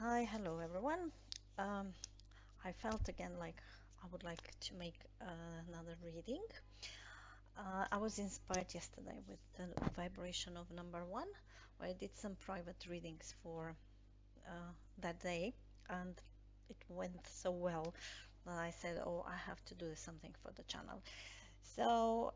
Hi, hello everyone. Um, I felt again like I would like to make another reading. I was inspired yesterday with the vibration of number one, where I did some private readings for that day, and it went so well that I said, "Oh, I have to do something for the channel." So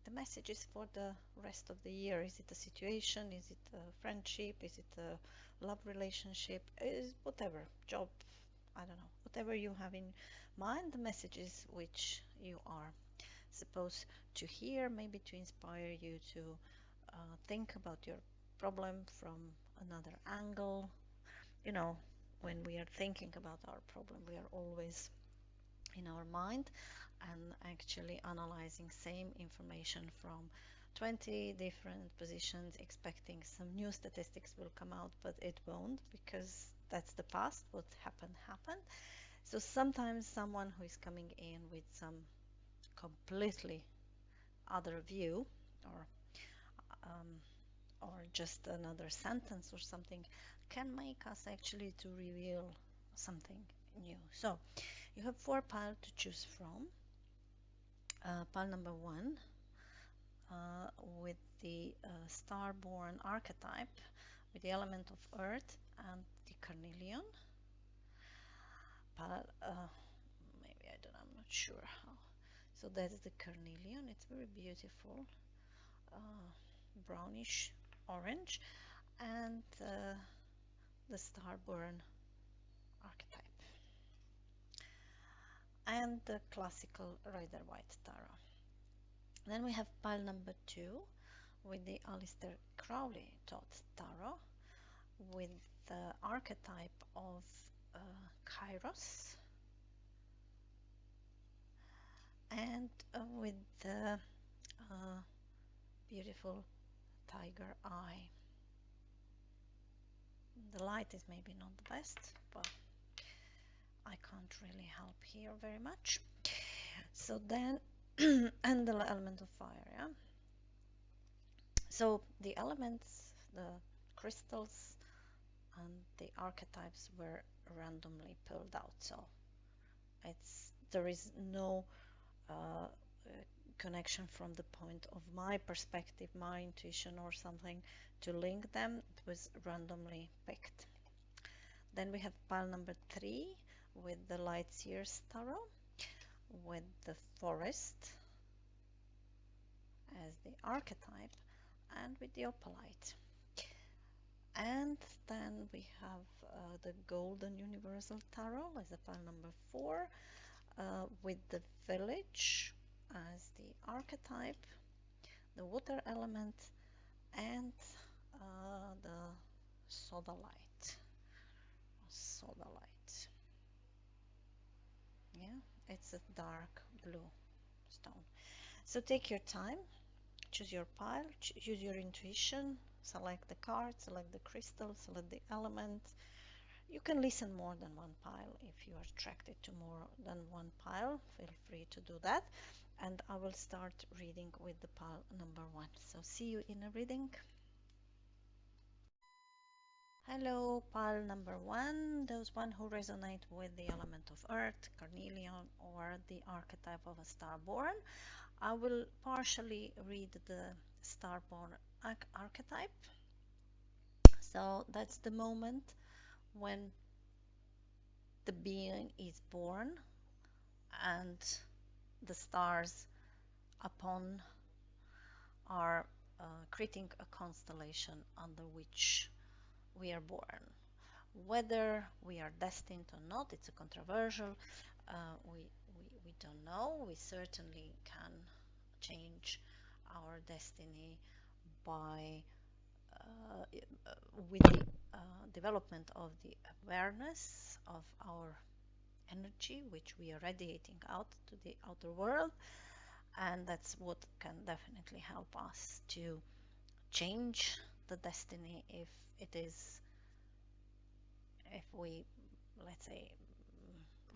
the message is for the rest of the year. Is it a situation? Is it a friendship? Is it a love relationship? Is whatever job? I don't know, whatever you have in mind, the messages which you are supposed to hear, maybe to inspire you to think about your problem from another angle. You know, when we are thinking about our problem, we are always in our mind and actually analyzing same information from 20 different positions, expecting some new statistics will come out, but it won't, because that's the past. What happened happened. So sometimes someone who is coming in with some completely other view, or um, or just another sentence or something, can make us actually to reveal something new. So you have four piles to choose from. Pile number one, with the star-born archetype, with the element of earth and the carnelian. Pile, maybe I don't know, I'm not sure how. So that's the carnelian. It's very beautiful, brownish orange, and the star-born archetype, and the classical Rider-Waite tarot. Then we have pile number two with the Aleister Crowley Thoth tarot, with the archetype of Kairos, and with the beautiful tiger eye. The light is maybe not the best, but I can't really help here very much. So then, and the element of fire, yeah. So the elements, the crystals, and the archetypes were randomly pulled out. So there is no uh, connection from the point of my perspective, my intuition, or something to link them. It was randomly picked. Then we have pile number three with the Light Seers tarot, with the forest as the archetype, and with the opalite. And then we have the Golden Universal Tarot as a pile number four, with the village as the archetype, the water element, and the sodalite. Sodalite. Yeah, it's a dark blue stone. So take your time, choose your pile, use your intuition, select the card, select the crystal, select the element. You can listen more than one pile. If you are attracted to more than one pile, feel free to do that. And I will start reading with the pile number one. So see you in a reading. Hello, pile number one, those one who resonate with the element of earth, carnelian, or the archetype of a starborn. I will partially read the starborn archetype. So that's the moment when the being is born and the stars upon are creating a constellation under which we are born. Whether we are destined or not, it's a controversial. We don't know. We certainly can change our destiny by with the development of the awareness of our energy, which we are radiating out to the outer world, and that's what can definitely help us to change the destiny it is if we, let's say,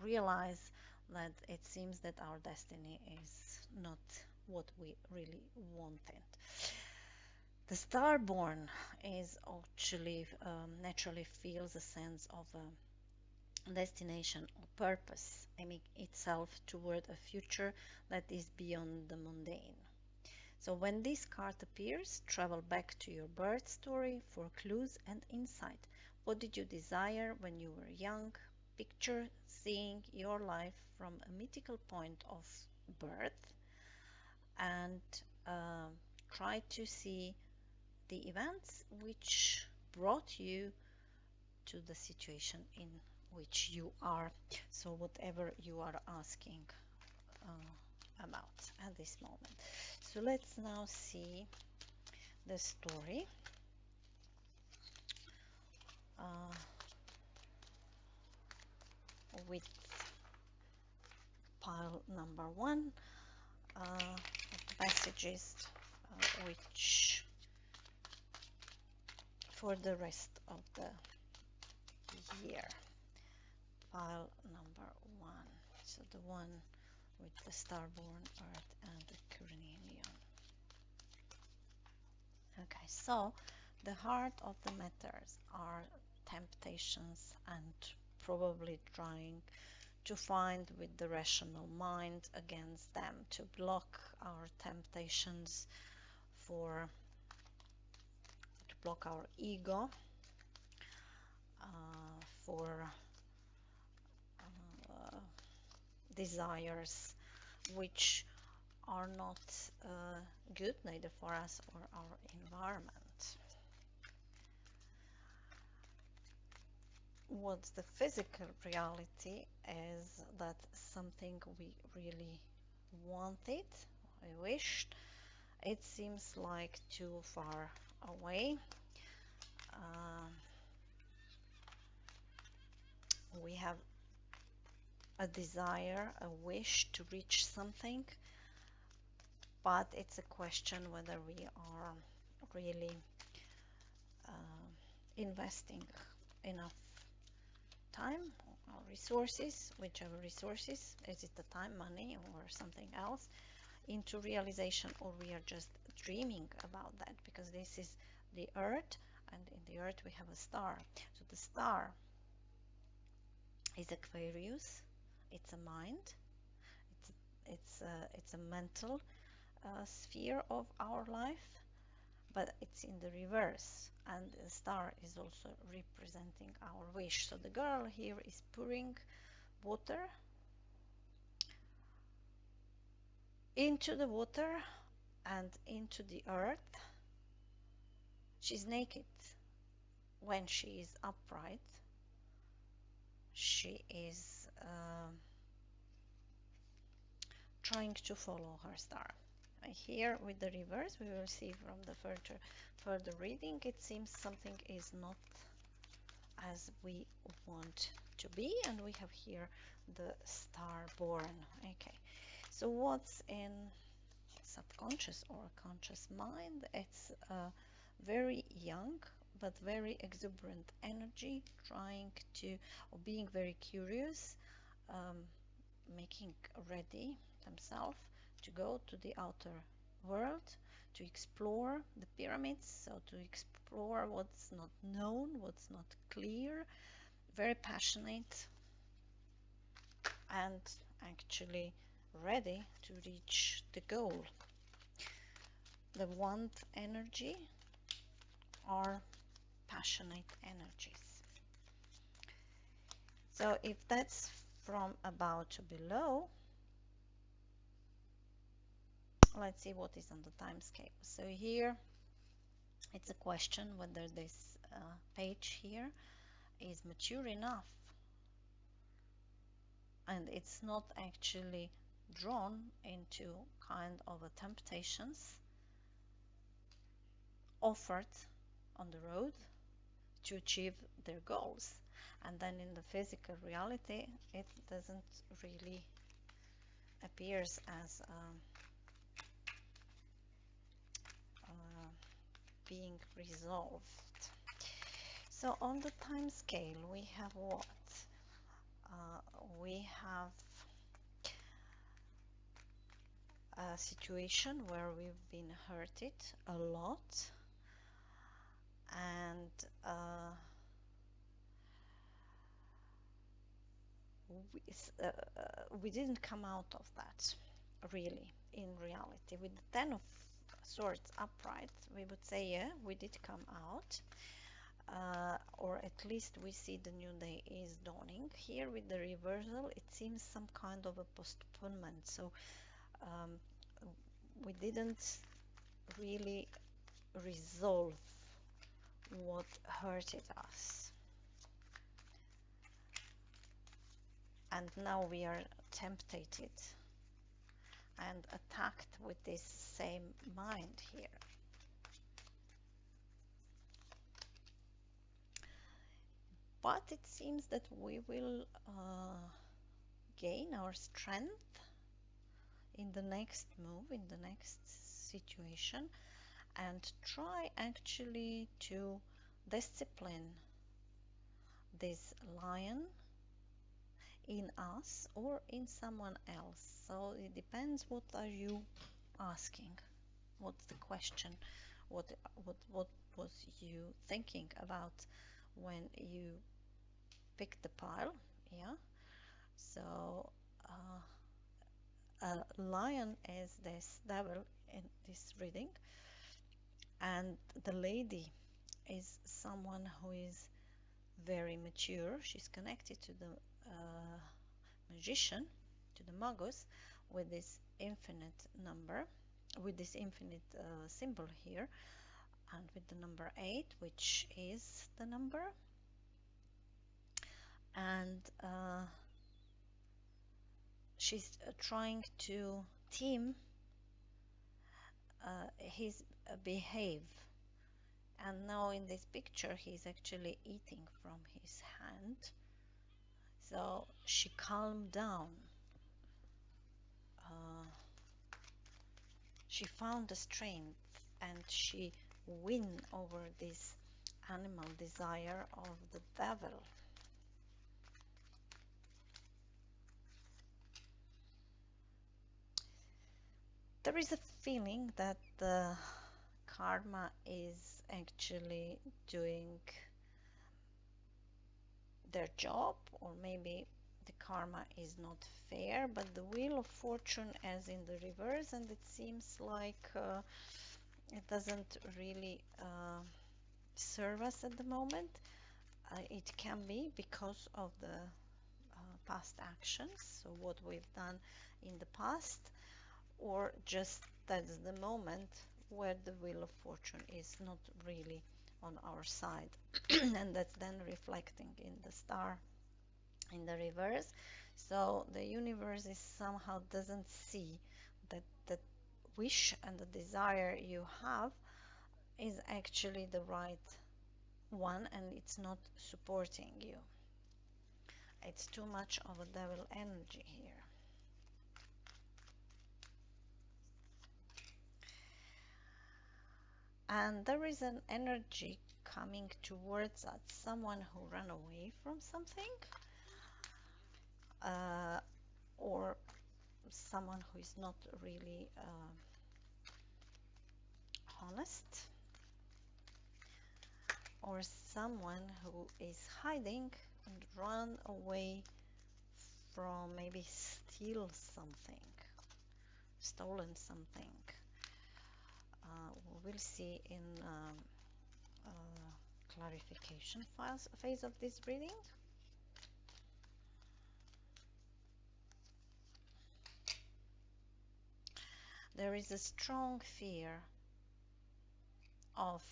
realize that it seems that our destiny is not what we really wanted. The starborn is actually naturally feels a sense of destination or purpose, aiming itself toward a future that is beyond the mundane. So when this card appears, travel back to your birth story for clues and insight. What did you desire when you were young? Picture seeing your life from a mythical point of birth and uh, try to see the events which brought you to the situation in which you are. So whatever you are asking about at this moment. So let's now see the story. Uh, with pile number one, messages which for the rest of the year. Pile number one, so the one with the starborn earth and the carnelian. Okay, so the heart of the matters are temptations and probably trying to find with the rational mind against them to block our temptations, for to block our ego, for desires which are not good neither for us or our environment. What's the physical reality is that something we really wanted, I wished, it seems like too far away. We have a desire, a wish to reach something, but it's a question whether we are really investing enough time or resources, whichever resources, is it the time, money, or something else, into realization, or we are just dreaming about that, because this is the earth, and in the earth we have a star. So the star is Aquarius. It's a mind. It's a mental sphere of our life, but it's in the reverse, and the star is also representing our wish. So the girl here is pouring water into the water and into the earth. She's naked. When she is upright, she is trying to follow her star. Here with the reverse, we will see from the further reading, it seems something is not as we want to be, and we have here the star born. Okay, so what's in subconscious or conscious mind? It's a very young but very exuberant energy, trying to, or being very curious, making ready themselves to go to the outer world, to explore the pyramids, so to explore what's not known, what's not clear, very passionate and actually ready to reach the goal. The want energy are passionate energies. So if that's from above to below, let's see what is on the time scale. So here it's a question whether this page here is mature enough, and it's not actually drawn into kind of a temptations offered on the road to achieve their goals. And then in the physical reality, it doesn't really appears as being resolved. So on the time scale, we have what? We have a situation where we've been hurted a lot, and we didn't come out of that really in reality. With the Ten of Swords upright, we would say, yeah, we did come out, or at least we see the new day is dawning. Here with the reversal, it seems some kind of a postponement. So um, we didn't really resolve what hurted us. And now we are tempted and attacked with this same mind here. But it seems that we will gain our strength in the next move, in the next situation, and try actually to discipline this lion in us or in someone else. So it depends, what are you asking? What's the question? What was you thinking about when you picked the pile? Yeah. So a lion is this devil in this reading, and the lady is someone who is very mature. She's connected to the magician, to the magus, with this infinite number, with this infinite symbol here, and with the number 8, which is the number. And she's trying to team his behave. And now in this picture, he's actually eating from his hand. So she calmed down. She found the strength, and she win over this animal desire of the devil. There is a feeling that the karma is actually doing their job, or maybe the karma is not fair, but the wheel of fortune as in the reverse, and it seems like it doesn't really serve us at the moment. It can be because of the past actions, so what we've done in the past, or just that's the moment where the wheel of fortune is not really on our side. And that's then reflecting in the star in the reverse. So the universe is somehow doesn't see that the wish and the desire you have is actually the right one, and it's not supporting you. It's too much of a devil energy here. And there is an energy coming towards us, someone who ran away from something, or someone who is not really honest, or someone who is hiding and run away from, maybe steal something, stolen something. We'll see in clarification phase of this reading. There is a strong fear of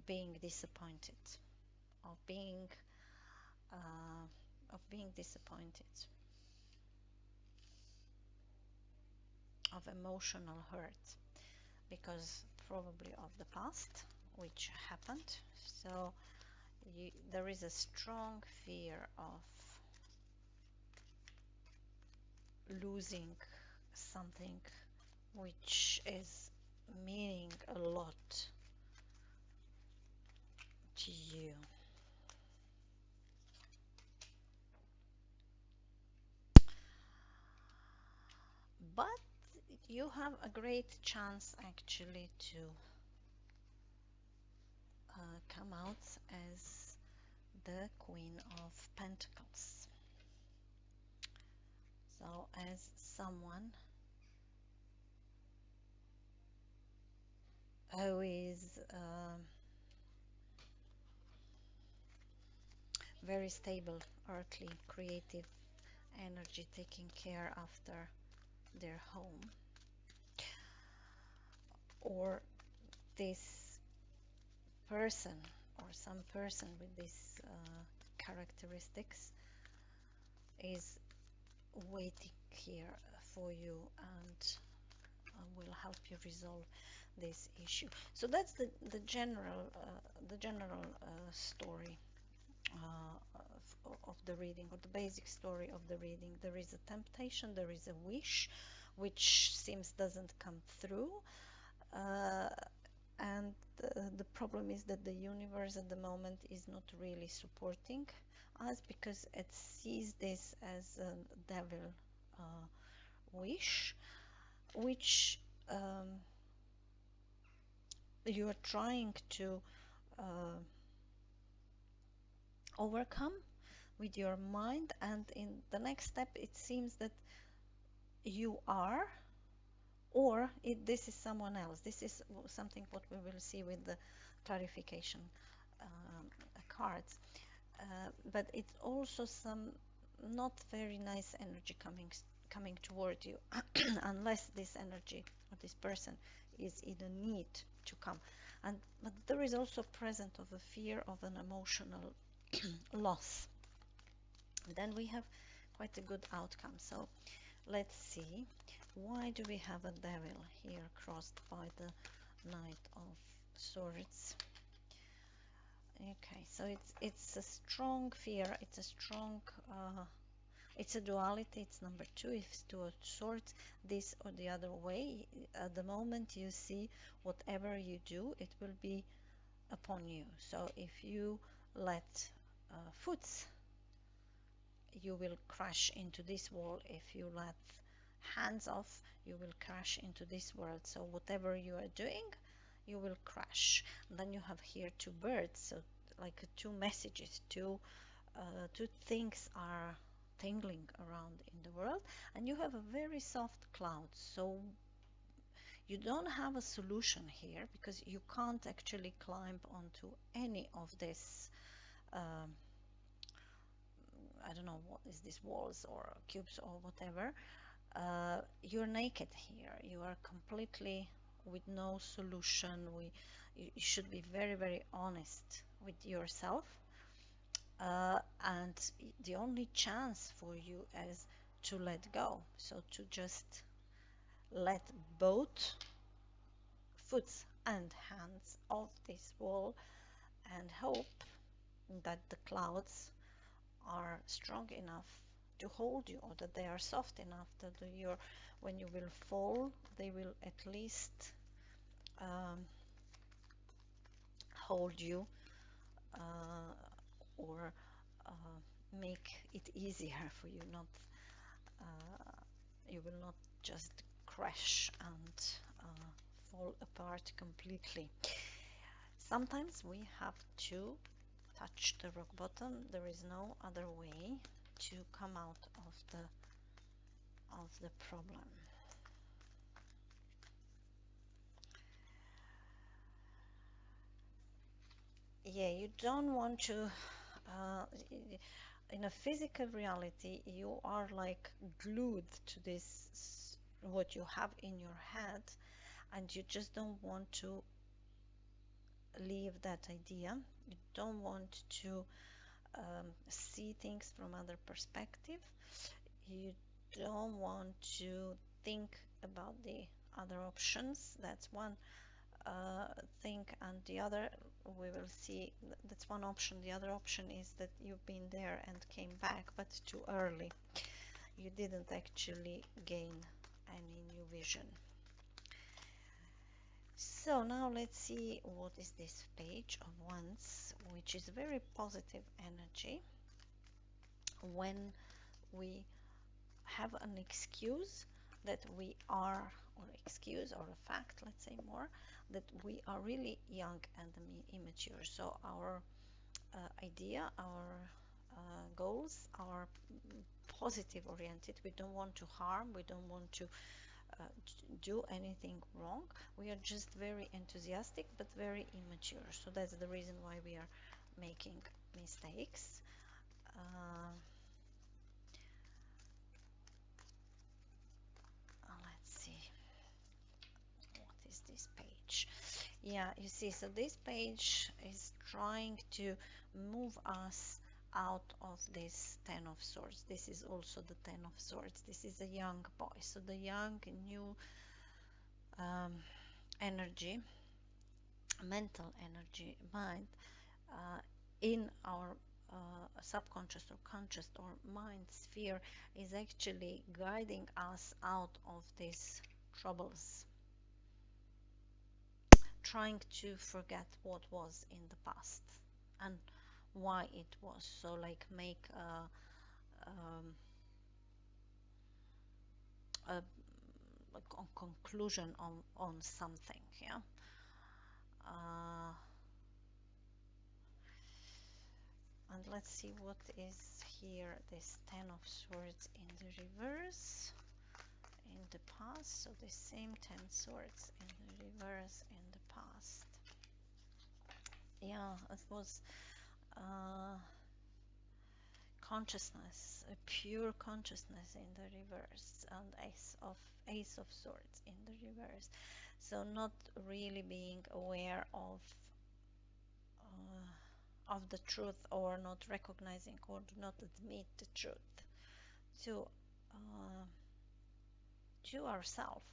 being disappointed, of being disappointed, of emotional hurt, because probably of the past which happened. So there is a strong fear of losing something which is meaning a lot to you. But you have a great chance actually to come out as the Queen of Pentacles. So as someone who is very stable, earthly, creative energy, taking care after their home, or this person or some person with these characteristics is waiting here for you and will help you resolve this issue. So that's the general story of the reading, or the basic story of the reading. There is a temptation, there is a wish which seems doesn't come through, and the problem is that the universe at the moment is not really supporting us, because it sees this as a devil wish, which you are trying to overcome with your mind, and in the next step it seems that you are, or this is someone else. This is something what we will see with the clarification cards, but it's also some not very nice energy coming toward you unless this energy or this person is in a need to come. But there is also present of a fear of an emotional loss. And then we have quite a good outcome. So let's see, why do we have a devil here crossed by the Knight of Swords? Okay, so it's a strong fear, it's a strong it's a duality, it's number 2, it's 2 of swords, this or the other way. At the moment you see whatever you do, it will be upon you. So if you let foots, you will crash into this wall. If you let hands off, you will crash into this world. So whatever you are doing, you will crash. And then you have here 2 birds, so like 2 messages, two things are tingling around in the world, and you have a very soft cloud. So you don't have a solution here, because you can't actually climb onto any of this I don't know what is this, walls or cubes or whatever. You're naked here, you are completely with no solution. You should be very, very honest with yourself, and the only chance for you is to let go. So to just let both foot and hands off this wall and hope that the clouds are strong enough to hold you, or that they are soft enough that when you will fall, they will at least hold you, or make it easier for you. Not you will not just crash and fall apart completely. Sometimes we have to touch the rock bottom. There is no other way to come out of the problem. Yeah, you don't want to in a physical reality, you are like glued to this, what you have in your head, and you just don't want to leave that idea. You don't want to see things from other perspective. You don't want to think about the other options. That's one thing, and the other, we will see, that's one option. The other option is that you've been there and came back, but too early. You didn't actually gain any new vision. So now let's see what is this Page of Wands, which is very positive energy. When we have an excuse that we are or excuse or a fact, let's say more, that we are really young and immature. So our idea, our goals are positive oriented. We don't want to harm, we don't want to do anything wrong. We are just very enthusiastic but very immature. So that's the reason why we are making mistakes. Let's see, what is this page? Yeah, you see, so this page is trying to move us out of this Ten of Swords. This is also the Ten of Swords. This is a young boy, so the young, new energy, mental energy, mind, in our subconscious or conscious or mind sphere is actually guiding us out of these troubles, trying to forget what was in the past and why it was. So like make a conclusion on something, yeah. And let's see what is here, this Ten of Swords in the reverse in the past. So the same 10 swords in the reverse in the past. Yeah, it was consciousness, a pure consciousness in the reverse, and ace of swords in the reverse. So not really being aware of the truth, or not recognizing or do not admit the truth to ourselves.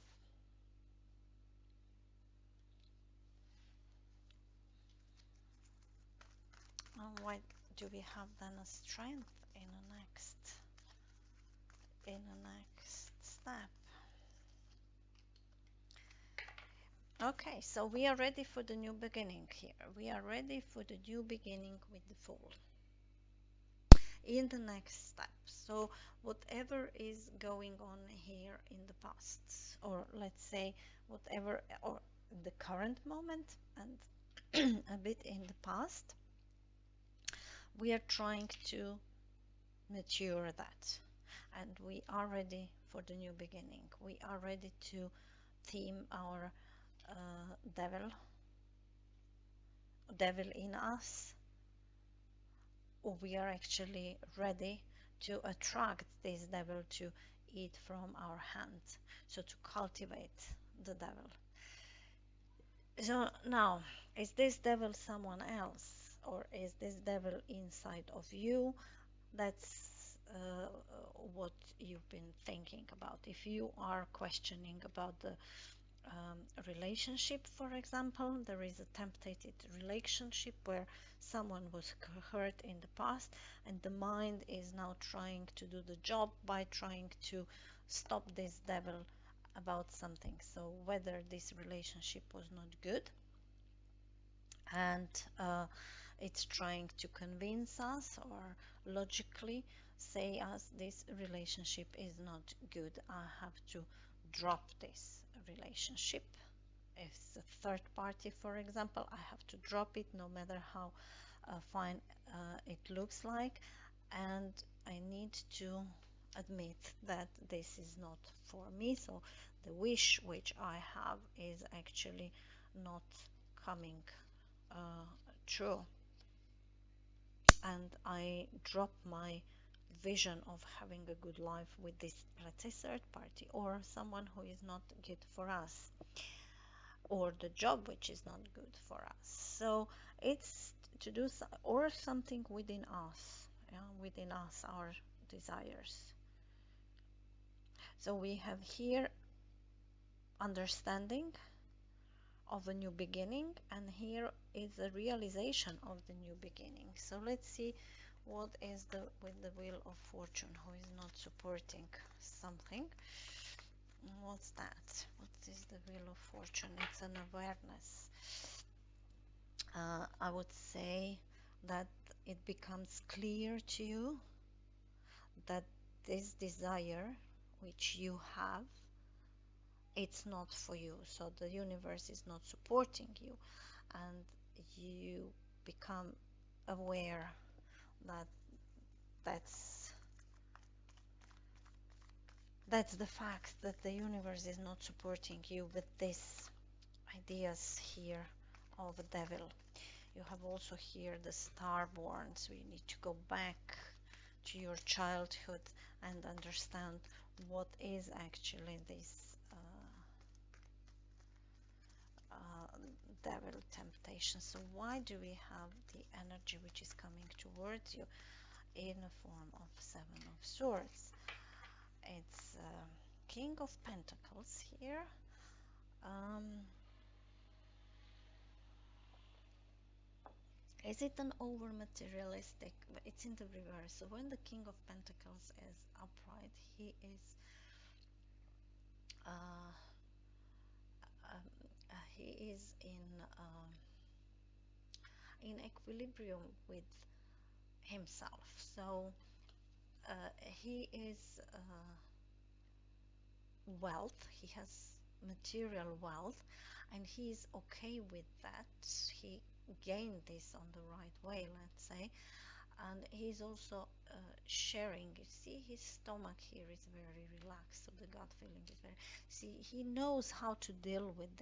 And why do we have then a strength in the next step? Okay, so we are ready for the new beginning here. We are ready for the new beginning with the Fool in the next step. So whatever is going on here in the past, or let's say whatever, or the current moment and a bit in the past, we are trying to mature that, and we are ready for the new beginning. We are ready to theme our devil in us, or we are actually ready to attract this devil to eat from our hand, so to cultivate the devil. So now, is this devil someone else, or is this devil inside of you? That's what you've been thinking about. If you are questioning about the relationship, for example, there is a tempted relationship where someone was hurt in the past, and the mind is now trying to do the job by trying to stop this devil about something. So whether this relationship was not good, and it's trying to convince us or logically say us this relationship is not good, I have to drop this relationship. If it's a third party, for example, I have to drop it no matter how fine it looks like, and I need to admit that this is not for me. So the wish which I have is actually not coming true, and I drop my vision of having a good life with this, let's say, third party, or someone who is not good for us, or the job which is not good for us. So it's to do or something within us, yeah, within us, our desires. So we have here understanding of a new beginning, and here is the realization of the new beginning. So let's see what is the with the Wheel of Fortune, who is not supporting something. What's that? What is the Wheel of Fortune? It's an awareness. I would say that it becomes clear to you that this desire which you have it's not for you. So the universe is not supporting you, and you become aware that that's that's the fact, that the universe is not supporting you with these ideas here of a devil. You have also here the starborn, so you need to go back to your childhood and understand what is actually this devil temptation. So why do we have the energy which is coming towards you in a form of Seven of Swords? It's King of Pentacles here. Is it an over materialistic? It's in the reverse. So when the King of Pentacles is upright, uh, he is in equilibrium with himself. So he is wealth. He has material wealth, and he is okay with that. He gained this on the right way, let's say, and he's also sharing. You see, his stomach here is very relaxed, so the gut feeling is very. See, he knows how to deal with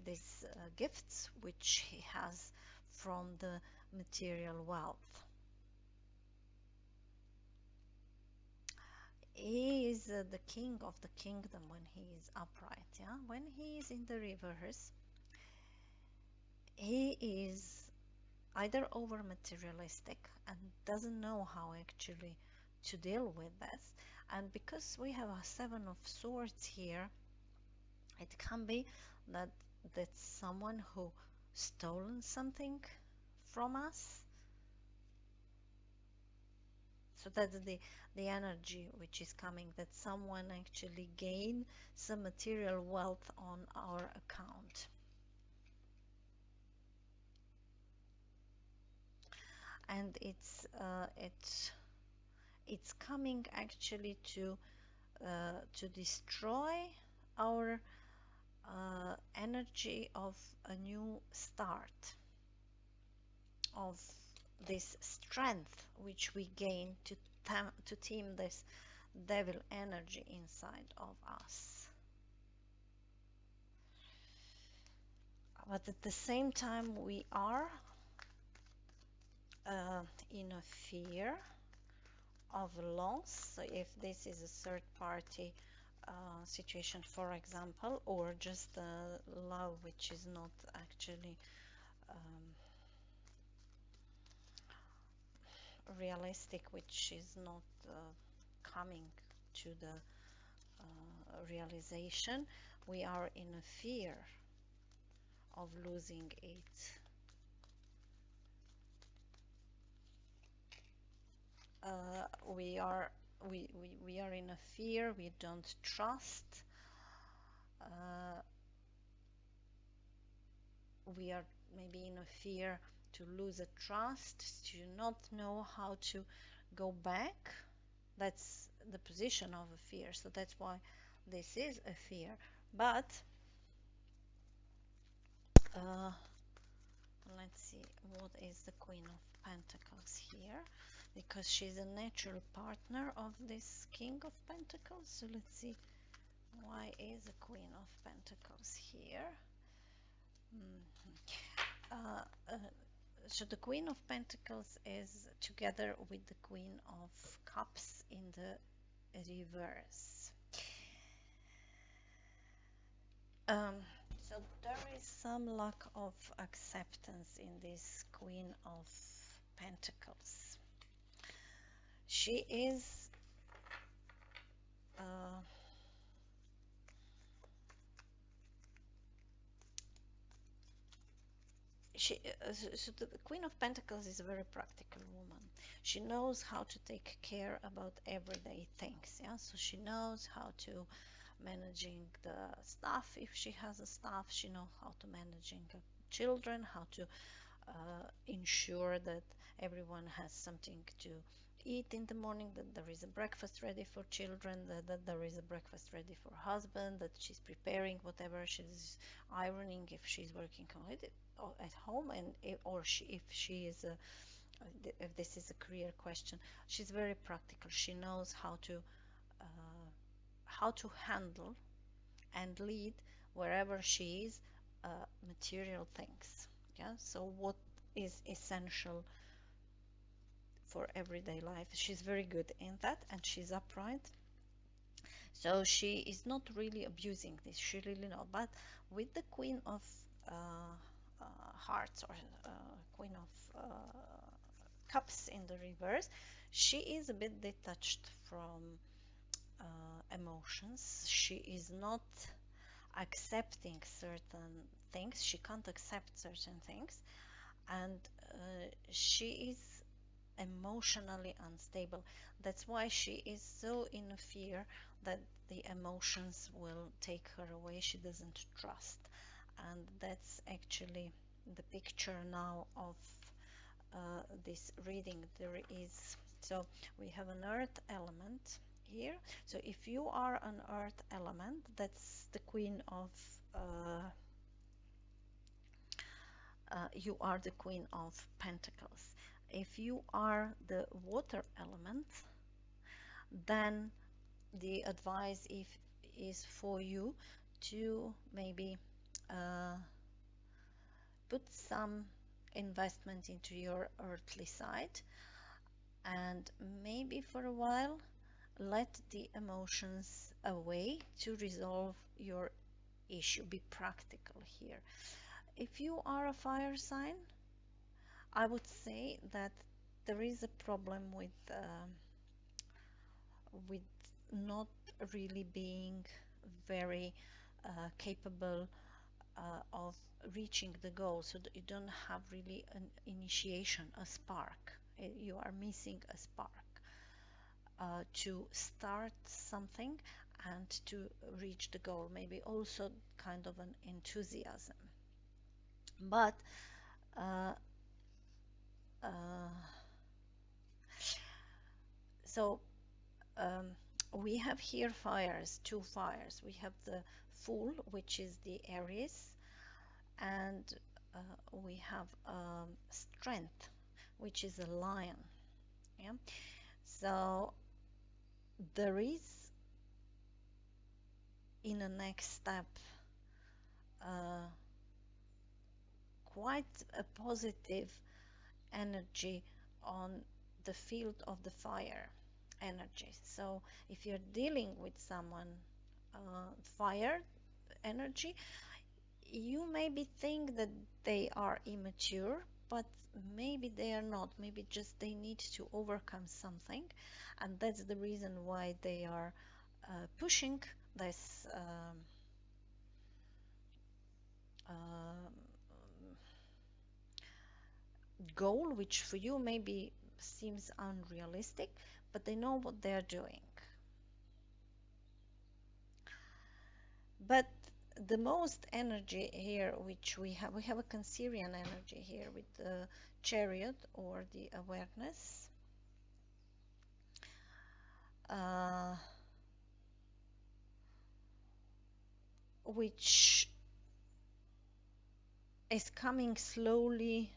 these gifts which he has from the material wealth. He is the king of the kingdom when he is upright. Yeah, when he is in the reverse, he is either over materialistic and doesn't know how actually to deal with this, and because we have a Seven of Swords here, it can be that that's someone who stolen something from us. So that's the energy which is coming, that someone actually gain some material wealth on our account. And it's coming actually to destroy our energy of a new start, of this strength which we gain to team this devil energy inside of us. But at the same time, we are in a fear of loss. So if this is a third party situation, for example, or just love which is not actually realistic, which is not coming to the realization, we are in a fear of losing it. We are in a fear, we don't trust, we are maybe in a fear to lose a trust, to not know how to go back. That's the position of a fear, so that's why this is a fear. But let's see, what is the Queen of Pentacles here, because she's a natural partner of this King of Pentacles. So let's see, why is the Queen of Pentacles here? So the Queen of Pentacles is together with the Queen of Cups in the reverse. So there is some lack of acceptance in this Queen of Pentacles. She is so the Queen of Pentacles is a very practical woman. She knows how to take care about everyday things. Yeah, so she knows how to managing the staff. If she has a staff, she knows how to managing children, how to ensure that everyone has something to eat in the morning, that there is a breakfast ready for children, that there is a breakfast ready for husband, that she's preparing whatever she's ironing if she's working on it or at home, and if she is if this is a career question, she's very practical. She knows uh, how to handle and lead wherever she is, material things. Yeah, so what is essential for everyday life. She's very good in that, and she's upright. So she is not really abusing this. She really not. But with the Queen of uh, uh, Hearts, or Queen of Cups in the reverse, she is a bit detached from emotions. She is not accepting certain things. She can't accept certain things, and she is emotionally unstable. That's why she is so in fear that the emotions will take her away. She doesn't trust. And that's actually the picture now of this reading. There is, so we have an earth element here. So if you are an earth element, that's the Queen of you are the Queen of Pentacles. If you are the water element, then the advice is for you to maybe uh, put some investment into your earthly side, and maybe for a while let the emotions away to resolve your issue. Be practical here. If you are a fire sign, I would say that there is a problem with not really being very capable of reaching the goal, so that you don't have really an initiation, a spark. You are missing a spark to start something and to reach the goal. Maybe also kind of an enthusiasm. But uh, uh, so um, we have here fires, two fires. We have the Fool, which is the Aries, and we have Strength, which is a Lion. Yeah. So there is in the next step uh, quite a positive energy on the field of the fire energy. So if you're dealing with someone fire energy, you maybe think that they are immature, but maybe they are not. Maybe just they need to overcome something, and that's the reason why they are pushing this um, goal, which for you maybe seems unrealistic, but they know what they're doing. But the most energy here, which we have a Cancerian energy here with the Chariot, or the awareness, uh, which is coming slowly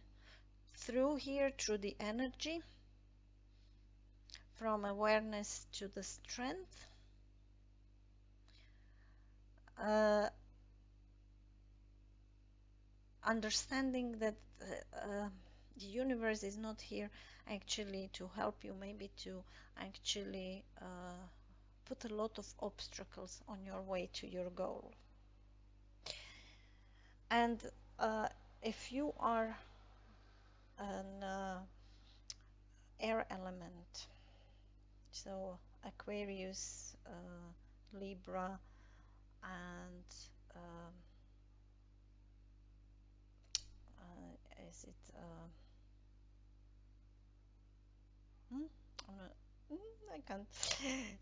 through here, through the energy, from awareness to the strength. Uh, Understanding that the universe is not here actually to help you, maybe to actually put a lot of obstacles on your way to your goal. And if you are an air element, so Aquarius, Libra, and is it hmm? I'm not- I can't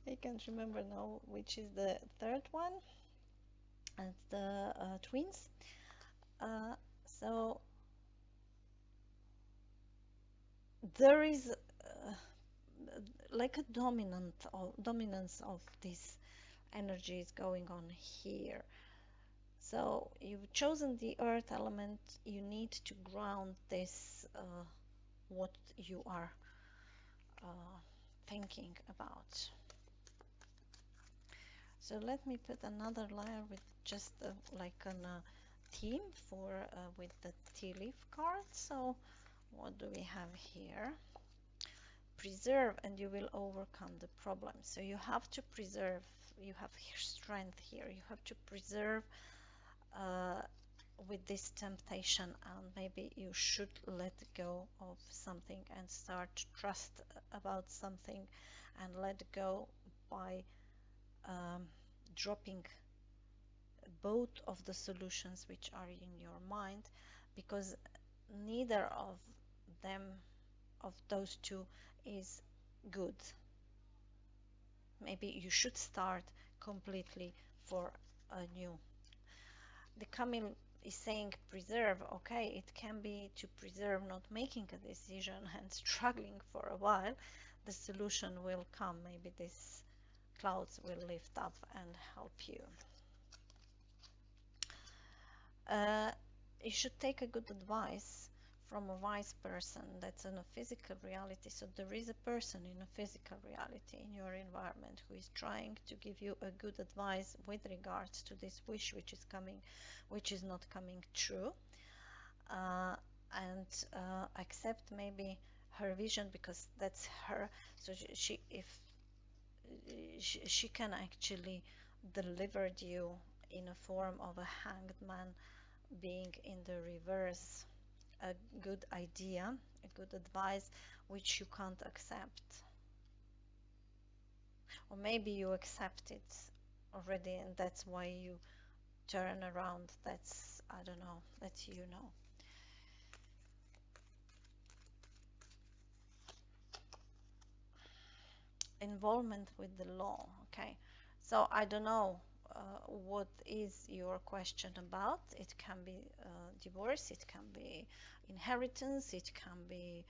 I can't remember now which is the third one, and the twins. Uh, so there is like a dominance of this energy is going on here. So you've chosen the earth element. You need to ground this, what you are uh, thinking about. So let me put another layer with just like a theme for with the tea leaf card. So what do we have here? Preserve and you will overcome the problem. So you have to preserve. You have strength here. You have to preserve with this temptation, and maybe you should let go of something and start to trust about something and let go by dropping both of the solutions which are in your mind, because neither of them, of those two, is good. Maybe you should start completely for a new. The Camille is saying preserve. Okay, it can be to preserve not making a decision and struggling for a while. The solution will come. Maybe these clouds will lift up and help you. You should take a good advice from a wise person that's in a physical reality. So there is a person in a physical reality in your environment who is trying to give you a good advice with regards to this wish which is coming, which is not coming true. And accept maybe her vision, because that's her. So she can actually deliver you in a form of a hanged man being in the reverse, a good idea, a good advice which you can't accept. Or maybe you accept it already and that's why you turn around. That's, I don't know, that's you know. Involvement with the law. Okay, so I don't know what is your question about. It can be divorce, it can be inheritance, it can be,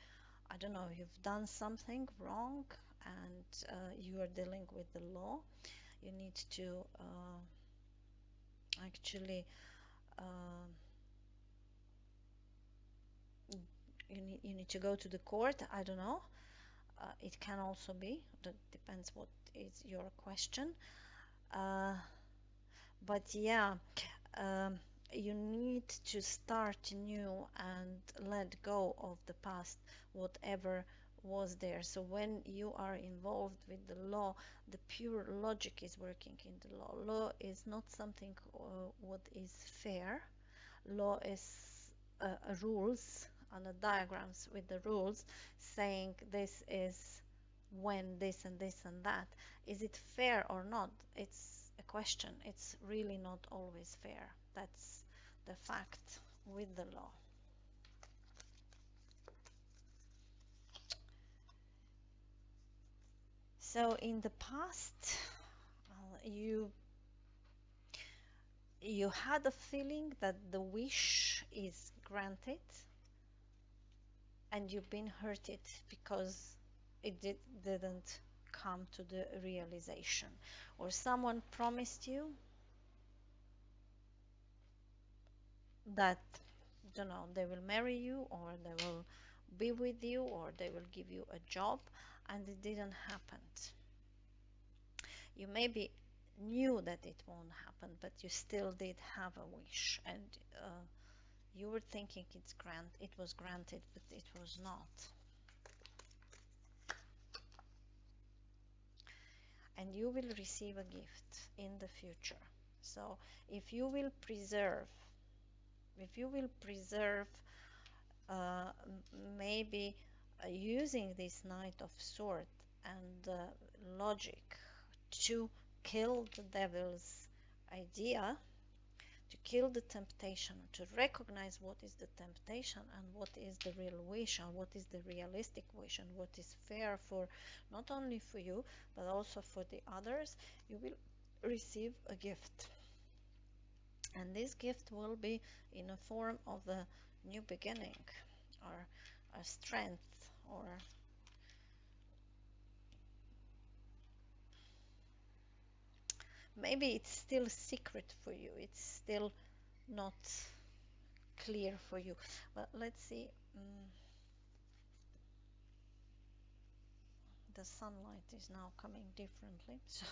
I don't know, you've done something wrong and you are dealing with the law. You need to actually you need to go to the court. I don't know. It can also be, that depends what is your question. But yeah, you need to start new and let go of the past, whatever was there. So when you are involved with the law, the pure logic is working in the law. Law is not something what is fair. Law is rules on the diagrams with the rules saying this is when this and this and that. Is it fair or not? It's a question. It's really not always fair. That's the fact with the law. So in the past, you had a feeling that the wish is granted and you've been hurted because it didn't come to the realization, or someone promised you that, you know, they will marry you or they will be with you or they will give you a job, and it didn't happen. You maybe knew that it won't happen, but you still did have a wish, and you were thinking it was granted, but it was not. And you will receive a gift in the future. So if you will preserve, maybe using this Knight of Sword and logic to kill the devil's idea, to kill the temptation, to recognize what is the temptation and what is the real wish and what is the realistic wish and what is fair for not only for you but also for the others, you will receive a gift. And this gift will be in a form of a new beginning or a strength or maybe it's still a secret for you, it's still not clear for you. But let's see. The sunlight is now coming differently, so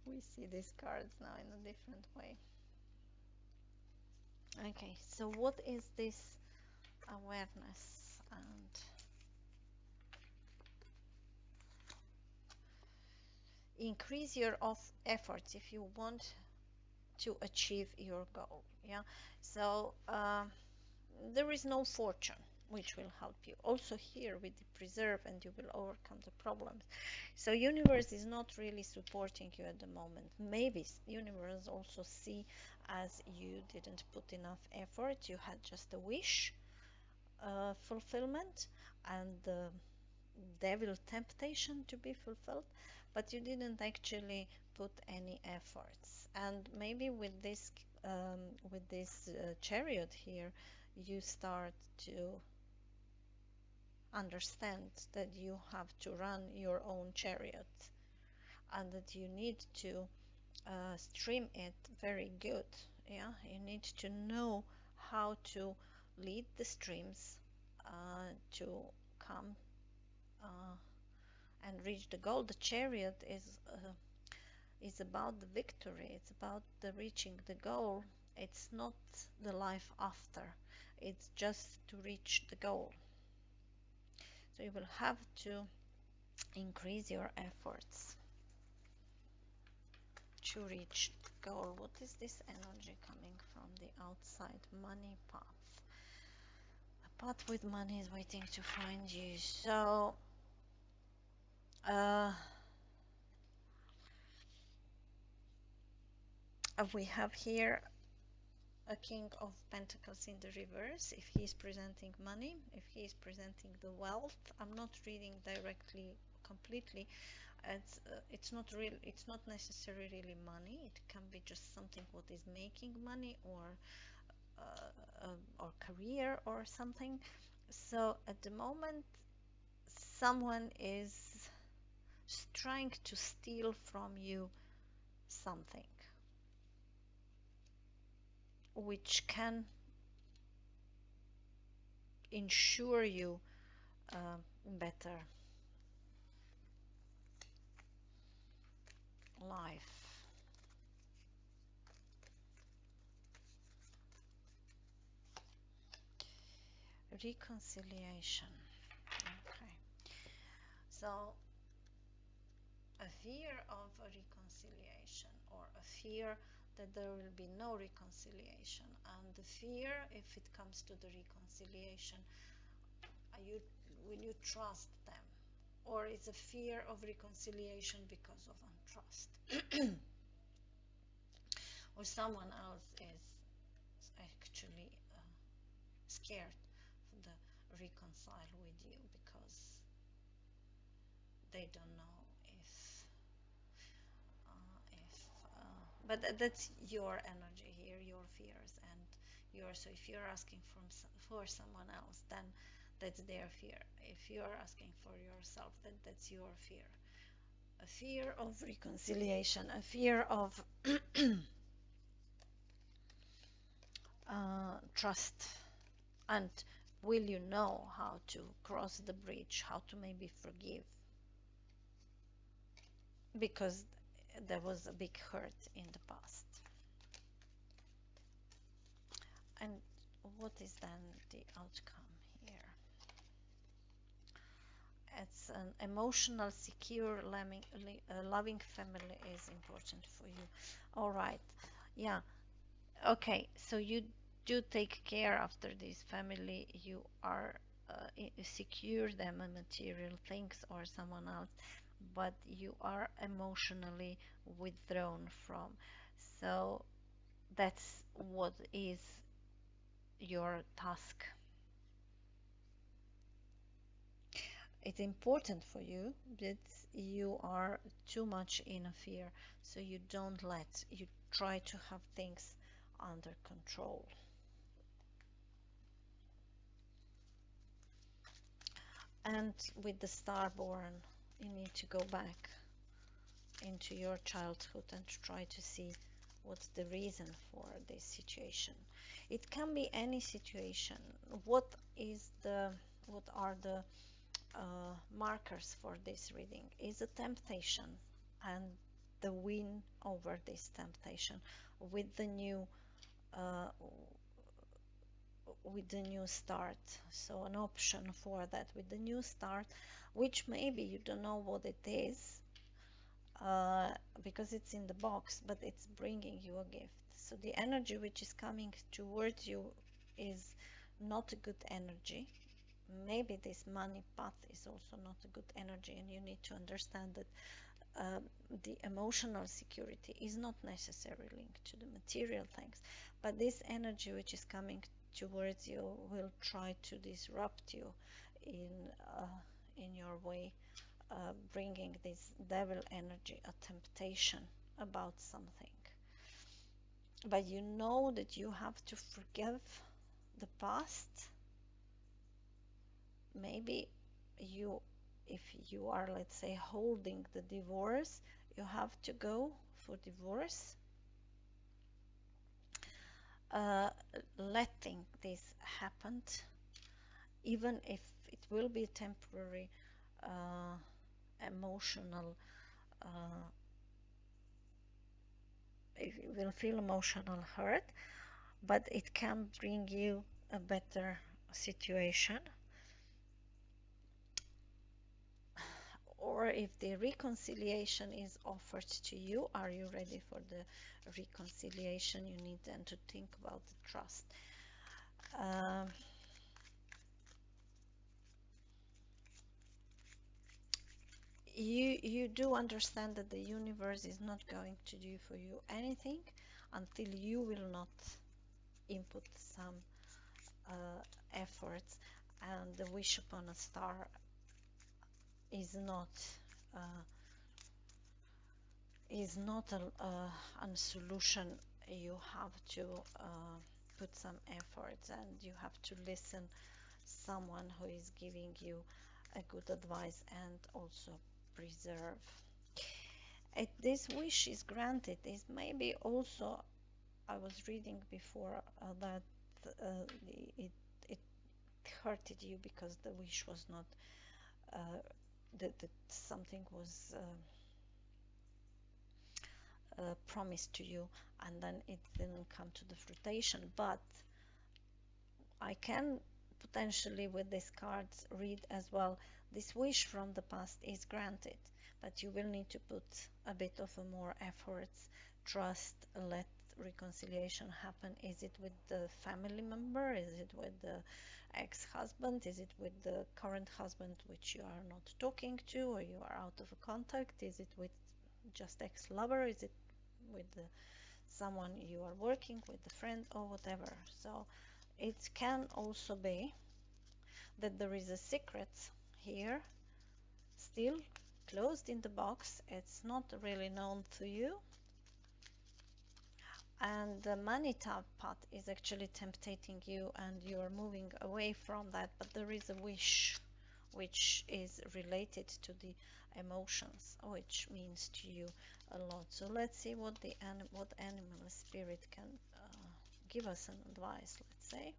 we see these cards now in a different way. Okay, so what is this awareness? And increase your efforts if you want to achieve your goal. Yeah, so there is no fortune which will help you. Also here with the preserve, and you will overcome the problems. So universe is not really supporting you at the moment. Maybe universe also see as you didn't put enough effort, you had just a wish fulfillment and the devil temptation to be fulfilled, but you didn't actually put any efforts. And maybe with this chariot here, you start to understand that you have to run your own chariot and that you need to stream it very good. Yeah, you need to know how to lead the streams to come and reach the goal. The chariot is about the victory. It's about the reaching the goal. It's not the life after. It's just to reach the goal. So you will have to increase your efforts to reach the goal. What is this energy coming from the outside? Money path. A path with money is waiting to find you. So we have here a King of Pentacles in the reverse. If he is presenting money, if he is presenting the wealth, I'm not reading directly completely. It's not real. It's not necessarily really money. It can be just something what is making money, or career or something. So at the moment, someone is trying to steal from you something which can ensure you better life. Reconciliation. Okay. So a fear of a reconciliation, or a fear that there will be no reconciliation, and the fear, if it comes to the reconciliation, will you trust them, or is a fear of reconciliation because of untrust? Or someone else is actually scared to reconcile with you because they don't know but that's your energy here, your fears and so if you're asking for someone else, then that's their fear. If you're asking for yourself, then that's your fear. A fear of reconciliation, a fear of trust. And will you know how to cross the bridge, how to maybe forgive? Because there was a big hurt in the past. And what is then the outcome here? It's an emotional, secure, loving family is important for you. All right. Yeah. Okay. So you do take care after this family. You are secure them in material things or someone else, but you are emotionally withdrawn from. So that's what is your task. It's important for you that you are too much in a fear, so you try to have things under control. And with the Starborn, you need to go back into your childhood and to try to see what's the reason for this situation. It can be any situation. What is the what are the markers for this reading? Is a temptation and the win over this temptation with the new uh, start. So an option for that with the new start, which maybe you don't know what it is, because it's in the box, but it's bringing you a gift. So the energy which is coming towards you is not a good energy. Maybe this money path is also not a good energy, and you need to understand that the emotional security is not necessarily linked to the material things, but this energy which is coming towards you will try to disrupt you in your way, bringing this devil energy, a temptation about something. But you know that you have to forgive the past. Maybe you, if you are, let's say, holding the divorce, you have to go for divorce. Letting this happen, even if it will be temporary, emotional, you will feel emotional hurt, but it can bring you a better situation. Or if the reconciliation is offered to you, are you ready for the reconciliation? You need then to think about the trust. You do understand that the universe is not going to do for you anything until you will not input some efforts, and the wish upon a star is not uh, a solution. You have to put some efforts, and you have to listen someone who is giving you a good advice and also preserve. If this wish is granted, is maybe also, I was reading before that it hurted you because the wish was not that something was promised to you, and then it didn't come to the fruition. But I can potentially with these cards read as well, this wish from the past is granted, but you will need to put a bit of a more efforts, trust, let reconciliation happen. Is it with the family member? Is it with the ex-husband? Is it with the current husband which you are not talking to, or you are out of contact? Is it with just ex-lover? Is it with someone you are working with, a friend or whatever? So it can also be that there is a secret here still closed in the box. It's not really known to you, and the money path is actually tempting you and you're moving away from that, but there is a wish which is related to the emotions, which means to you a lot. So let's see what the what animal spirit can give us an advice, let's say.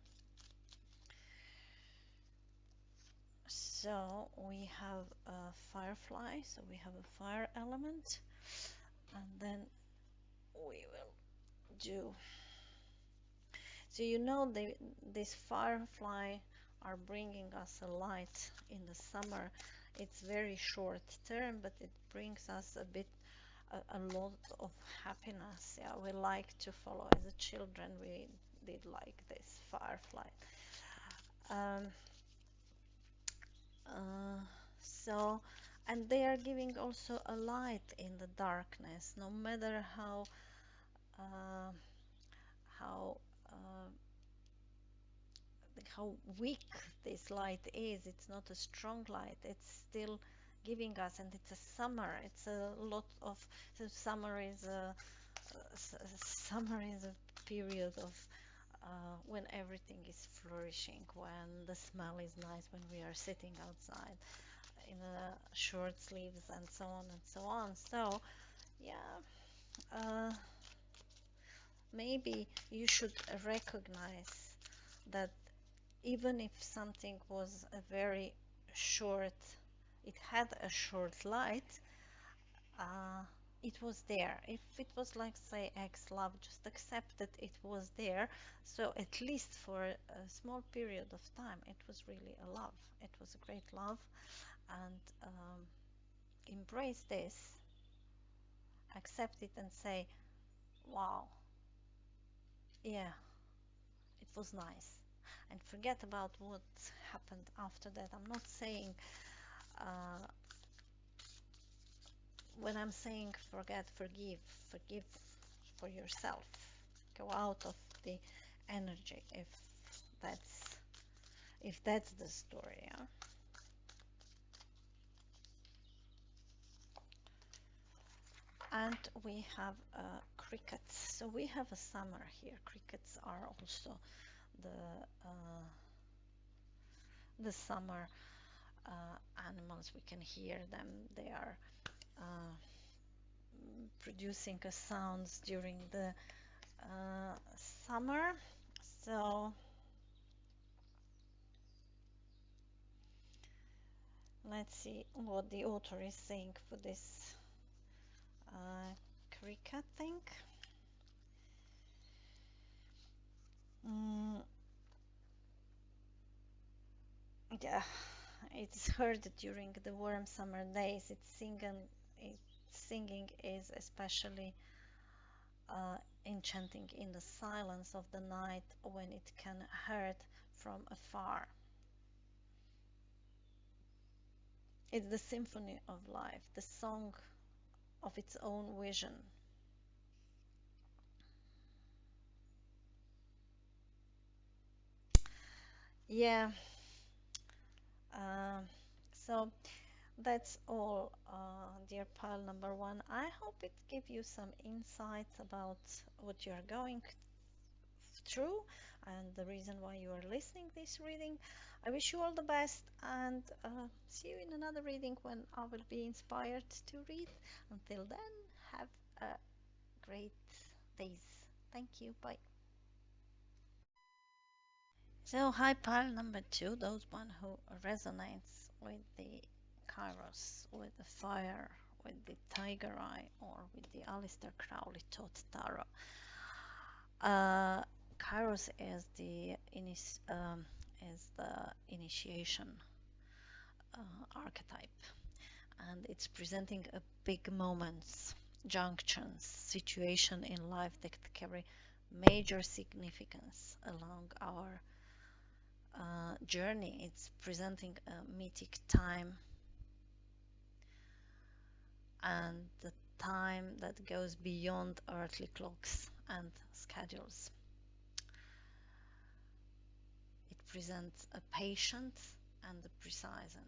So we have a firefly, so we have a fire element, and then we will do, so you know this firefly are bringing us a light in the summer. It's very short term, but it brings us a lot of happiness. Yeah, we like to follow. As a children, we did like this firefly. Um, uh, so, and they are giving also a light in the darkness, no matter uh, how uh, how weak this light is. It's not a strong light. It's still giving us, and it's a summer. It's a lot of, so summer is a period of when everything is flourishing, when the smell is nice, when we are sitting outside in short sleeves and so on and so on. So Yeah, uh, maybe you should recognize that even if something was a very short, it had a short light, uh, it was there. If it was like, say, ex-love, just accept that it was there. So at least for a small period of time, it was really a love. It was a great love, and embrace this, accept it, and say, wow, yeah, it was nice. And forget about what happened after that. I'm not saying, uh, when I'm saying forget, forgive for yourself. Go out of the energy that's if that's the story. Yeah? And we have crickets. So we have a summer here. Crickets are also the uh, the summer animals. We can hear them. They are uh, producing sounds during the summer. So let's see what the author is saying for this uh, cricket thing. Mm, yeah, it's heard during the warm summer days. Its singing is especially enchanting in the silence of the night when it can heard from afar. It's the symphony of life, the song of its own vision. Yeah, uh, so that's all, dear pile number one. I hope it gave you some insight about what you are going through and the reason why you are listening this reading. I wish you all the best, and see you in another reading when I will be inspired to read. Until then, have a great days. Thank you. Bye. So, hi, pile number two, those one who resonates with the Kairos, with the fire, with the tiger eye, or with the Aleister Crowley Thoth Tarot. Kairos is the initiation archetype, and it's presenting a big moments, junctions, situation in life that carry major significance along our journey. It's presenting a mythic time and the time that goes beyond earthly clocks and schedules. It presents a patience and a precision.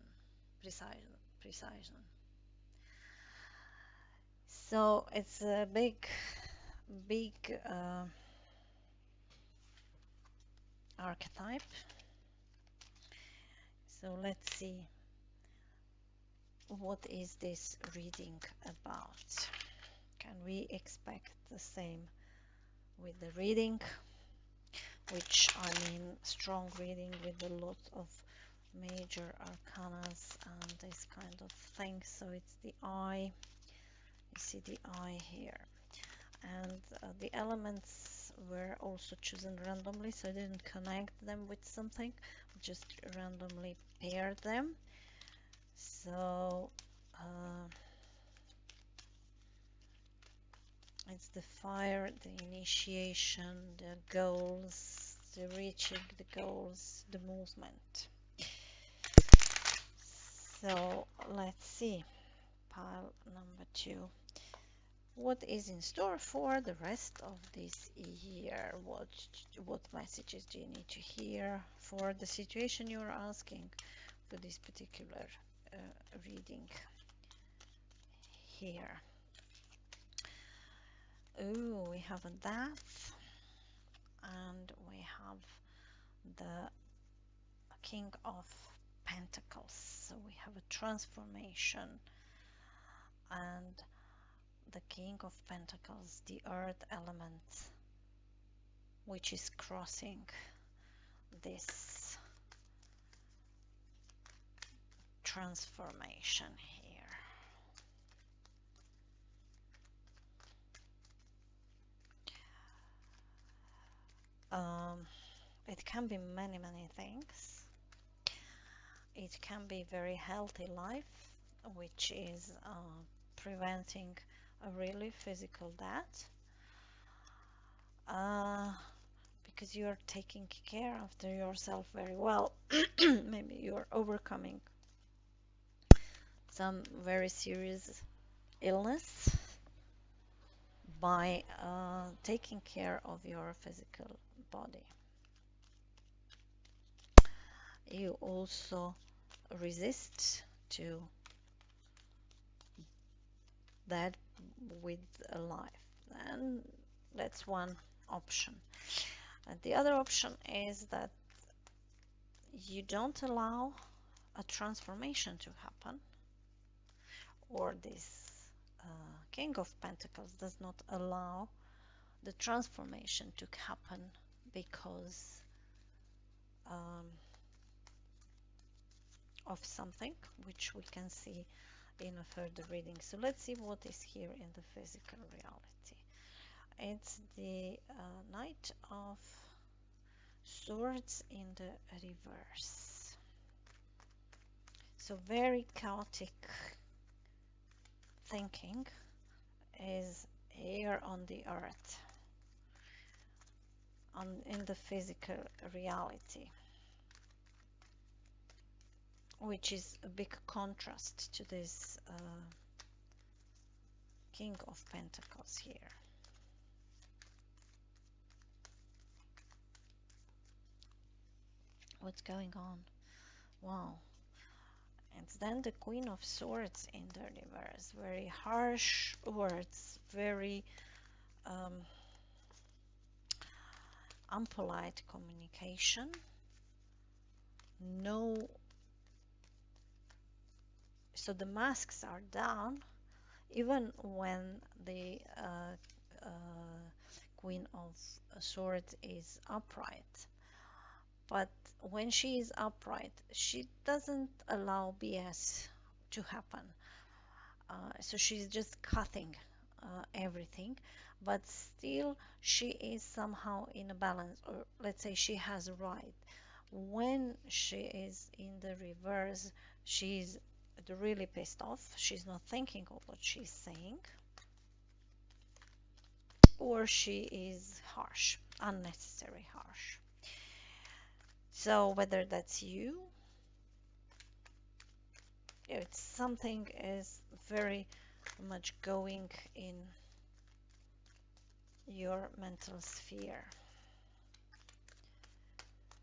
So it's a big archetype. So let's see, what is this reading about? Can we expect the same with the reading? Which, I mean, strong reading with a lot of major arcanas and this kind of thing. So it's the eye. You see the eye here, and the elements were also chosen randomly, so I didn't connect them with something, just randomly paired them. So it's the fire, the initiation, the goals, the reaching the goals, the movement. So let's see, pile number two. What is in store for the rest of this year? What messages do you need to hear for the situation you're asking for this particular reading here? Oh, we have a death, and we have the King of Pentacles. So we have a transformation and the King of Pentacles, the Earth element, which is crossing this transformation here. It can be many things. It can be very healthy life, which is preventing a really physical death, because you're taking care of yourself very well. Maybe you're overcoming some very serious illness by taking care of your physical body. You also resist to that with a life, and that's one option. And the other option is that you don't allow a transformation to happen, or this King of Pentacles does not allow the transformation to happen because of something which we can see in a further reading. So let's see what is here in the physical reality. It's the Knight of Swords in the reverse. So very chaotic thinking is here on the earth, in the physical reality, which is a big contrast to this King of Pentacles here. What's going on? Wow. And then the Queen of Swords in the reverse. Very harsh words, very unpolite communication. No. So the masks are down, even when the Queen of Swords is upright. But when she is upright, she doesn't allow BS to happen. So she's just cutting everything, but still she is somehow in a balance, or let's say she has a right. When she is in the reverse, she's really pissed off. She's not thinking of what she's saying, or she is harsh, unnecessary harsh. So whether that's you, it's something is very much going in your mental sphere.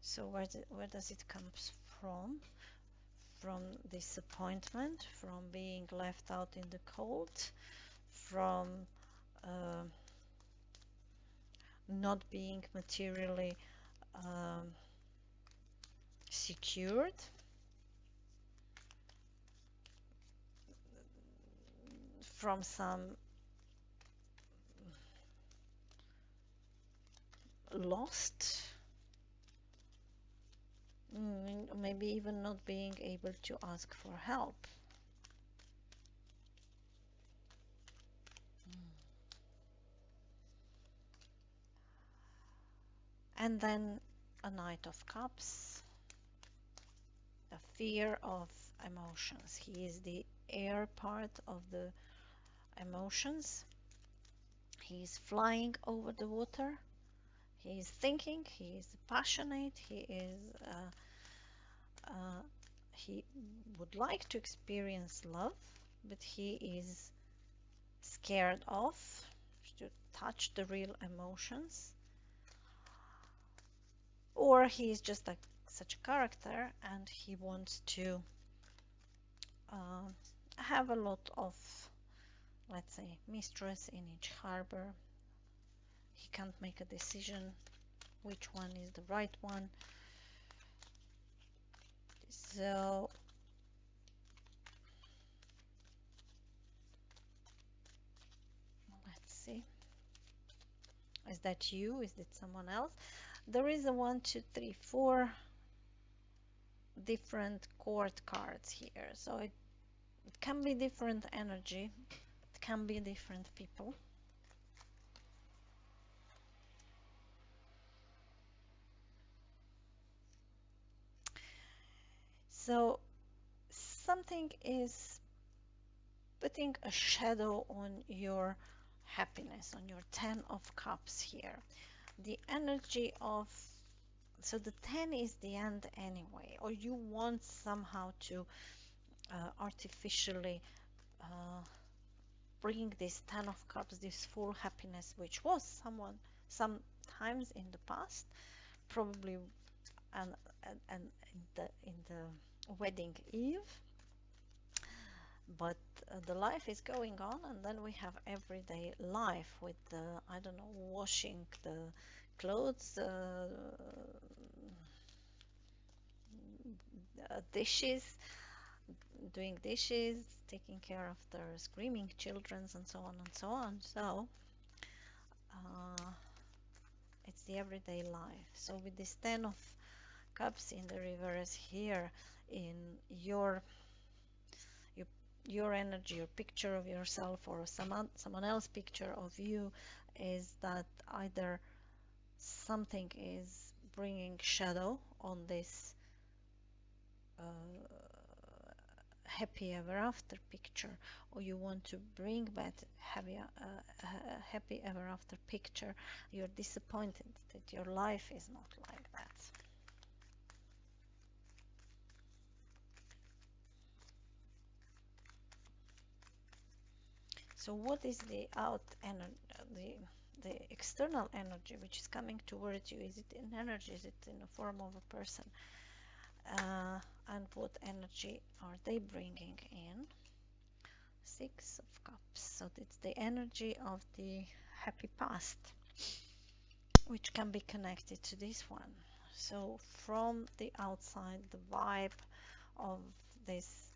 So where does it come from? From disappointment, from being left out in the cold, from not being materially secured, from some lost, maybe even not being able to ask for help. And then a Knight of Cups, a fear of emotions. He is the air part of the emotions. He is flying over the water. He is thinking, he is passionate, he would like to experience love, but he is scared of to touch the real emotions. Or he is just like such a character and he wants to have a lot of, let's say, mistress in each harbor. He can't make a decision which one is the right one. So see, is that you, is it someone else? There is a 1, 2, 3, 4 different court cards here, so it can be different energy, it can be different people. So something is putting a shadow on your happiness, on your 10 of cups here. The energy of, so the 10 is the end anyway, or you want somehow to artificially bring this 10 of cups, this full happiness, which was sometimes in the past, probably, and in the wedding eve, but the life is going on, and then we have everyday life with the, I don't know, washing the clothes, dishes, doing dishes, taking care of the screaming children, and so on and so on. So it's the everyday life. So with this 10 of cups in the reverse here, in your energy, your picture of yourself, or someone else picture of you, is that either something is bringing shadow on this happy ever after picture, or you want to bring back happy ever after picture. You're disappointed that your life is not like that. So what is the the external energy which is coming towards you? Is it in energy? Is it in the form of a person? And what energy are they bringing in? 6 of Cups. So it's the energy of the happy past, which can be connected to this one. So from the outside, the vibe of this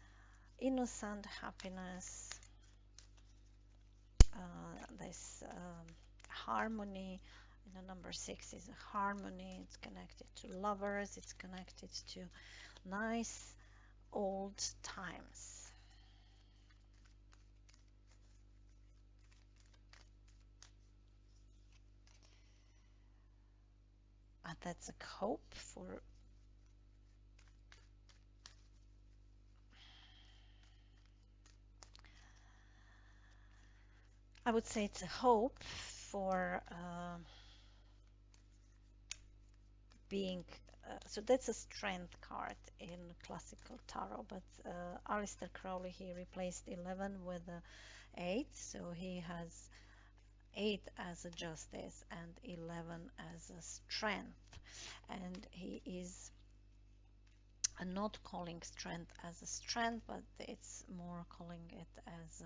innocent happiness, this harmony. The number 6 is a harmony. It's connected to lovers. It's connected to nice old times. And that's a hope for I would say it's a hope for being so that's a strength card in classical tarot, but Aleister Crowley, he replaced 11 with 8, so he has 8 as a justice and 11 as a strength, and he is not calling strength as a strength, but it's more calling it as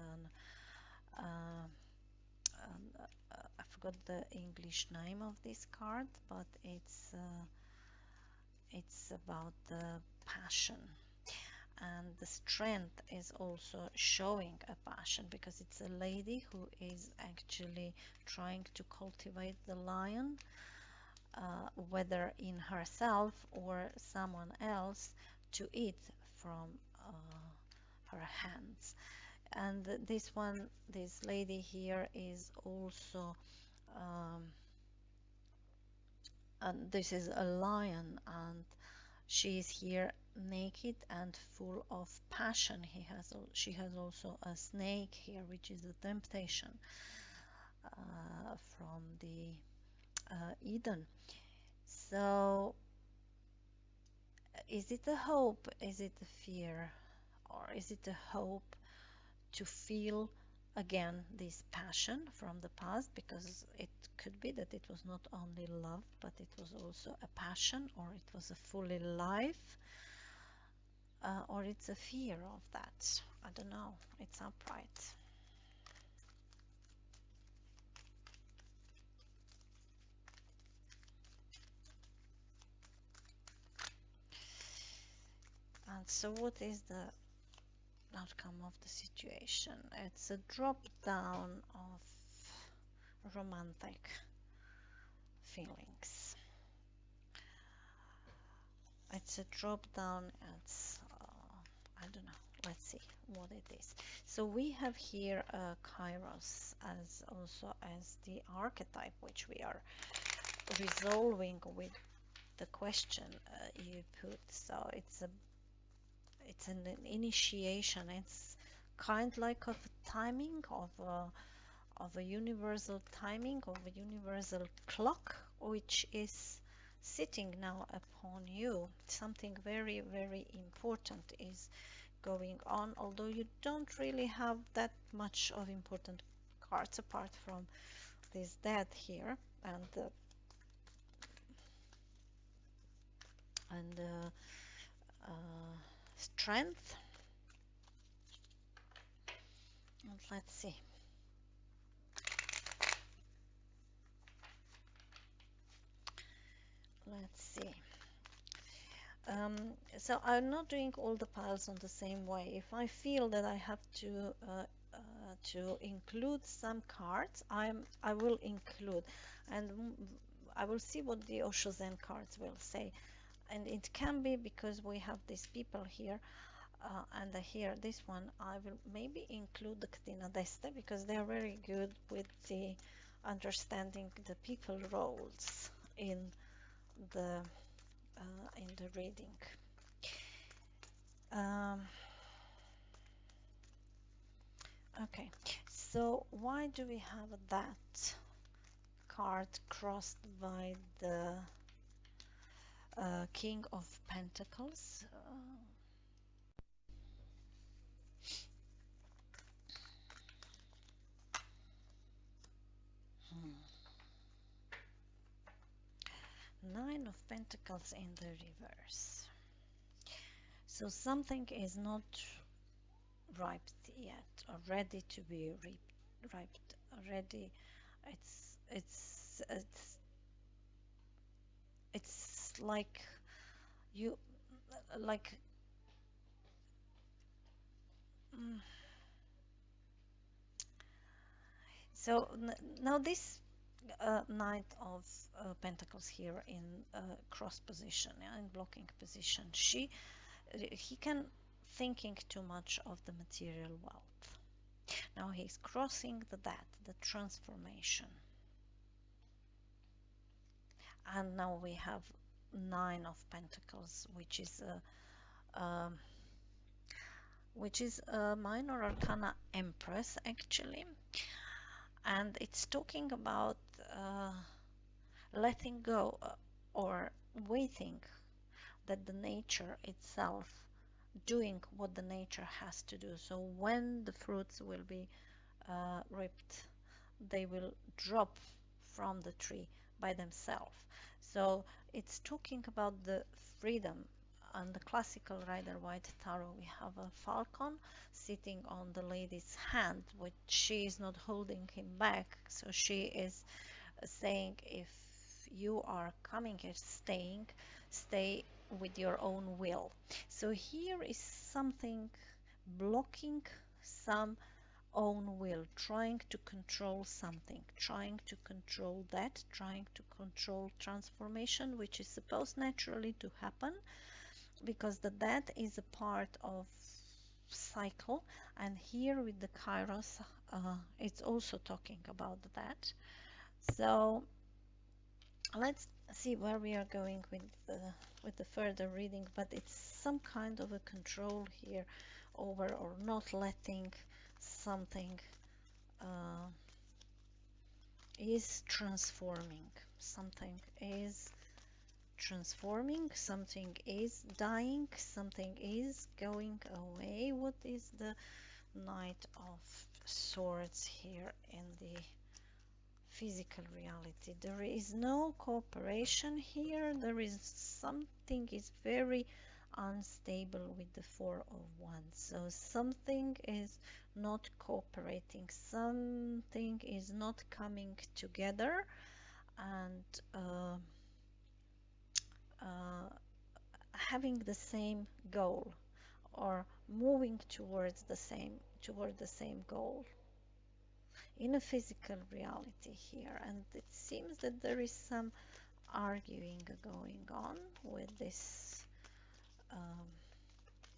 I forgot the English name of this card, but it's about the passion, and the strength is also showing a passion, because it's a lady who is actually trying to cultivate the lion, whether in herself or someone else, to eat from her hands. And this lady here is also and this is a lion, and she is here naked and full of passion. She has also a snake here, which is a temptation from the Eden. So is it a hope? Is it a fear? Or is it a hope to feel again this passion from the past? Because it could be that it was not only love, but it was also a passion, or it was a fully life, or it's a fear of that. I don't know. It's upright. And so what is the outcome of the situation? It's a drop down of romantic feelings. It's a drop down. It's I don't know. Let's see what it is. So we have here Kairos as also as the archetype, which we are resolving with the question you put. So it's an initiation. It's kind like of a timing of a universal timing of a universal clock, which is sitting now upon you. Something very, very important is going on, although you don't really have that much of important cards apart from this death here and strength. And let's see. Let's see. So I'm not doing all the piles on the same way. If I feel that I have to include some cards, I will include, and I will see what the Osho Zen cards will say. And it can be because we have these people here, and here this one I will maybe include the Katina Deste because they are very good with the understanding the people roles in the reading. Um, okay, so why do we have that card crossed by the King of Pentacles? Nine of Pentacles in the reverse. So something is not ripe yet, or ready to be ripe, ready. It's like you like mm. So now this Knight of Pentacles here in cross position, yeah, in blocking position, he can thinking too much of the material wealth. Now he's crossing the transformation, and now we have Nine of Pentacles, which is a minor arcana Empress actually, and it's talking about letting go or waiting that the nature itself doing what the nature has to do. So when the fruits will be ripped, they will drop from the tree by themselves. So it's talking about the freedom. On the classical Rider-Waite Tarot, we have a falcon sitting on the lady's hand, which she is not holding him back. So she is saying, if you are coming here, stay with your own will. So here is something blocking some own will, trying to control something, trying to control that, trying to control transformation, which is supposed naturally to happen because that is a part of cycle. And here with the Kairos, it's also talking about that. So let's see where we are going with the further reading, but it's some kind of a control here over, or not letting something is transforming. Something is transforming, something is dying, something is going away. What is the Knight of Swords here in the physical reality? There is no cooperation here. There is something is very unstable with the Four of Wands. So something is not cooperating, something is not coming together, and having the same goal or moving towards the same goal. in a physical reality here, and it seems that there is some arguing going on with this um,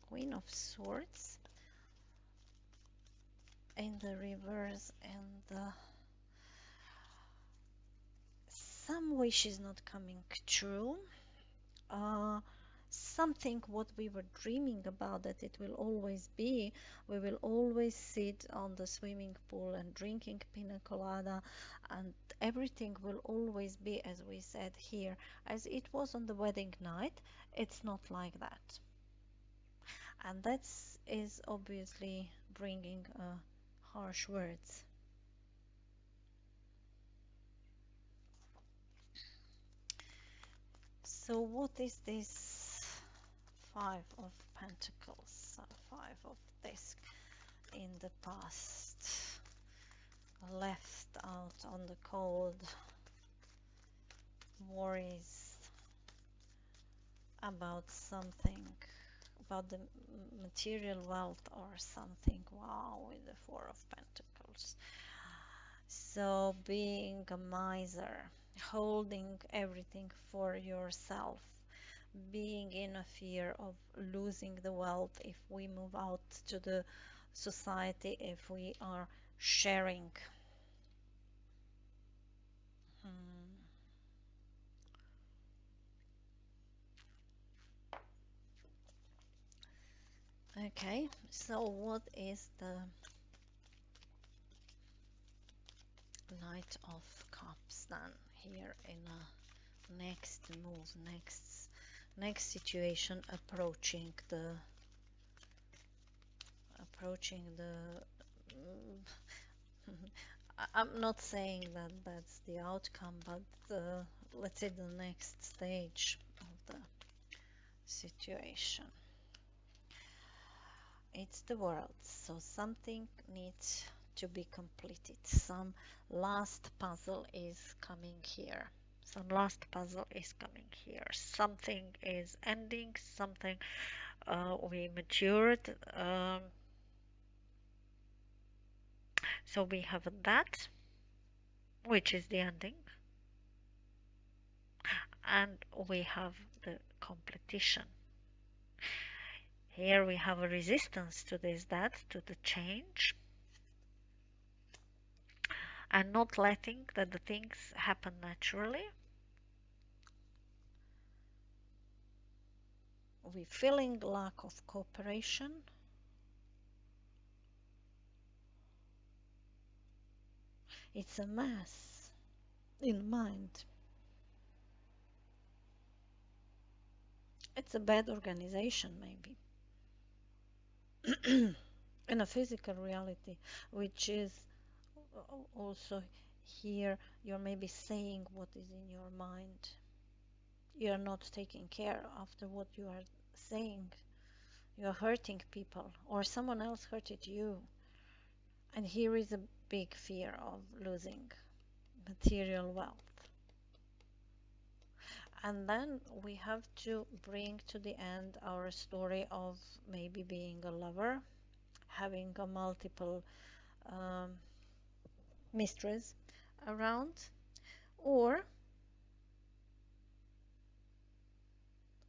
Queen of Swords in the reverse, and some wish is not coming true. uh, Something what we were dreaming about, that it will always be, we will always sit on the swimming pool and drinking pina colada, and everything will always be as we said here, as it was on the wedding night. It's not like that, and that is obviously bringing harsh words. So what is this Five of Pentacles, Five of Discs in the past, left out on the cold, worries about something, about the material wealth or something. Wow, with the Four of Pentacles. So being a miser, holding everything for yourself, being in a fear of losing the wealth if we move out to the society, if we are sharing. Hmm. Okay, so what is the Knight of Cups then here in a next move, next situation, approaching the I'm not saying that that's the outcome, but let's say the next stage of the situation. It's the World, so something needs to be completed. Some last puzzle is coming here. Some last puzzle is coming here. Something is ending, something we matured. So we have that, which is the ending, and we have the completion. Here we have a resistance to this, that, to the change, and not letting that the things happen naturally. We feeling lack of cooperation. It's a mess in mind. It's a bad organization, maybe. In a physical reality, which is also here, you're maybe saying what is in your mind. You're not taking care after what you are saying. You're hurting people, or someone else hurted you. And here is a big fear of losing material wealth. And then we have to bring to the end our story of maybe being a lover, having a multiple um, mistress around, or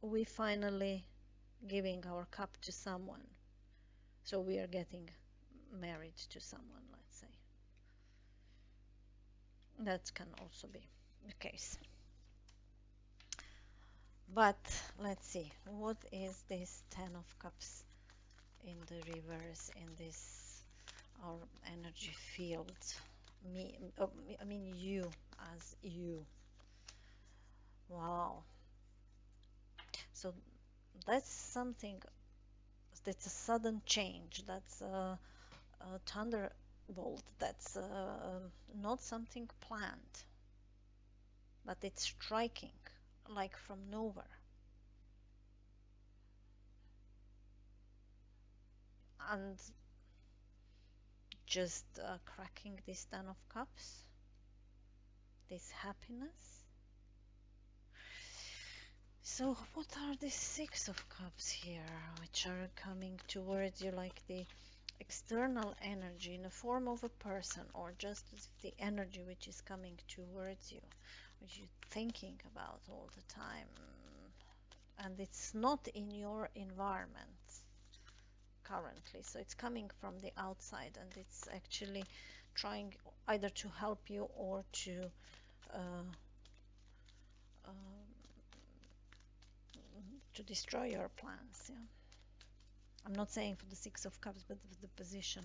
we finally giving our cup to someone. So we are getting married to someone, let's say. That can also be the case. But let's see, what is this Ten of Cups in the reverse, in this our energy field? I mean you, as you. Wow. So that's something, that's a sudden change, that's a thunderbolt, that's not something planned, but it's striking like from nowhere. And just cracking this Ten of Cups, this happiness. So what are the Six of Cups here, which are coming towards you, like the external energy in the form of a person, or just the energy which is coming towards you, which you're thinking about all the time, and it's not in your environment currently, so it's coming from the outside, and it's actually trying either to help you or uh, to destroy your plans. Yeah, I'm not saying for the Six of Cups, but the position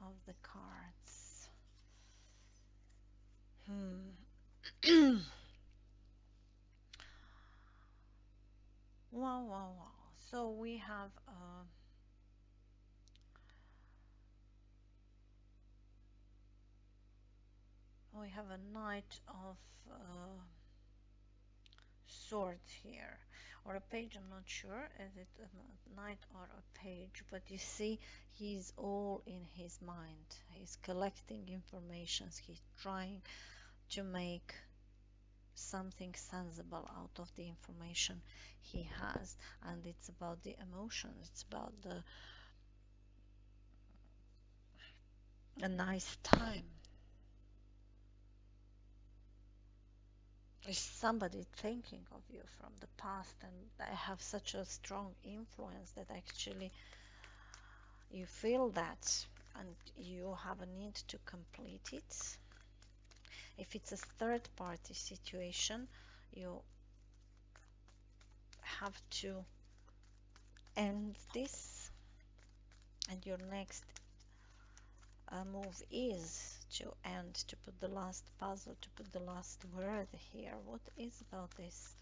of the cards. Wow, wow, wow. So we have a Knight of Swords here, or a page. I'm not sure, is it a knight or a page, but you see he's all in his mind. He's collecting information, he's trying to make something sensible out of the information he has, and it's about the emotions, it's about a nice time. Is somebody thinking of you from the past, and they have such a strong influence that actually you feel that, and you have a need to complete it. If it's a third party situation, you have to end this, and your next move is to end, to put the last puzzle, to put the last word here. What is about this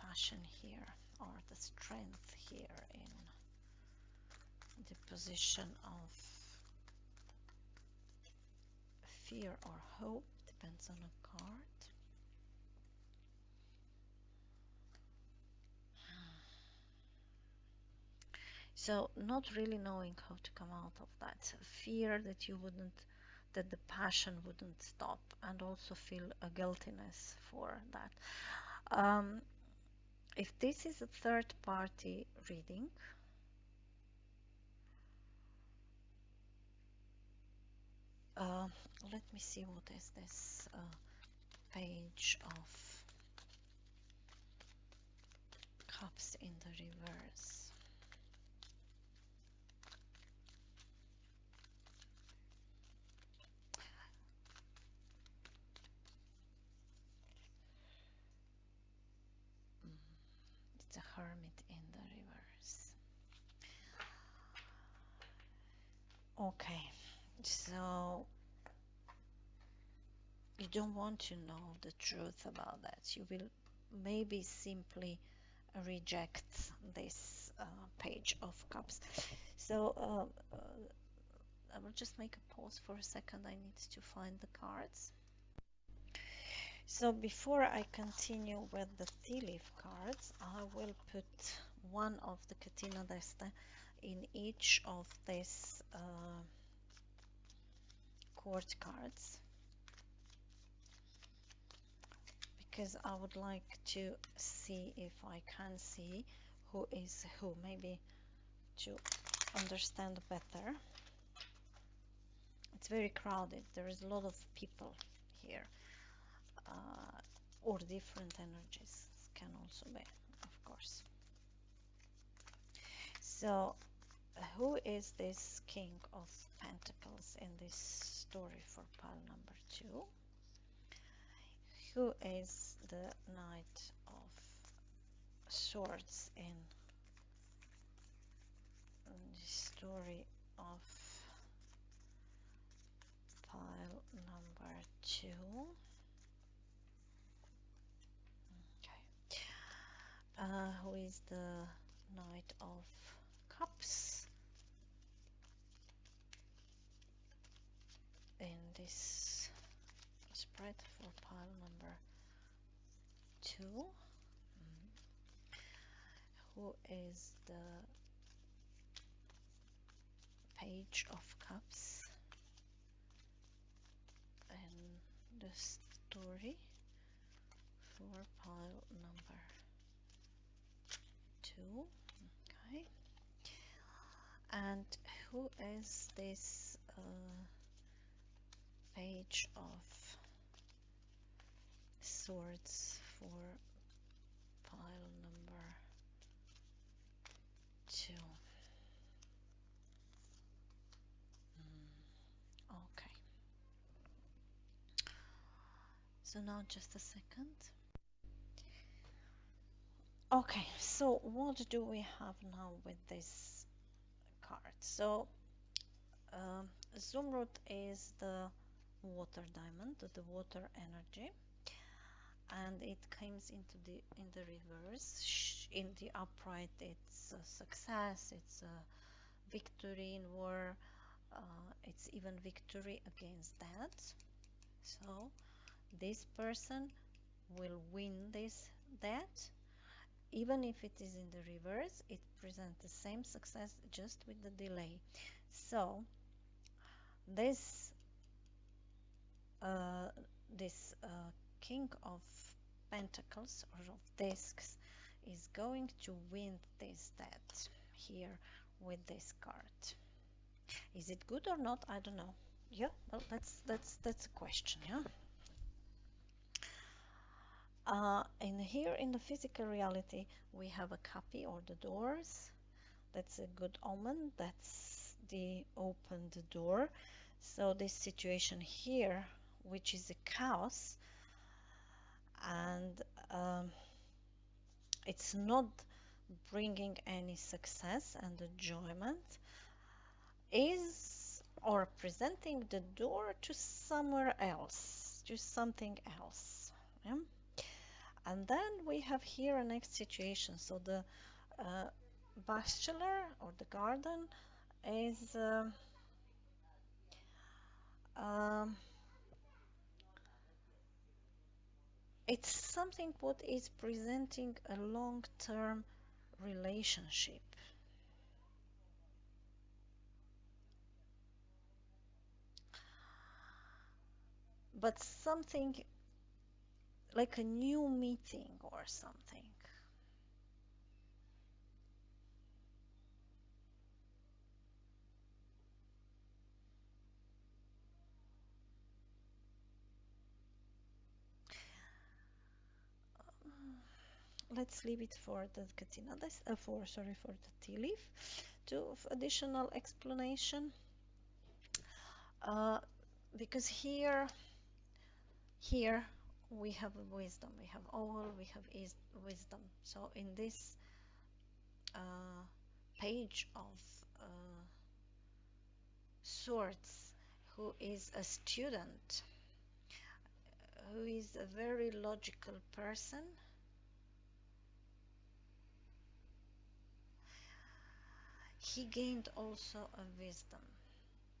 passion here, or the strength here in the position of fear or hope? Depends on a card. So not really knowing how to come out of that fear, that you wouldn't, that the passion wouldn't stop, and also feel a guiltiness for that. If this is a third party reading, let me see, what is this page of cups in the reverse. It's a hermit in the reverse. Okay, so you don't want to know the truth about that. You will maybe simply reject this page of cups. So I will just make a pause for a second. I need to find the cards. So before I continue with the tea leaf cards, I will put one of the Catena d'Este in each of these court cards, because I would like to see if I can see who is who, maybe to understand better. It's very crowded, there is a lot of people here, or different energies can also be, of course. So who is this King of Pentacles in this story for pile number 2? Who is the Knight of Swords in the story of pile number 2? Okay. Who is the Knight of Cups in this spread for pile number 2? Who is the Page of Cups in the story for pile number 2. Okay. And who is this page of swords for pile number 2? Okay. So now just a second. Okay, so what do we have now with this card? So Zumrud is the water diamond, the water energy, and it comes into the reverse. In the upright, it's a success, it's a victory in war, it's even victory against that. So this person will win that. Even if it is in the reverse, it presents the same success, just with the delay. So this uh, this King of Pentacles or of Discs is going to win that here with this card. Is it good or not? I don't know. Yeah, well, that's a question. Yeah. In here in the physical reality, we have a copy or the doors. That's a good omen. That's the opened door. So this situation here, which is a chaos, and it's not bringing any success and enjoyment, is or presenting the door to somewhere else, to something else. Yeah? And then we have here a next situation. So the bachelor or the garden is um, it's something what is presenting a long-term relationship. But something like a new meeting or something. Let's leave it for the Katina, for the tea leaf to additional explanation. Because here we have wisdom, we have all, we have wisdom. So in this page of swords, who is a student, who is a very logical person, he gained also a wisdom,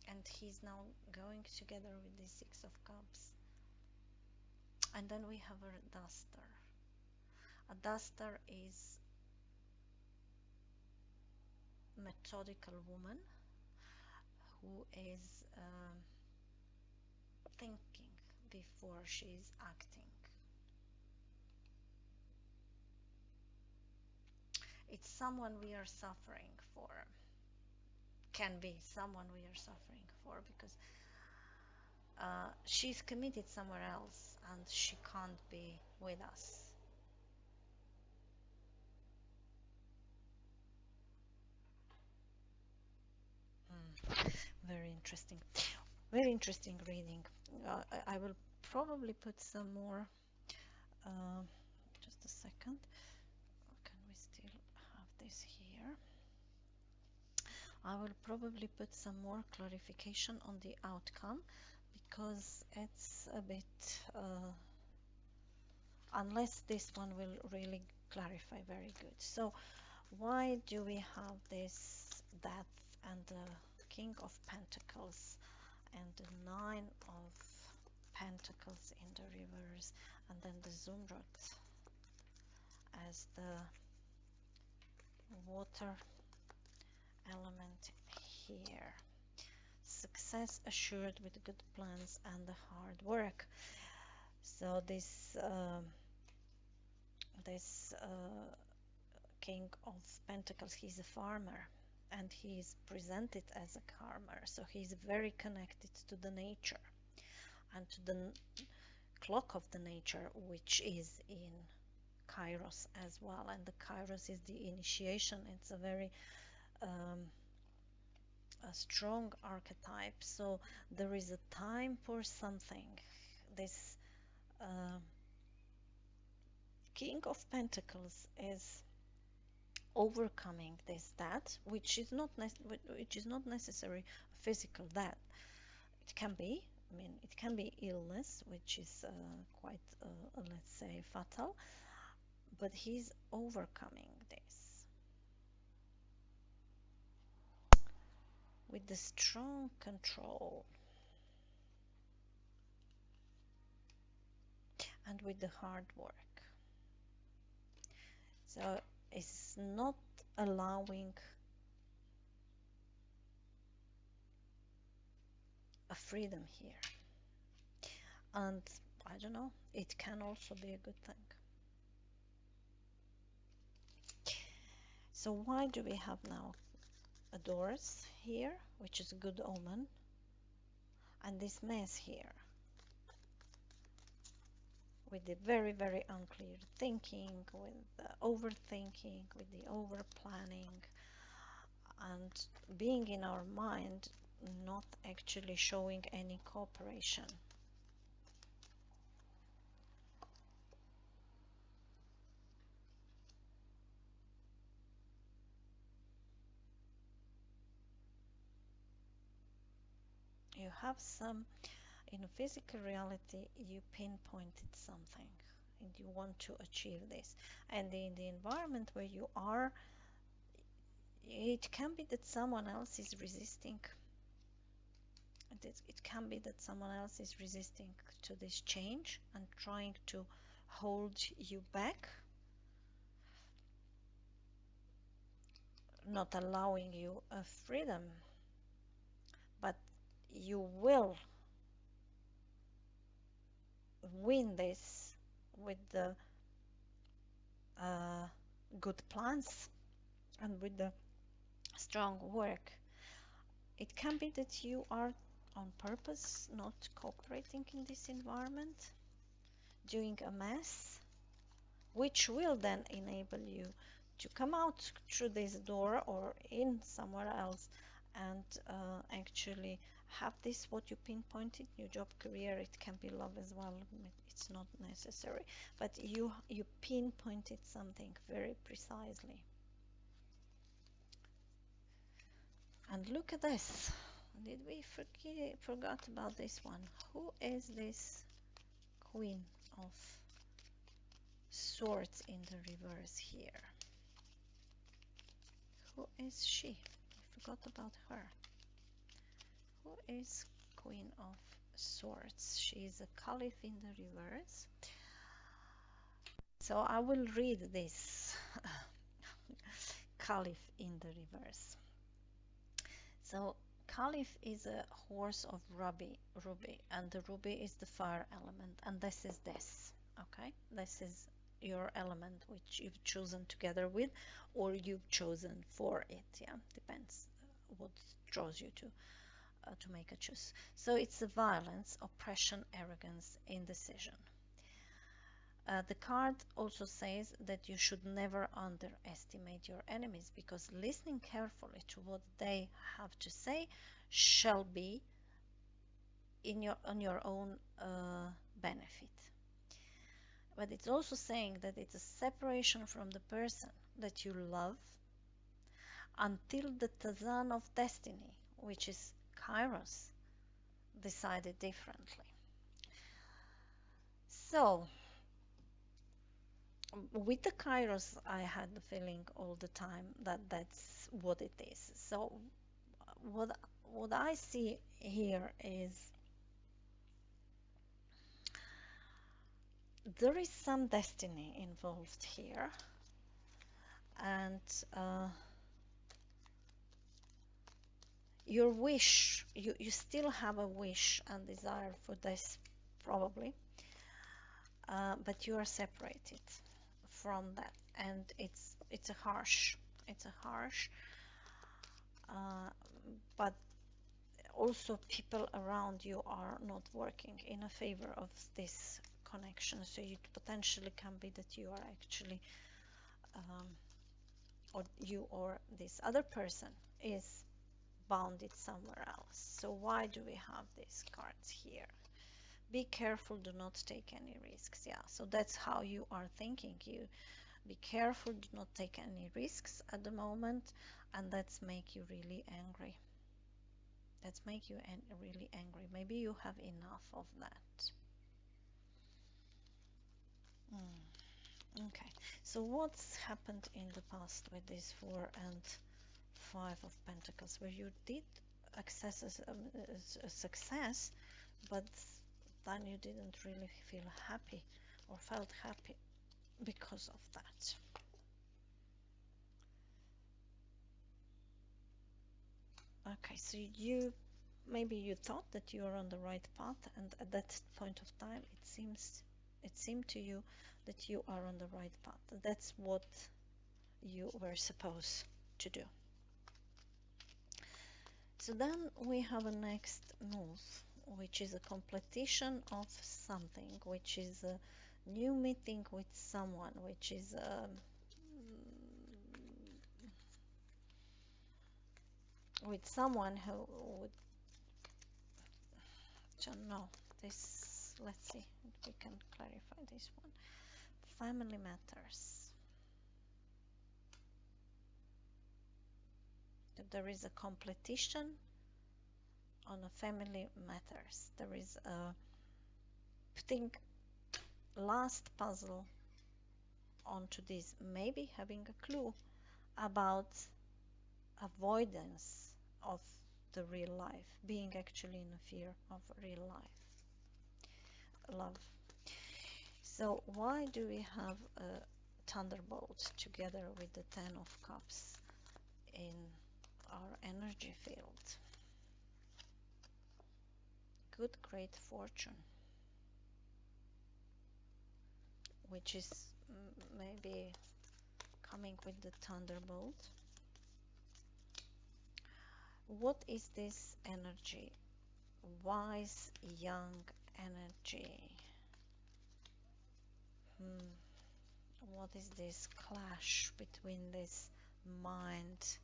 and he's now going together with the Six of Cups. And then we have a duster. A duster is methodical woman who is thinking before she's acting. It's someone we are suffering for. Can be someone we are suffering for, because she's committed somewhere else and she can't be with us. Very interesting. Very interesting reading. I will probably put some more. Just a second. Can we still have this here? I will probably put some more clarification on the outcome, because it's a bit, unless this one will really clarify very good. So why do we have this Death and the King of Pentacles and the Nine of Pentacles in the reverse, and then the Zumrud as the water element here? Success assured with good plans and the hard work. So this King of Pentacles, he's a farmer, and he's presented as a farmer, so he's very connected to the nature and to the clock of the nature, which is in Kairos as well. And the Kairos is the initiation. It's a very a strong archetype, so there is a time for something. This King of Pentacles is overcoming this that which is not necessary physical that. It can be, I mean, it can be illness, which is quite let's say fatal, but he's overcoming this with the strong control and with the hard work. So it's not allowing a freedom here. And I don't know, it can also be a good thing. So why do we have now a Doors here, which is a good omen, and this mess here with the very, very unclear thinking, with the overthinking, with the over planning, and being in our mind, not actually showing any cooperation. You have some, in a physical reality, you pinpointed something and you want to achieve this. And in the environment where you are, it can be that someone else is resisting. It can be that someone else is resisting to this change and trying to hold you back, not allowing you a freedom, but you will win this with the good plans and with the strong work. It can be that you are on purpose not cooperating in this environment, doing a mess, which will then enable you to come out through this door or in somewhere else and actually have this what you pinpointed, your job, career. It can be love as well, it's not necessary, but you pinpointed something very precisely. And look at this. Did we forgot about this one? Who is this Queen of Swords in the reverse here? Who is she? We forgot about her. Who is Queen of Swords? She is a Caliph in the reverse. So I will read this Caliph in the reverse. So Caliph is a horse of ruby, and the ruby is the fire element, and this is this. Okay, this is your element which you've chosen together with, or you've chosen for it. Yeah, depends what draws you to make a choice. So it's the violence, oppression, arrogance, indecision. The card also says that you should never underestimate your enemies, because listening carefully to what they have to say shall be on your own benefit. But it's also saying that it's a separation from the person that you love until the Tazan of destiny, which is Kairos, decided differently. So with the Kairos, I had the feeling all the time that that's what it is. So what I see here is there is some destiny involved here, and your wish, you still have a wish and desire for this probably, but you are separated from that, and it's a harsh, it's a harsh, uh, but also people around you are not working in a favor of this connection. So it potentially can be that you are actually or you or this other person is bounded somewhere else. So why do we have these cards here? Be careful, do not take any risks. Yeah, so that's how you are thinking. You be careful, do not take any risks at the moment, and that's make you really angry. That's make you really angry. Maybe you have enough of that. Okay, so what's happened in the past with this 4 and 5 of Pentacles, where you did access a success, but then you didn't really feel happy or felt happy because of that. Okay, so you maybe you thought that you are on the right path, and at that point of time it seemed to you that you are on the right path. That's what you were supposed to do. So then we have a next move, which is a completion of something, which is a new meeting with someone, which is with someone who would, don't know this. Let's see if we can clarify this one. Family matters. That there is a completion on a family matters. There is a putting last puzzle onto this, maybe having a clue about avoidance of the real life, being actually in fear of real life, love. So why do we have a thunderbolt together with the 10 of cups in our energy field? Good, great fortune, which is maybe coming with the thunderbolt. What is this energy? Wise, young energy. What is this clash between this mind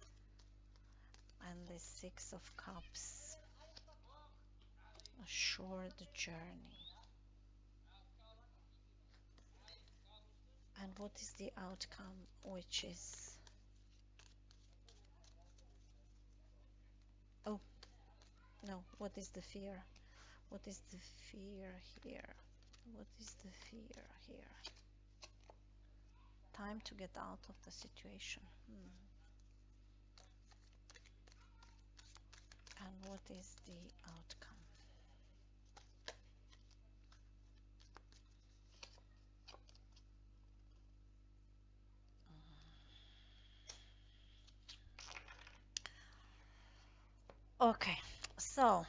and the 6 of cups? A short journey. And what is the outcome, which is, oh no, what is the fear? What is the fear here? What is the fear here? Time to get out of the situation. And what is the outcome? Okay, so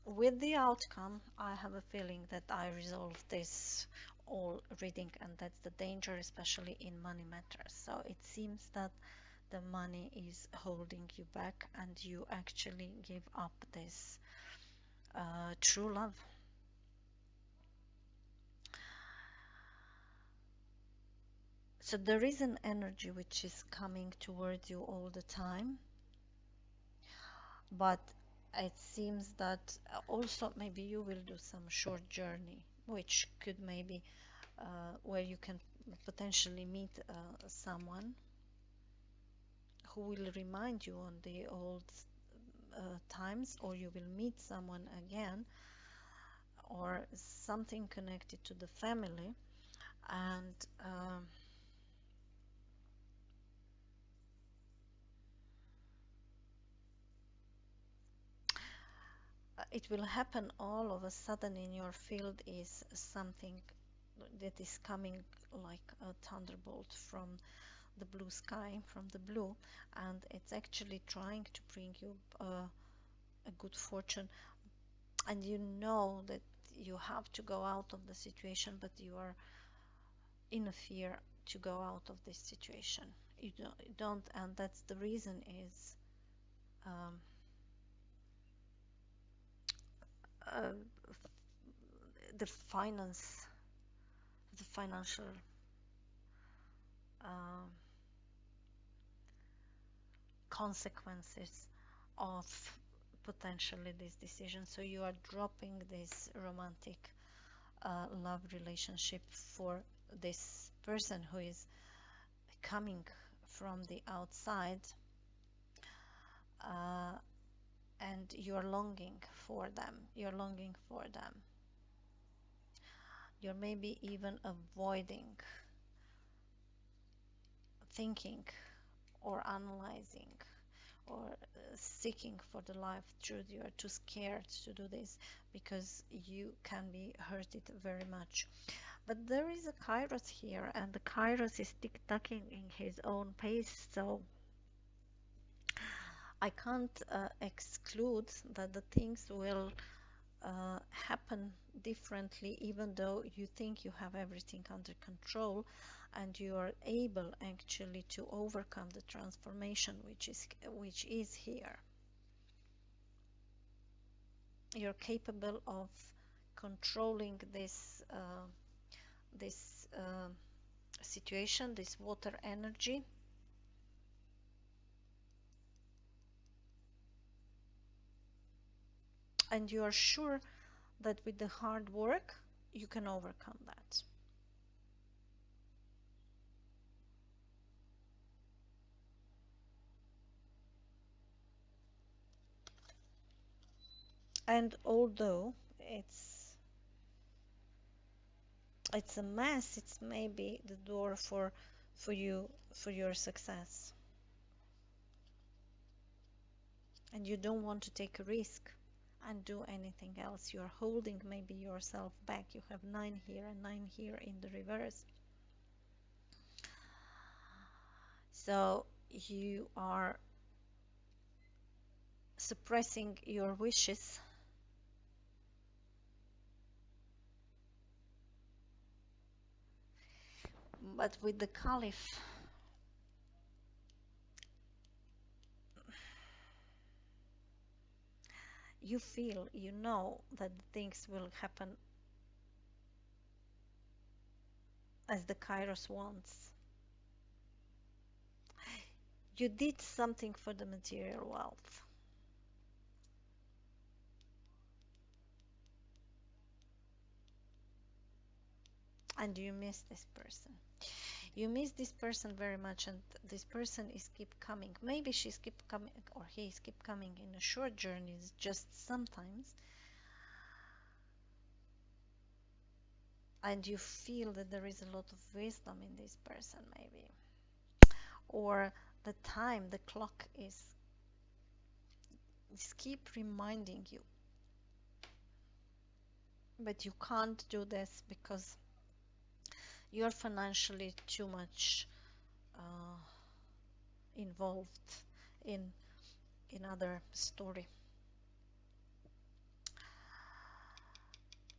with the outcome, I have a feeling that I resolved this all reading, and that's the danger, especially in money matters. So it seems that the money is holding you back, and you actually give up this true love. So there is an energy which is coming towards you all the time, but it seems that also maybe you will do some short journey, which could maybe where you can potentially meet someone who will remind you on the old times, or you will meet someone again, or something connected to the family. And it will happen all of a sudden in your field, is something that is coming like a thunderbolt from the blue sky, from the blue, and it's actually trying to bring you a good fortune, and you know that you have to go out of the situation, but you are in a fear to go out of this situation. you don't, and that's the reason is um, uh, the financial um, consequences of potentially this decision. So you are dropping this romantic love relationship for this person who is coming from the outside, uh, and you're longing for them. You're longing for them. You're maybe even avoiding thinking or analyzing or seeking for the life truth. You are too scared to do this because you can be hurted very much. But there is a Kairos here, and the Kairos is tick-tocking in his own pace, so I can't exclude that the things will happen differently, even though you think you have everything under control and you are able actually to overcome the transformation which is here. You're capable of controlling this situation, this water energy, and you are sure that with the hard work you can overcome that. And although it's a mess, it's maybe the door for you, for your success, and you don't want to take a risk and do anything else. You're holding maybe yourself back. You have 9 here and 9 here in the reverse, so you are suppressing your wishes, but with the Caliph you feel, you know that things will happen as the Kairos wants. You did something for the material wealth, and you miss this person. You miss this person very much, and this person is keep coming. Maybe she's keep coming, or he's keep coming in a short journeys, just sometimes, and you feel that there is a lot of wisdom in this person, maybe, or the time, the clock is keep reminding you, but you can't do this because you're financially too much involved in other story.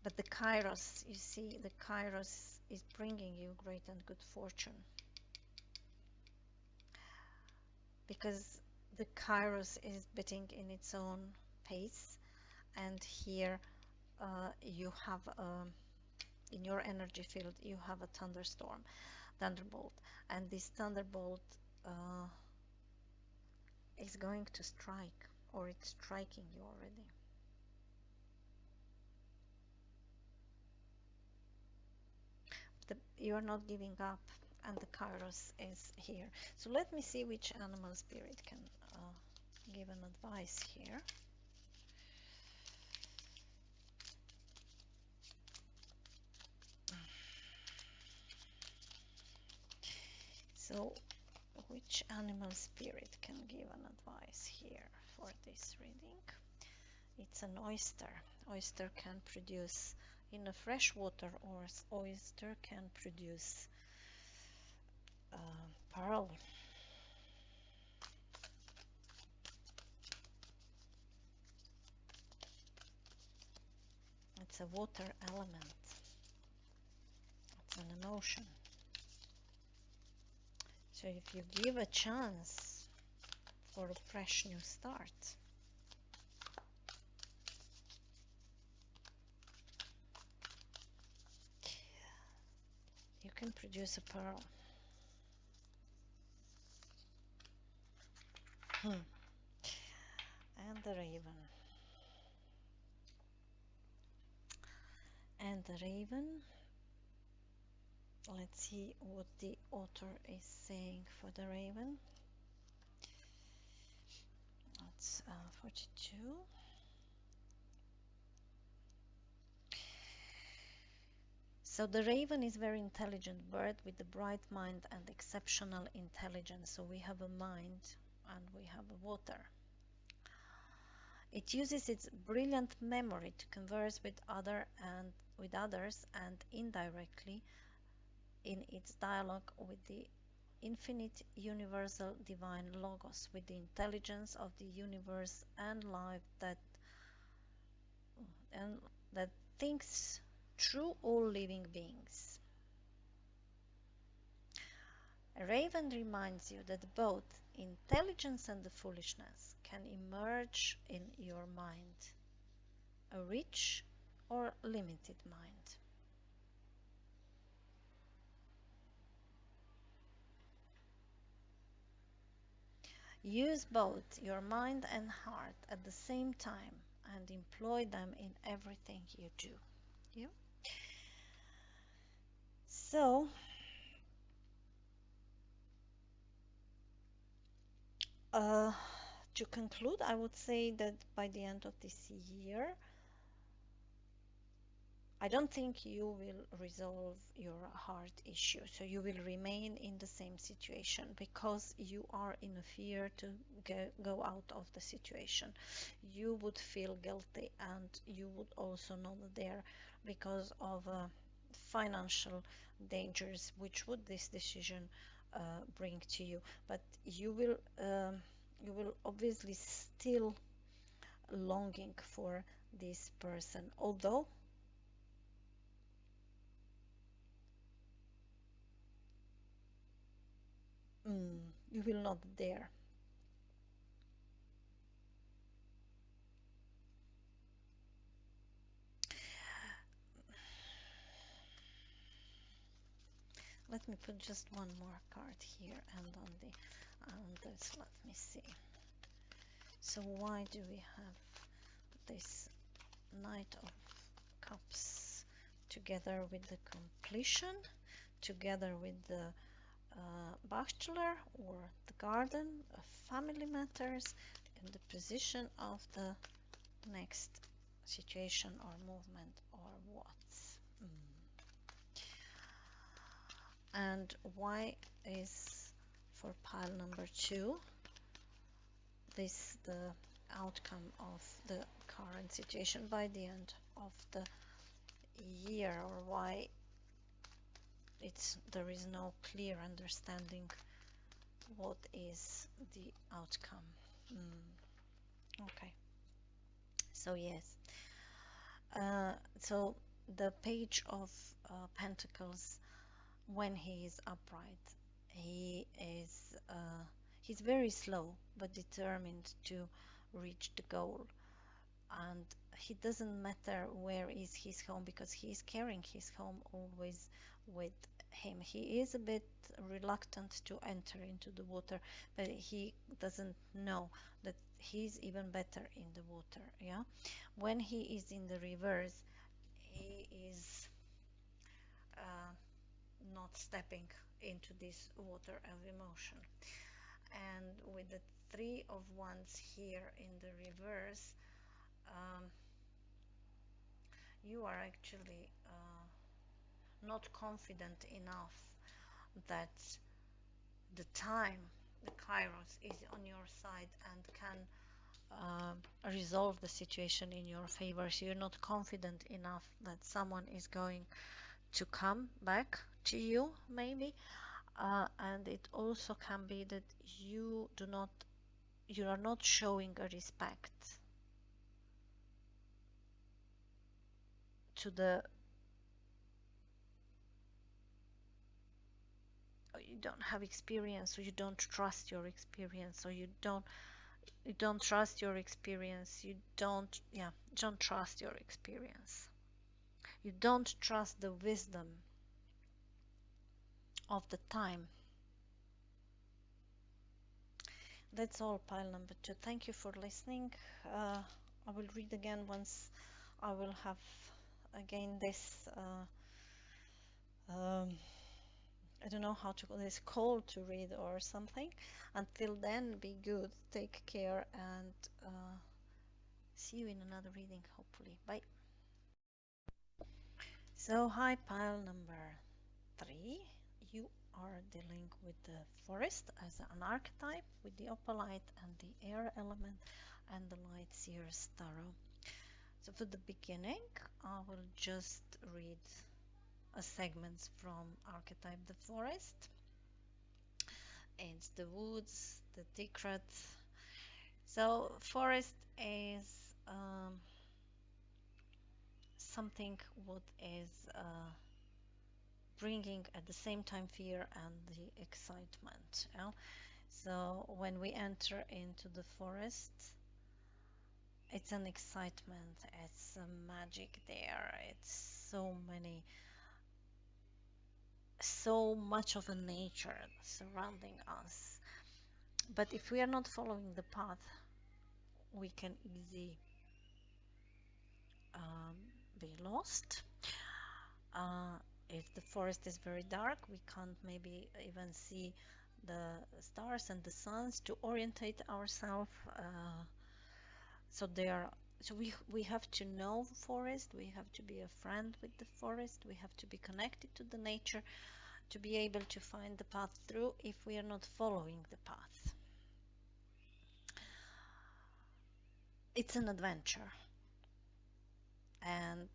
But the Kairos, you see, the Kairos is bringing you great and good fortune, because the Kairos is beating in its own pace, and here you have in your energy field you have a thunderbolt, and this thunderbolt is going to strike, or it's striking you already. You are not giving up, and the Kairos is here. So let me see which animal spirit can give an advice here. So which animal spirit can give an advice here for this reading? It's an oyster. Oyster can produce in a fresh water, or oyster can produce pearl. It's a water element. It's an emotion. So if you give a chance for a fresh new start, you can produce a pearl. And the raven. And the raven. Let's see what the author is saying for the raven. That's 42. So the raven is a very intelligent bird with a bright mind and exceptional intelligence. So we have a mind and we have a water. It uses its brilliant memory to converse with others and indirectly in its dialogue with the infinite universal divine logos, with the intelligence of the universe and life that thinks through all living beings. A raven reminds you that both intelligence and the foolishness can emerge in your mind, a rich or limited mind. Use both your mind and heart at the same time and employ them in everything you do. Yeah? So, to conclude, I would say that by the end of this year, I don't think you will resolve your heart issue. So you will remain in the same situation because you are in a fear to go out of the situation. You would feel guilty and you would also not there because of financial dangers which would this decision bring to you. But you will obviously still longing for this person, although you will not dare. Let me put just one more card here and on this, let me see. So why do we have this Knight of Cups together with the completion, together with the bachelor or the garden, family matters, in the position of the next situation or movement or what? And why is for pile number 2 this the outcome of the current situation by the end of the year, or why there is no clear understanding what is the outcome? Okay, so yes, so the Page of Pentacles, when he is upright, he's very slow but determined to reach the goal, and he doesn't matter where is his home because he is carrying his home always with him. He is a bit reluctant to enter into the water, but he doesn't know that he's even better in the water. Yeah, when he is in the reverse, he is not stepping into this water of emotion. And with the 3 of Wands here in the reverse, you are actually not confident enough that the time, the Kairos, is on your side and can resolve the situation in your favor. So you're not confident enough that someone is going to come back to you, maybe. And it also can be that you are not showing a respect to you don't have experience, or you don't trust your experience, or you don't trust your experience, you don't trust your experience, you don't trust the wisdom of the time. That's all, pile number 2. Thank you for listening. I will read again once I will have again this I don't know how to call this, call to read or something. Until then, be good, take care, and see you in another reading, hopefully. Bye. So, hi, pile number 3. You are dealing with the forest as an archetype with the opalite and the air element and the light seer's tarot. So for the beginning, I will just read a segments from archetype the forest. It's the woods, the secret. So forest is something what is bringing at the same time fear and the excitement. So when we enter into the forest, it's an excitement, it's a magic there, it's so much of a nature surrounding us. But if we are not following the path, we can easily be lost. If the forest is very dark, we can't maybe even see the stars and the suns to orientate ourselves. So we have to know forest, we have to be a friend with the forest, we have to be connected to the nature to be able to find the path through if we are not following the path. It's an adventure, and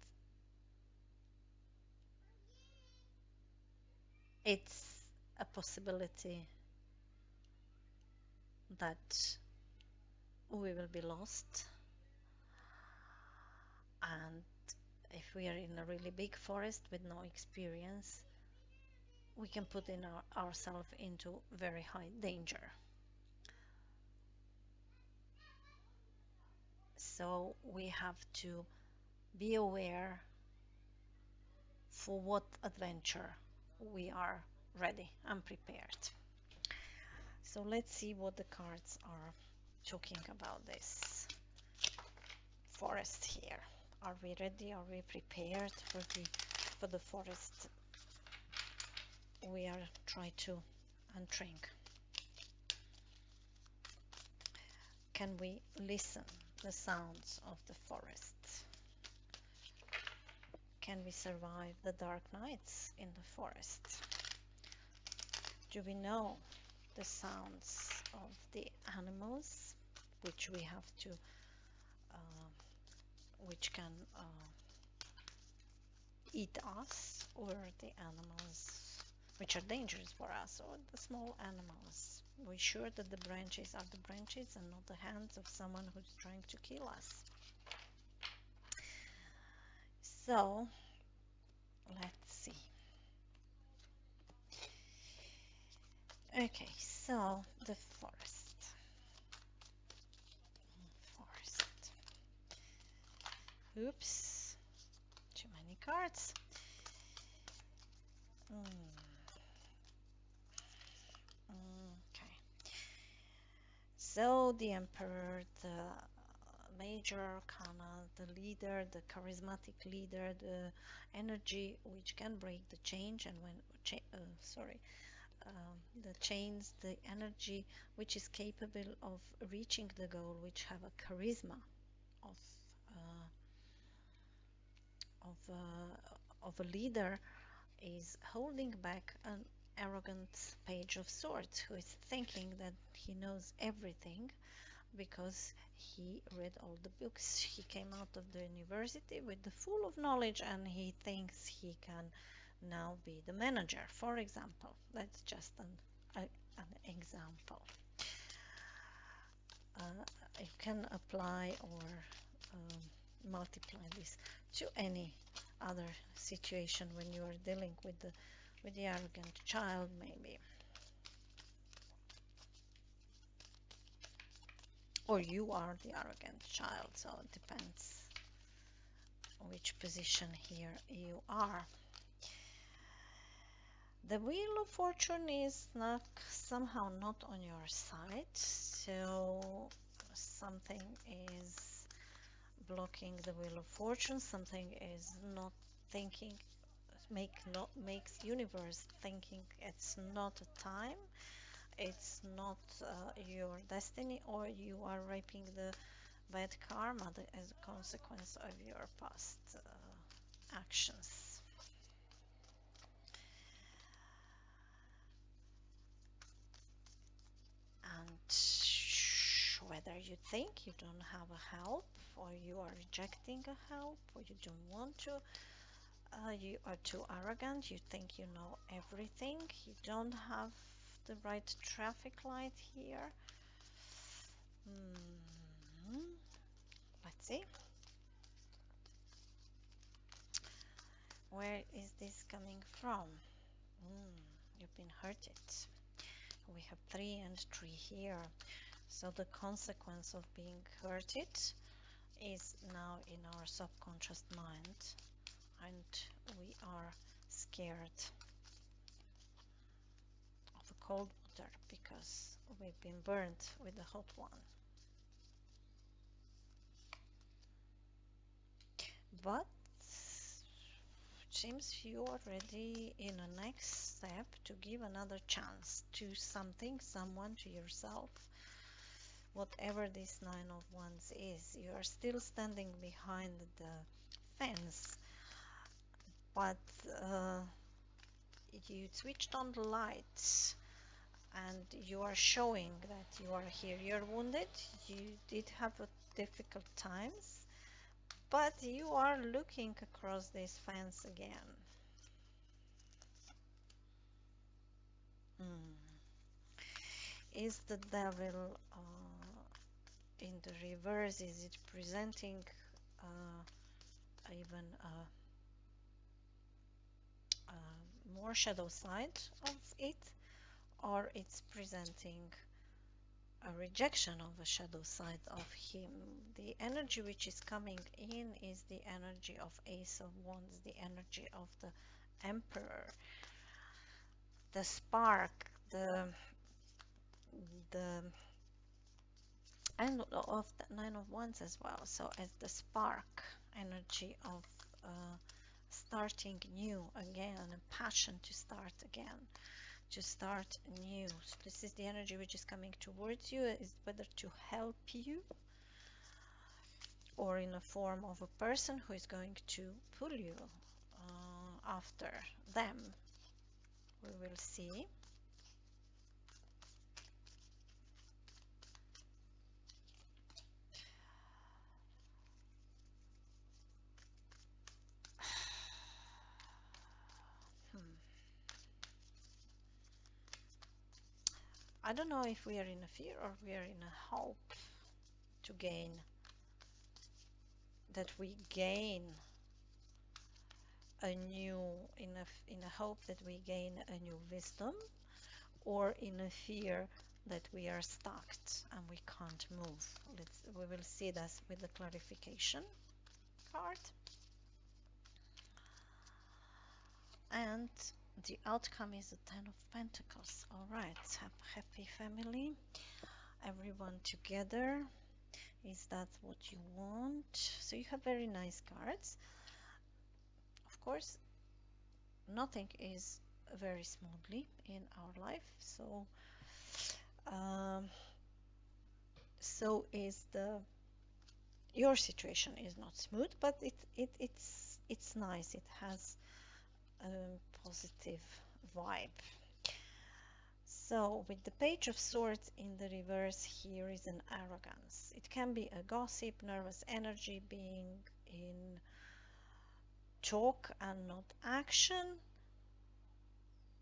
it's a possibility that we will be lost, and if we are in a really big forest with no experience, we can put in ourselves into very high danger. So we have to be aware for what adventure we are ready and prepared. So let's see what the cards are talking about this forest here. Are we ready? Are we prepared for the forest we are trying to entering? Can we listen the sounds of the forest? Can we survive the dark nights in the forest? Do we know the sounds of the animals which we have to which can eat us, or the animals which are dangerous for us, or the small animals? We're sure that the branches are the branches and not the hands of someone who's trying to kill us. So let's see. Okay, so the forest. Oops, too many cards. Okay. So the Emperor, the Major Arcana, the leader, the charismatic leader, the energy which can break the change, and when the chains, the energy which is capable of reaching the goal, which have a charisma of of a leader, is holding back an arrogant page of swords who is thinking that he knows everything because he read all the books. He came out of the university with the full of knowledge, and he thinks he can now be the manager, for example. That's just an example. You can apply or multiply this to any other situation when you are dealing with the arrogant child, maybe. or you are the arrogant child, so it depends which position here you are. The Wheel of Fortune is not somehow not on your side, so something is blocking the Wheel of Fortune, something is not thinking, makes universe thinking it's not a time, it's not your destiny, or you are reaping the bad karma as a consequence of your past actions. And whether you think you don't have a help, or you are rejecting a help, or you don't want to, you are too arrogant, you think you know everything, you don't have the right traffic light here. Let's see. Where is this coming from? You've been hurted. We have 3 and 3 here. So the consequence of being hurted is now in our subconscious mind, and we are scared of the cold water because we've been burned with the hot one. But it seems you are ready in a next step to give another chance to something, someone, to yourself. Whatever this 9 of Wands is, you are still standing behind the fence, but you switched on the lights and you are showing that you are here. You're wounded, you did have difficult times, but you are looking across this fence again. Is the devil in the reverse? Is it presenting even a more shadow side of it, or it's presenting a rejection of a shadow side of him? The energy which is coming in is the energy of Ace of Wands, the energy of the Emperor, the spark, the and of the 9 of Wands as well. So as the spark energy of starting new again, a passion to start again, to start new. So this is the energy which is coming towards you, is whether to help you or in a form of a person who is going to pull you after them. We will see. I don't know if we are in a fear or we are in a hope to gain, that we gain a new, in a hope that we gain a new wisdom, or in a fear that we are stuck and we can't move. We will see this with the clarification card. And the outcome is the 10 of Pentacles. All right, happy family, everyone together. Is that what you want? So you have very nice cards. Of course, nothing is very smoothly in our life, so is your situation is not smooth, but it's nice. It has a positive vibe. So with the Page of Swords in the reverse, here is an arrogance. It can be a gossip, nervous energy, being in talk and not action,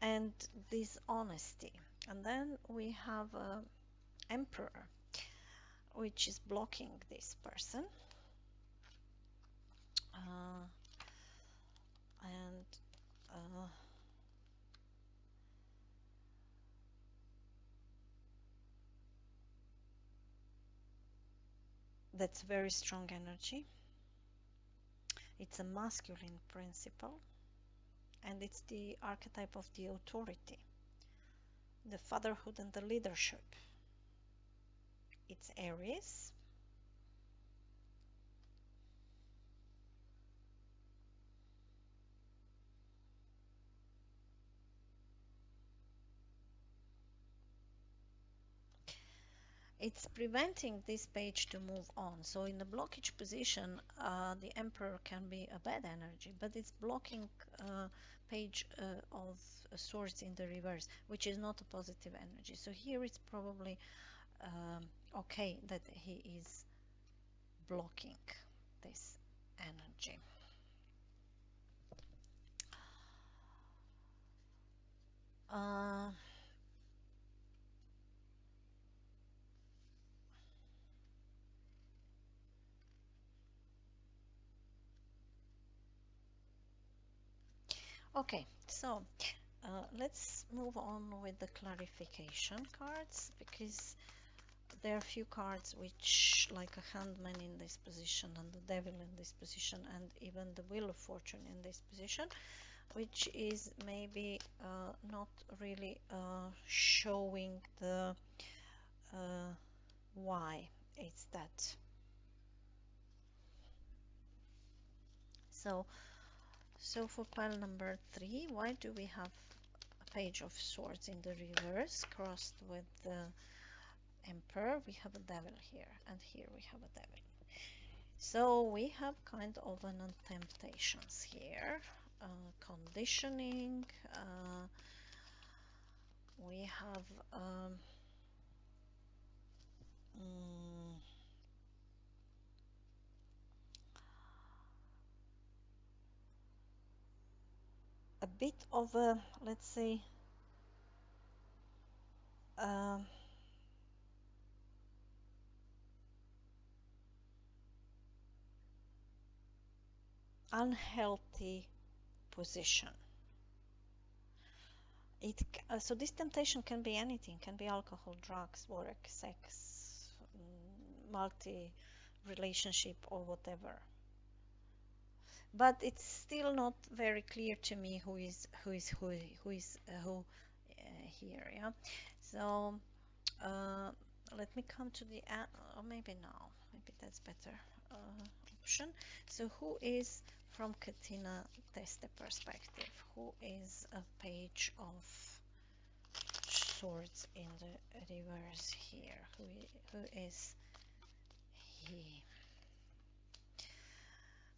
and dishonesty. And then we have an Emperor, which is blocking this person. And That's very strong energy. It's a masculine principle, and it's the archetype of the authority, the fatherhood and the leadership. It's Aries. It's preventing this page to move on. So in the blockage position, the Emperor can be a bad energy, but it's blocking page of Swords in the reverse, which is not a positive energy. So here it's probably okay that he is blocking this energy. Okay, so let's move on with the clarification cards, because there are a few cards which, like a Hangman in this position and the Devil in this position and even the Wheel of Fortune in this position, which is maybe not really showing the why it's that. So for pile number 3, why do we have a Page of Swords in the reverse crossed with the Emperor? We have a Devil here, and here we have a Devil. So we have kind of an temptations here, conditioning. We have a bit of a, let's say, unhealthy position. So this temptation can be anything, can be alcohol, drugs, work, sex, multi relationship, or whatever. But it's still not very clear to me who is who here. Yeah. So let me come to the or maybe now, maybe that's better option. So who is, from Katina Teste perspective, who is a Page of Swords in the reverse here? Who is he?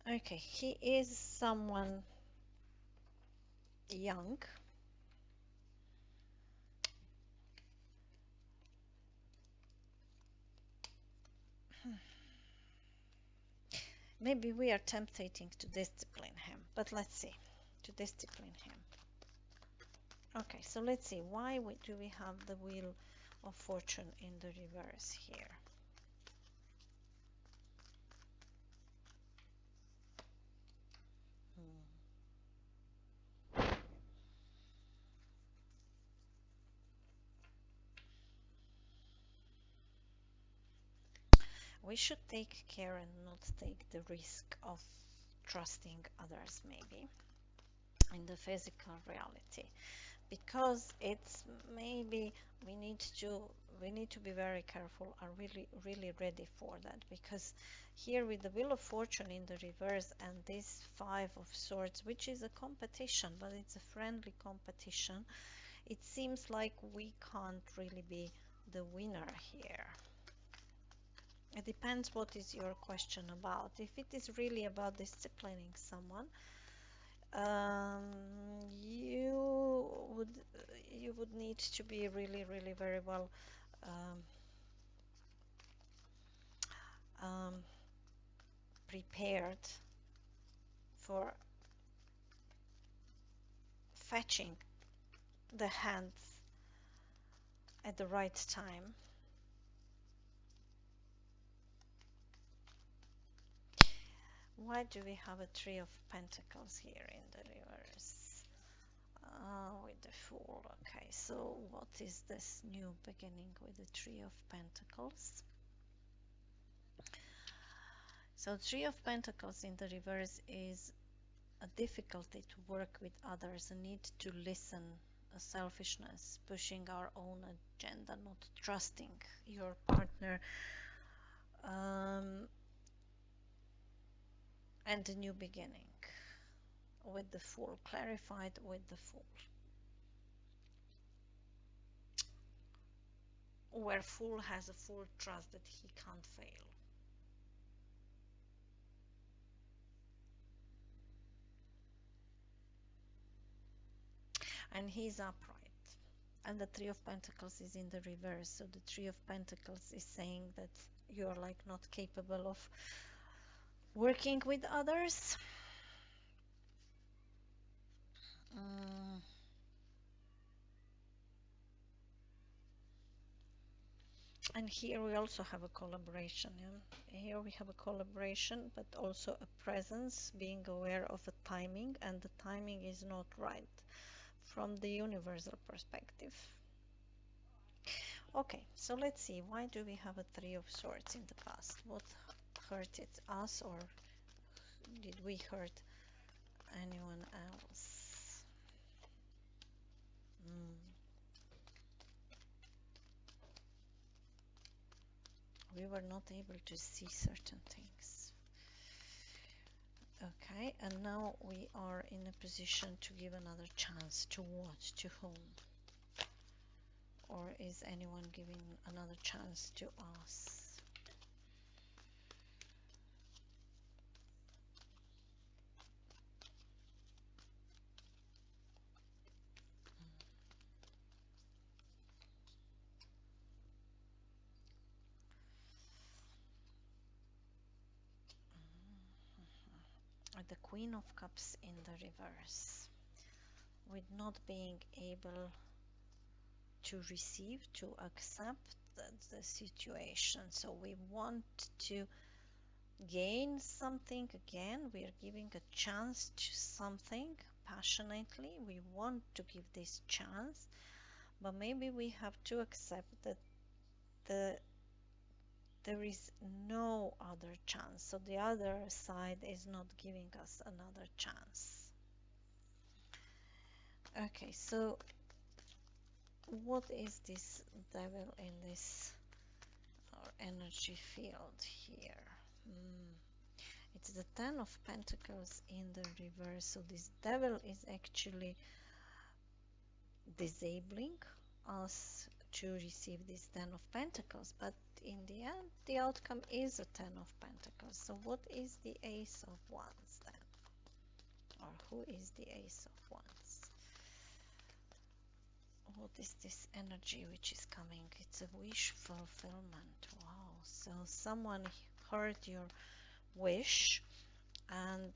Okay, he is someone young. Maybe we are tempting to discipline him, but let's see. To discipline him. Okay, so let's see. Why do we have the Wheel of Fortune in the reverse here? We should take care and not take the risk of trusting others, maybe, in the physical reality, because it's maybe we need to be very careful, are really ready for that, because here with the Wheel of Fortune in the reverse and this Five of Swords, which is a competition, but it's a friendly competition, it seems like we can't really be the winner here. It depends what is your question about. If it is really about disciplining someone, you would need to be really very well prepared for fetching the hands at the right time. Why do we have a Three of Pentacles here in the reverse? With the Fool. Okay, so what is this new beginning with the Three of Pentacles? So Three of Pentacles in the reverse is a difficulty to work with others, a need to listen, a selfishness, pushing our own agenda, not trusting your partner, and a new beginning with the Fool, clarified with the Fool. Where Fool has a full trust that he can't fail. And he's upright. And the Three of Pentacles is in the reverse. So the Three of Pentacles is saying that you're like not capable of working with others. And here we also have a collaboration. Yeah? Here we have a collaboration, but also a presence, being aware of a timing, and the timing is not right from the universal perspective. Okay, so let's see, why do we have a Three of Swords in the past? What hurt it, us, or did we hurt anyone else? We were not able to see certain things. Okay, and now we are in a position to give another chance. To what? To whom? Or is anyone giving another chance to us? The Queen of Cups in the reverse, with not being able to receive, to accept the situation. So we want to gain something again. We are giving a chance to something passionately. We want to give this chance, but maybe we have to accept that there is no other chance. So the other side is not giving us another chance. Okay, so what is this devil in this energy field here? It's the Ten of Pentacles in the reverse. So this devil is actually disabling us to receive this Ten of Pentacles, but in the end the outcome is a Ten of Pentacles. So what is the Ace of Wands then? Or who is the Ace of Wands? What is this energy which is coming? It's a wish fulfillment. Wow. So someone heard your wish, and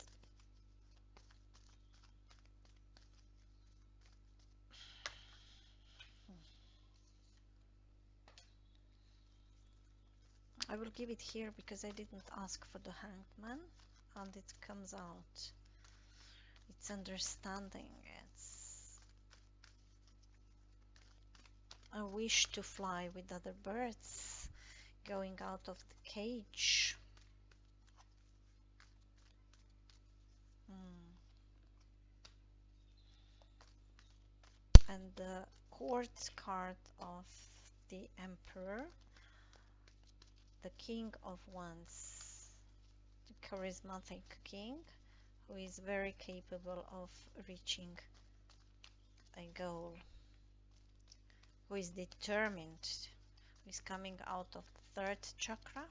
I will give it here because I didn't ask for the Hangman, and it comes out. It's understanding. It's a wish to fly with other birds, going out of the cage. And the Court card of the Emperor, the King of Wands, the charismatic king who is very capable of reaching a goal, who is determined, who is coming out of the third chakra.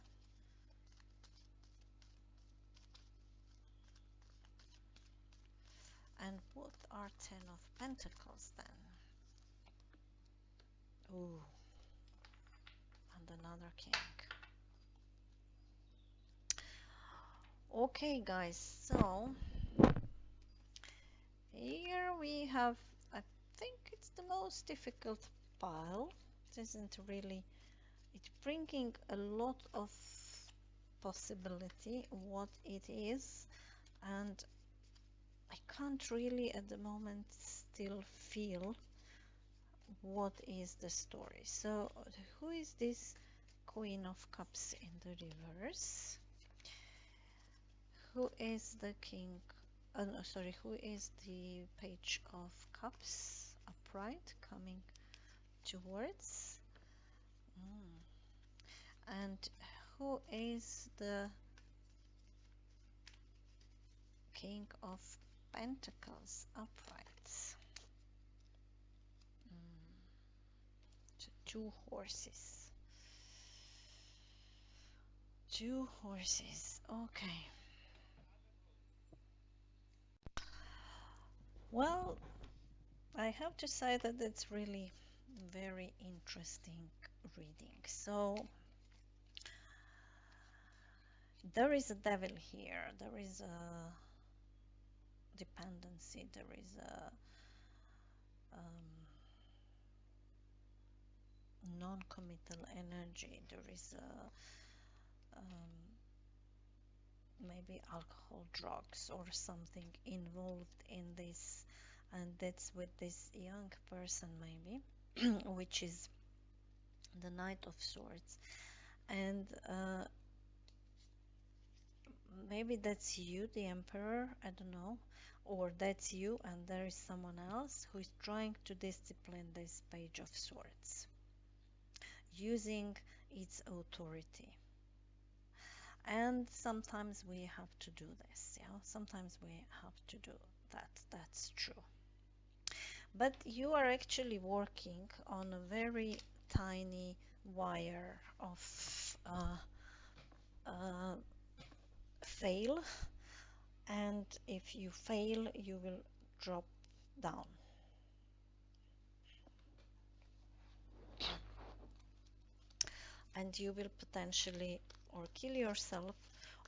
And what are Ten of Pentacles then? Ooh, and another king. Okay guys, so here we have, I think it's the most difficult pile. It isn't really, it's bringing a lot of possibility what it is, and I can't really at the moment still feel what is the story. So who is this Queen of Cups in the reverse? Who is the king? No, sorry, who is the page of cups upright coming towards? And who is the king of pentacles upright? So two horses. Two horses. Okay. Well, I have to say that it's really very interesting reading. So there is a devil here. There is a dependency. There is a non-committal energy. There is a maybe alcohol, drugs, or something involved in this, and that's with this young person maybe, which is the Knight of Swords, and maybe that's you, the Emperor, I don't know, or that's you and there is someone else who is trying to discipline this Page of Swords using its authority. And sometimes we have to do this, yeah, sometimes we have to do that, that's true. But you are actually working on a very tiny wire of fail, and if you fail you will drop down. And you will potentially or kill yourself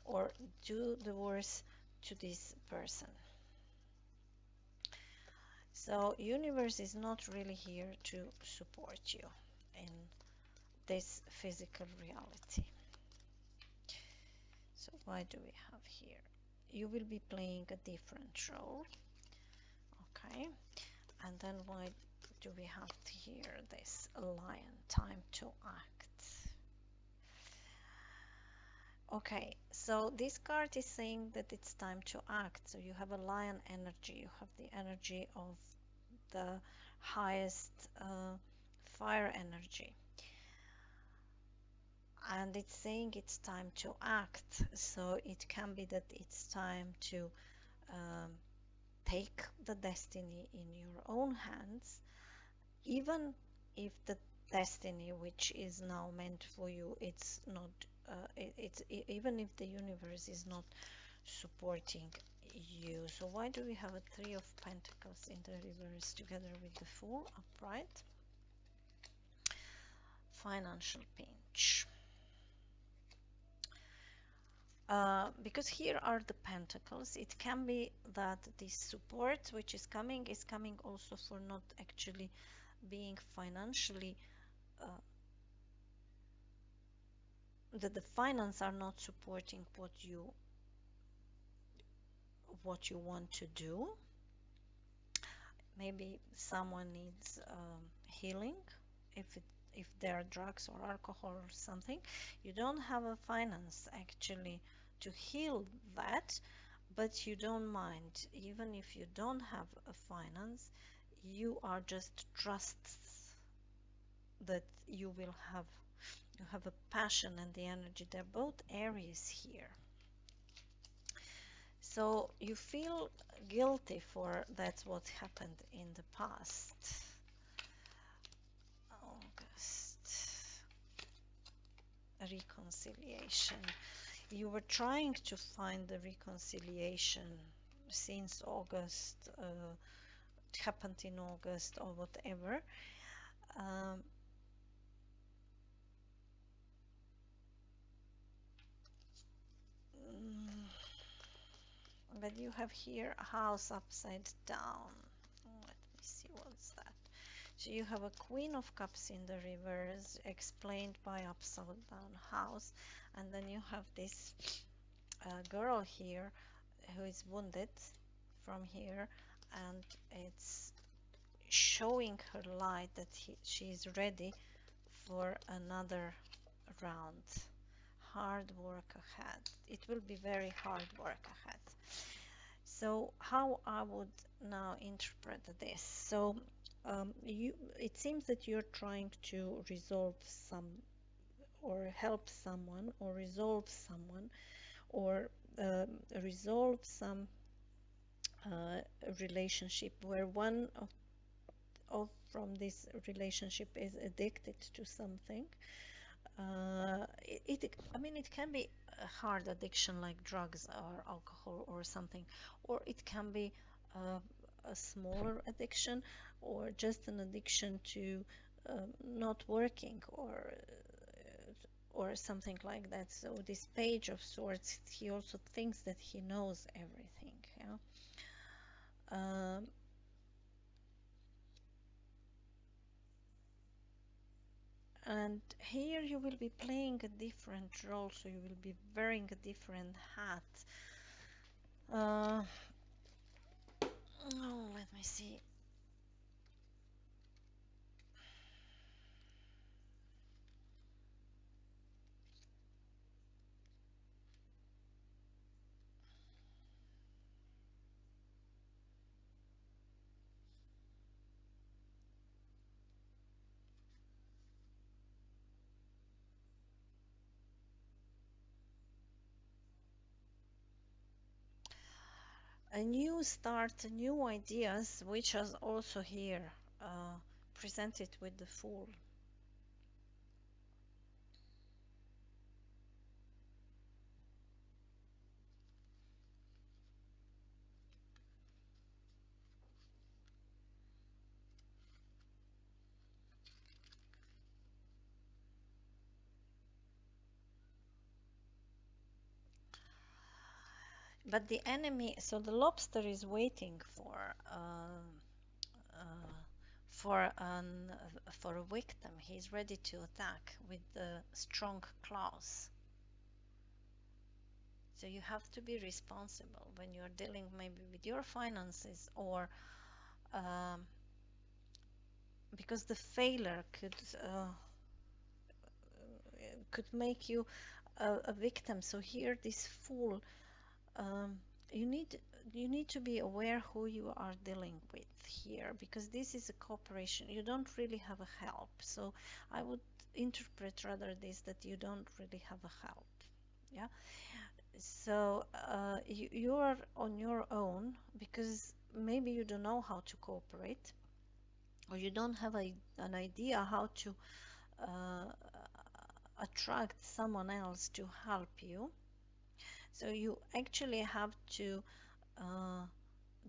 or do the worst to this person. So universe is not really here to support you in this physical reality. So why do we have here? You will be playing a different role. Okay. And then why do we have here this lion, time to act? Okay, so this card is saying that it's time to act. So you have a lion energy, you have the energy of the highest fire energy. And it's saying it's time to act. So it can be that it's time to take the destiny in your own hands, even if the destiny which is now meant for you, it's not even if the universe is not supporting you. So why do we have a Three of Pentacles in the reverse together with the Fool upright? Financial pinch. Because here are the pentacles, it can be that this support which is coming also for not actually being financially that the finance are not supporting what you want to do. Maybe someone needs healing, if there are drugs or alcohol or something. You don't have a finance actually to heal that, but you don't mind. Even if you don't have a finance, you are just trust that you have a passion and the energy. They're both Aries here. So you feel guilty for that's what happened in the past. August. Reconciliation. You were trying to find the reconciliation since August. It happened in August or whatever. But you have here a house upside down. Let me see what's that. So you have a Queen of Cups in the reverse, explained by upside down house, and then you have this girl here who is wounded from here, and it's showing her light that she is ready for another round. hard work ahead. It will be very hard work ahead. So how I would now interpret this? So it seems that you're trying to resolve some or help someone or resolve someone or resolve some relationship where one of from this relationship is addicted to something. I mean, it can be a hard addiction like drugs or alcohol or something, or it can be a smaller addiction or just an addiction to not working or something like that. So this Page of Swords, he also thinks that he knows everything. Yeah. And here you will be playing a different role, so you will be wearing a different hat. Oh, let me see. A new start, new ideas, which is also here presented with the Fool. But the enemy, so the lobster is waiting uh, for an for a victim. He's ready to attack with the strong claws. So you have to be responsible when you're dealing maybe with your finances or um, because the failure could make you a victim. So here, this Fool, um, you need you need to be aware who you are dealing with here, because this is a cooperation. You don't really have a help. So I would interpret rather this that you don't really have a help. Yeah. So you are on your own because maybe you don't know how to cooperate, or you don't have an idea how to uh, attract someone else to help you. So you actually have to uh,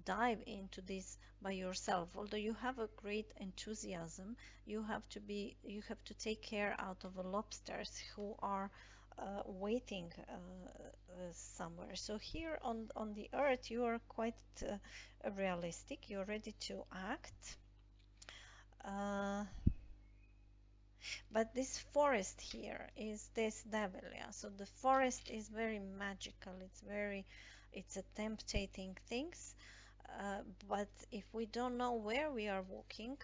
dive into this by yourself. Although you have a great enthusiasm, you have to take care out of the lobsters who are waiting somewhere. So here on the earth, you are quite realistic. You're ready to act. Uh, But this forest here is this devil, yeah. So the forest is very magical. It's a tempting things. But if we don't know where we are walking,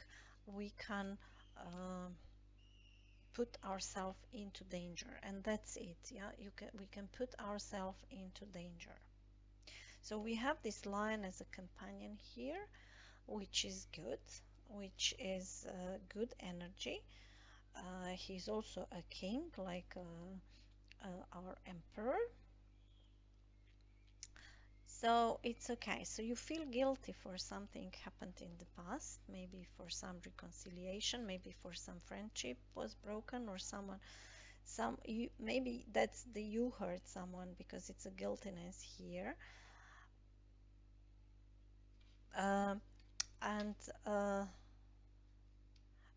we can put ourselves into danger, and that's it. Yeah, we can put ourselves into danger. So we have this lion as a companion here, which is good, which is good energy. He's also a king, like our emperor. So it's okay. So you feel guilty for something happened in the past, maybe for some reconciliation, maybe for some friendship was broken, or maybe that's the you hurt someone, because it's a guiltiness here. Um, and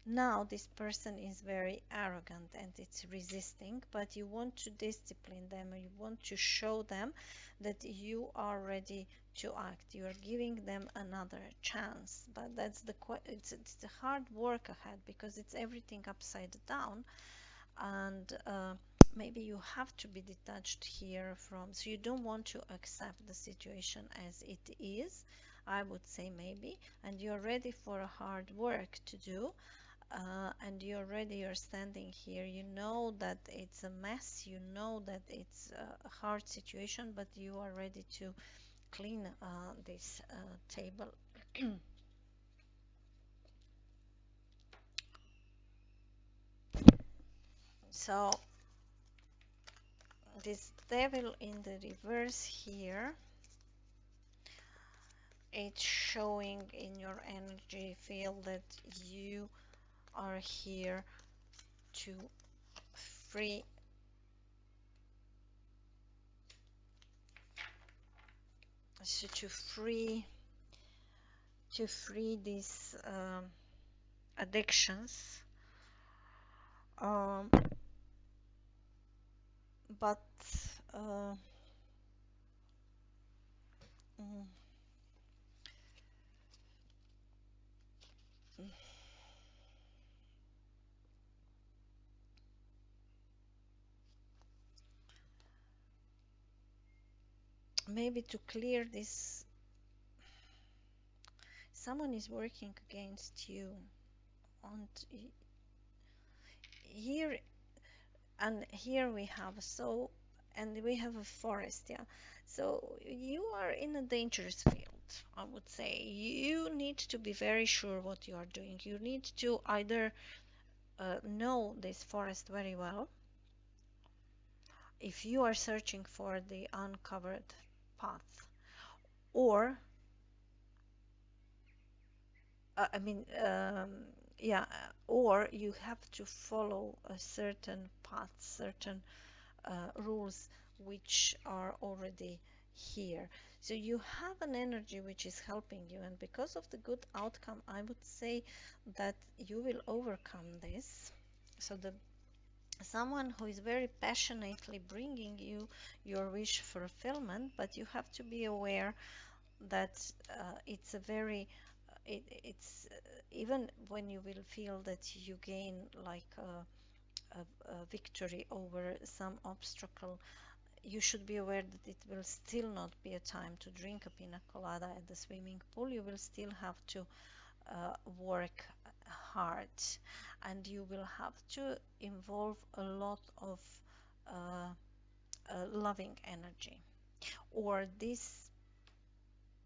Now this person is very arrogant and it's resisting, but you want to discipline them, you want to show them that you are ready to act. You are giving them another chance, but it's the hard work ahead, because it's everything upside down. And maybe you have to be detached here from, so you don't want to accept the situation as it is, I would say, maybe, and you're ready for a hard work to do. and you're standing here, you know that it's a mess, you know that it's a hard situation, but you are ready to clean this table. So this devil in the reverse here, it's showing in your energy field that you are here to free so to free these addictions, um, but uh, mm, maybe to clear this, someone is working against you, and here and here we have, so, and we have a forest, yeah, so you are in a dangerous field, I would say. You need to be very sure what you are doing. You need to either know this forest very well if you are searching for the uncovered path, or I mean, yeah, or you have to follow a certain path, certain rules which are already here. So you have an energy which is helping you, and because of the good outcome, I would say that you will overcome this. So the someone who is very passionately bringing you your wish fulfillment, but you have to be aware that it's a very it's even when you will feel that you gain like a victory over some obstacle, you should be aware that it will still not be a time to drink a pina colada at the swimming pool. You will still have to work hard, and you will have to involve a lot of uh, loving energy, or this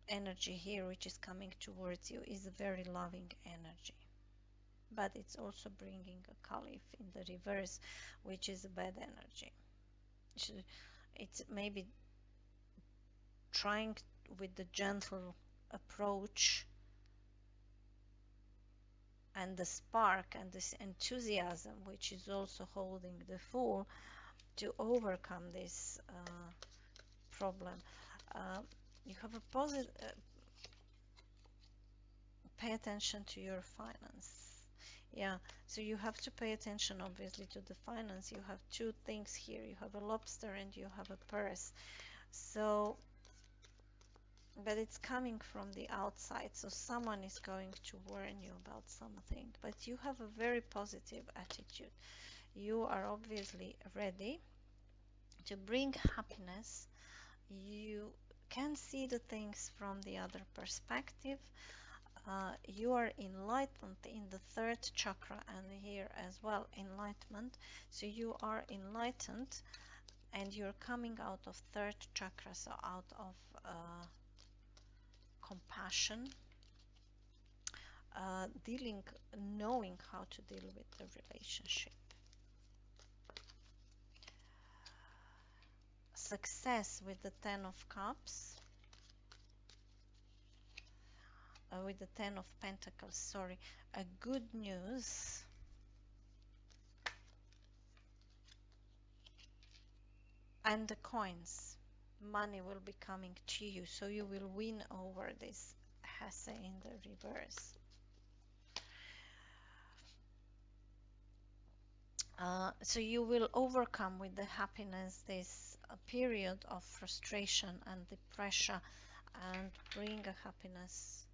energy here which is coming towards you is a very loving energy, but it's also bringing a caliph in the reverse, which is a bad energy. It's maybe trying with the gentle approach and the spark and this enthusiasm which is also holding the Fool to overcome this problem. Uh, you have a positive, pay attention to your finance. Yeah, so you have to pay attention obviously to the finance. You have two things here. You have a lobster and you have a purse. So, but it's coming from the outside, so someone is going to warn you about something, but you have a very positive attitude. You are obviously ready to bring happiness. You can see the things from the other perspective. You are enlightened in the third chakra, and here as well enlightenment. So you are enlightened and you're coming out of third chakra, so out of compassion, dealing, knowing how to deal with the relationship. Success with the Ten of Cups, with the Ten of Pentacles, sorry, a good news. And the coins, money will be coming to you, so you will win over this Hesse in the reverse. So you will overcome with the happiness this period of frustration and the pressure, and bring a happiness.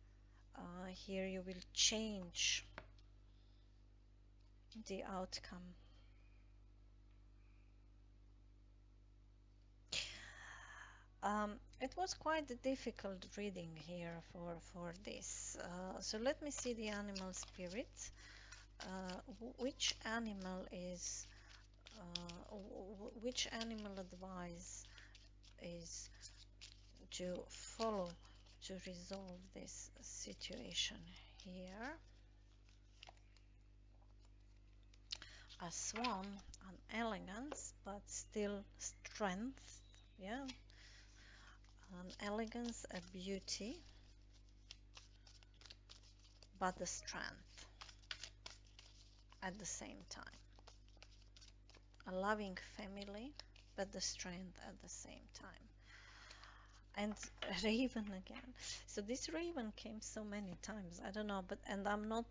Here you will change the outcome. It was quite a difficult reading here for this. So let me see the animal spirit. which animal is which animal advice is to follow to resolve this situation here? A swan, an elegance, but still strength. Yeah, an elegance, a beauty, but the strength at the same time. A loving family, but the strength at the same time. And raven again. So this raven came so many times. I don't know, but and I'm not.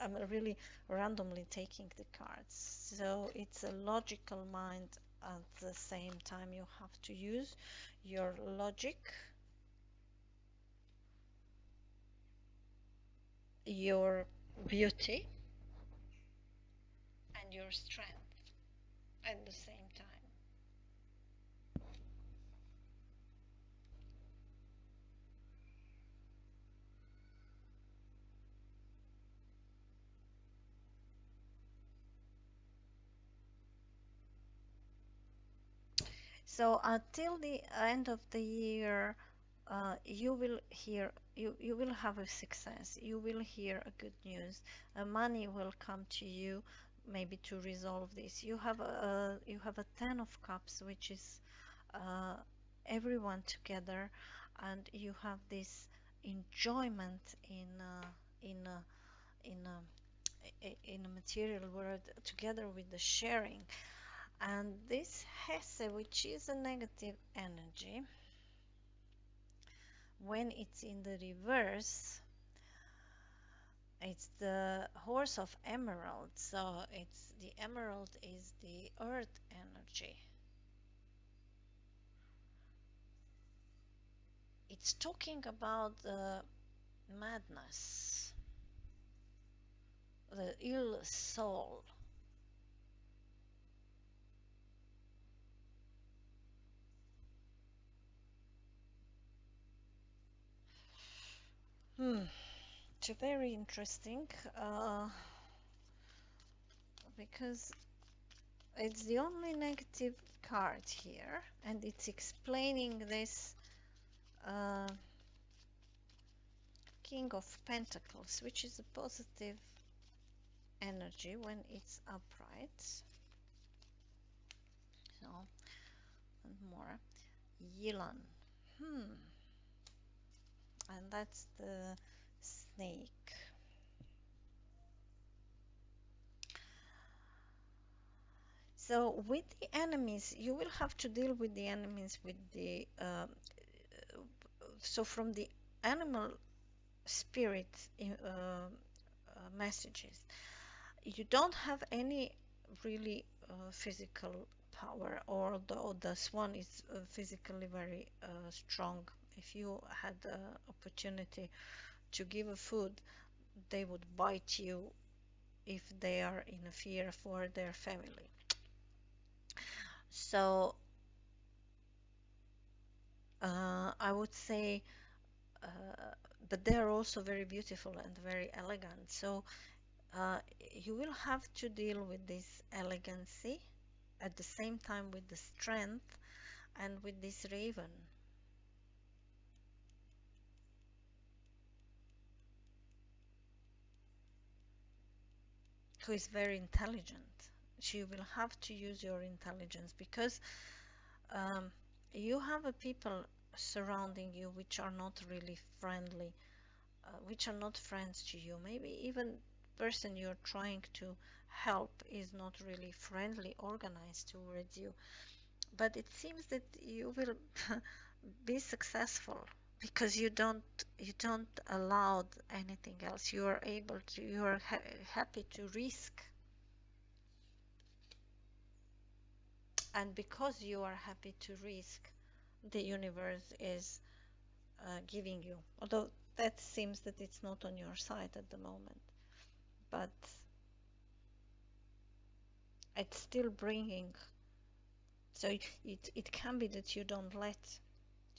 I'm really randomly taking the cards. So it's a logical mind. At the same time, you have to use your logic, your beauty, and your strength at the same time. So until the end of the year, you will hear you will have a success. You will hear a good news. Money will come to you, maybe to resolve this. You have a Ten of Cups, which is uh, everyone together, and you have this enjoyment in uh, in in a material world together with the sharing. And this Hesse, which is a negative energy, when it's in the reverse, it's the horse of emerald. So it's the emerald is the earth energy. It's talking about the madness, the ill soul. It's very interesting because it's the only negative card here, and it's explaining this uh, King of Pentacles, which is a positive energy when it's upright. So, and more. Yilan. And that's the snake. So with the enemies, you will have to deal with the enemies with the so from the animal spirit messages, you don't have any really physical power, or the swan is physically very strong. If you had the opportunity to give a food, they would bite you if they are in a fear for their family. So I would say, uh, but they are also very beautiful and very elegant. So you will have to deal with this elegancy at the same time with the strength and with this raven, who is very intelligent. So you will have to use your intelligence because um, you have a people surrounding you which are not really friendly, which are not friends to you. Maybe even person you're trying to help is not really friendly, organized towards you. But it seems that you will be successful because you don't allow anything else. You are able to. You are happy to risk, and because you are happy to risk, the universe is giving you. Although that seems that it's not on your side at the moment, but it's still bringing. So it can be that you don't let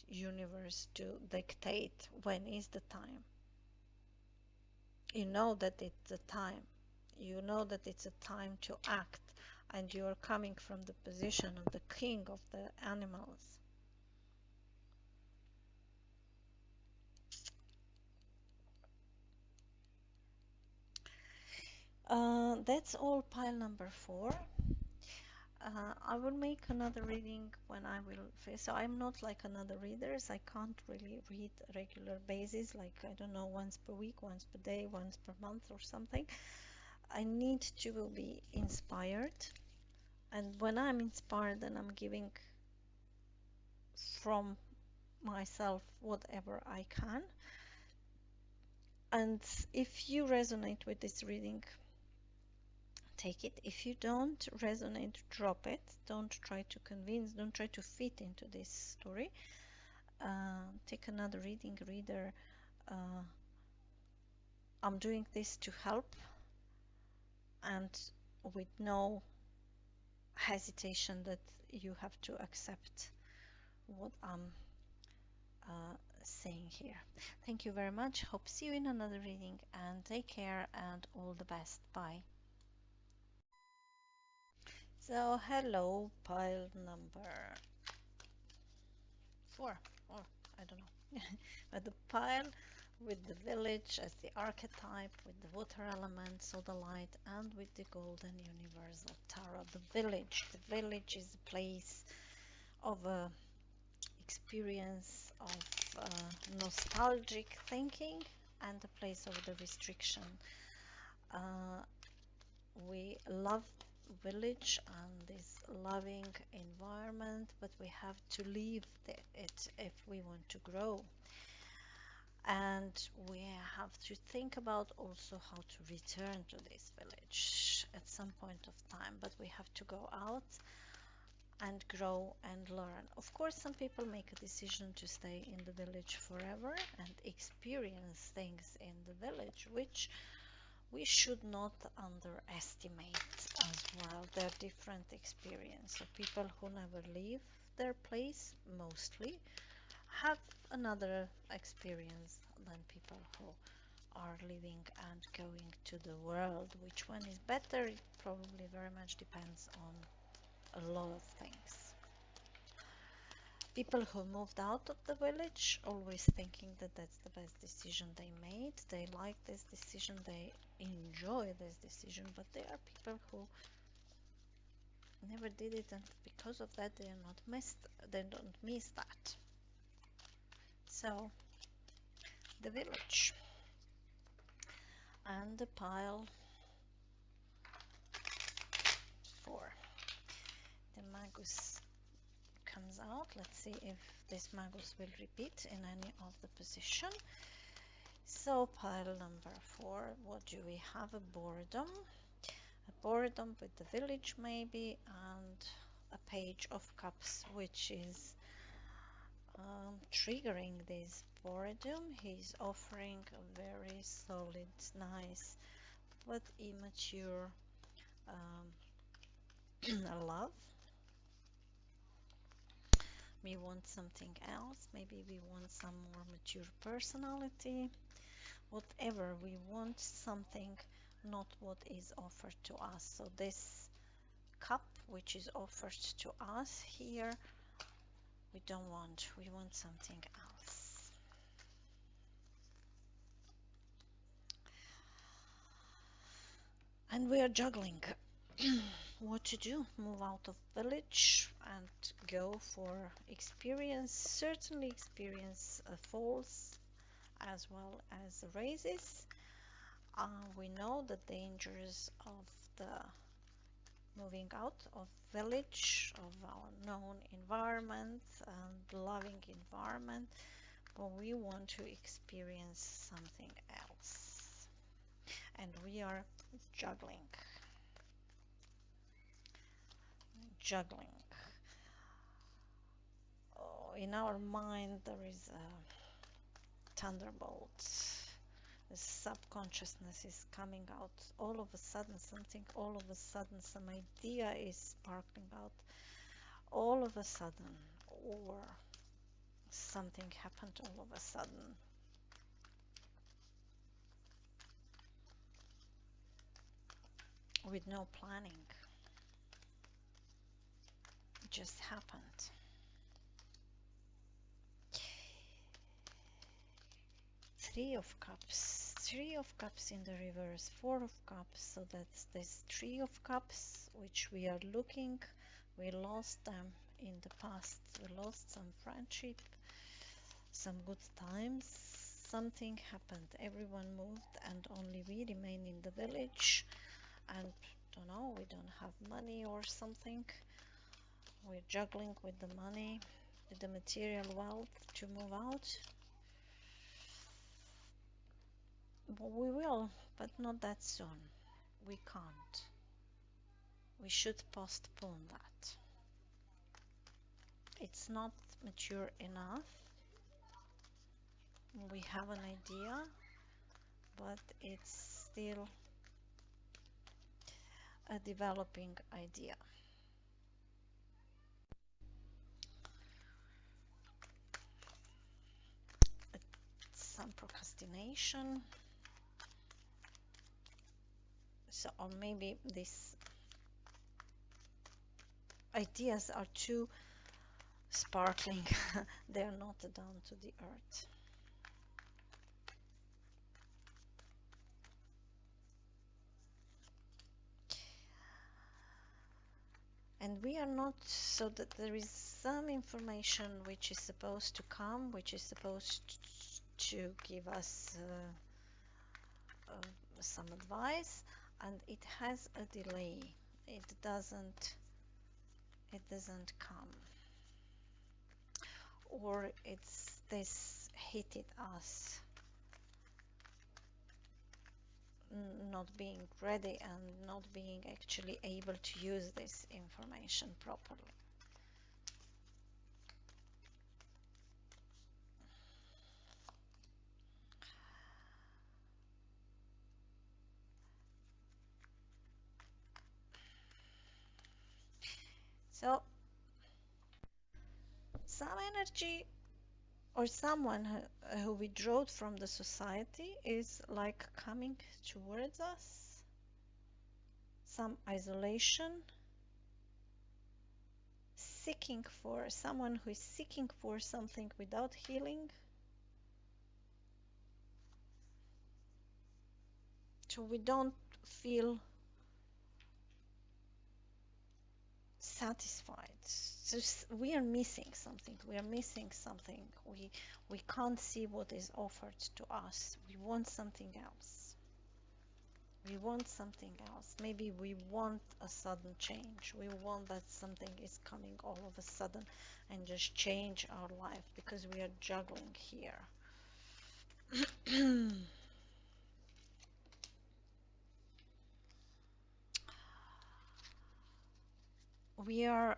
universe to dictate when is the time. You know that it's a time. You know that it's a time to act, and you are coming from the position of the king of the animals. That's all pile number 4. I will make another reading when I will face. So I'm not like another readers. I can't really read regular basis, like I don't know, once per week, once per day, once per month or something. I need to be inspired, and when I'm inspired, then I'm giving from myself whatever I can. And if you resonate with this reading, take it. If you don't resonate, drop it. Don't try to convince, don't try to fit into this story. Take another reading, reader. I'm doing this to help, and with no hesitation that you have to accept what I'm saying here. Thank you very much. Hope see you in another reading, and take care and all the best. Bye. So hello, pile number 4, or I don't know. But the pile with the village as the archetype, with the water element, so the light, and with the golden universal tarot. The village is a place of experience of nostalgic thinking, and the place of the restriction. We love village and this loving environment, but we have to leave it if we want to grow. And we have to think about also how to return to this village at some point of time, but we have to go out and grow and learn. Of course, some people make a decision to stay in the village forever and experience things in the village, which we should not underestimate as well. They're different experience. So people who never leave their place mostly have another experience than people who are living and going to the world. Which one is better? It probably very much depends on a lot of things. People who moved out of the village always thinking that that's the best decision they made. They like this decision, they enjoy this decision, but there are people who never did it, and because of that they don't miss that. So the village and the pile 4. The Magus comes out. Let's see if this Magus will repeat in any of the position. So pile number 4, what do we have? A boredom with the village maybe, and a page of cups, which is triggering this boredom. He's offering a very solid, nice but immature love. We want something else. Maybe we want some more mature personality. Whatever we want, something, not what is offered to us. So this cup which is offered to us here, we don't want. We want something else. And we are juggling what to do. Move out of village and go for experience. Certainly experience falls as well as raises. We know the dangers of the moving out of village, of our known environment and loving environment, but we want to experience something else, and we are juggling. Oh, in our mind there is a thunderbolt. The subconsciousness is coming out all of a sudden. Something all of a sudden, some idea is sparkling out all of a sudden, or something happened all of a sudden. with no planning. It just happened. Three of Cups. Three of Cups in the reverse. Four of Cups. So that's this Three of Cups which we are looking. We lost them in the past. We lost some friendship, some good times. Something happened. Everyone moved and only we remain in the village. And don't know, we don't have money or something. We're juggling with the money, with the material wealth to move out. We will, but not that soon. We can't. We should postpone that. It's not mature enough. We have an idea, but it's still a developing idea. Some procrastination. So, or maybe these ideas are too sparkling. They are not down to the earth. And we are not, so that there is some information which is supposed to come, which is supposed to give us some advice, and it has a delay. It doesn't come, or it's this hit us not being ready and not being actually able to use this information properly. So some energy or someone who withdrew from the society is like coming towards us, some isolation, seeking for someone who is seeking for something without healing. So we don't feel satisfied. So we are missing something. We are missing something. We can't see what is offered to us. We want something else. We want something else. Maybe we want a sudden change. We want that something is coming all of a sudden and just change our life, because we are juggling here. We are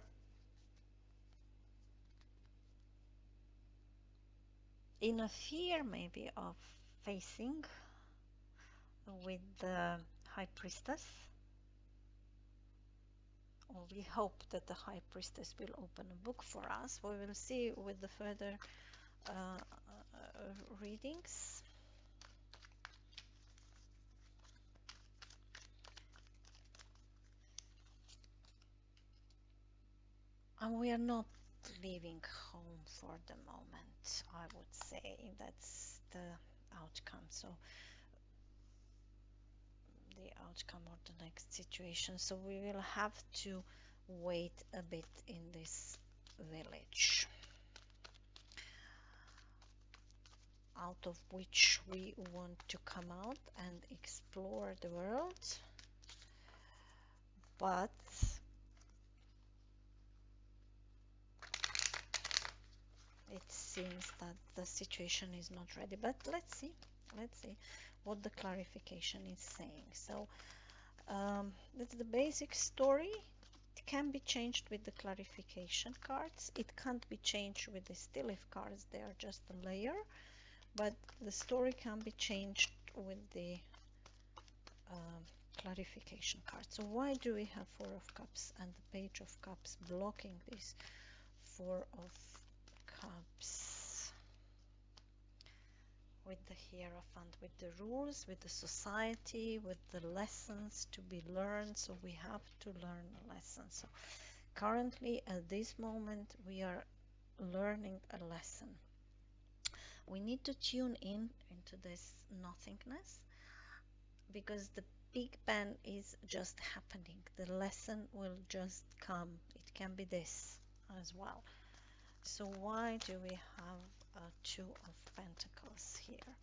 in a fear maybe of facing with the High Priestess. Or we hope that the High Priestess will open a book for us. We will see with the further readings. And we are not leaving home for the moment, I would say. That's the outcome. So the outcome or the next situation. So we will have to wait a bit in this village, out of which we want to come out and explore the world. But it seems that the situation is not ready. But let's see what the clarification is saying. So that's the basic story. It can be changed with the clarification cards. It can't be changed with the still if cards. They are just a layer. But the story can be changed with the clarification card. So why do we have Four of Cups and the Page of Cups blocking this Four of Cups? with the Hierophant, with the rules, with the society, with the lessons to be learned. So we have to learn a lesson. So currently at this moment we are learning a lesson. We need to tune in into this nothingness, because the Big Bang is just happening. The lesson will just come. It can be this as well. So why do we have a Two of Pentacles here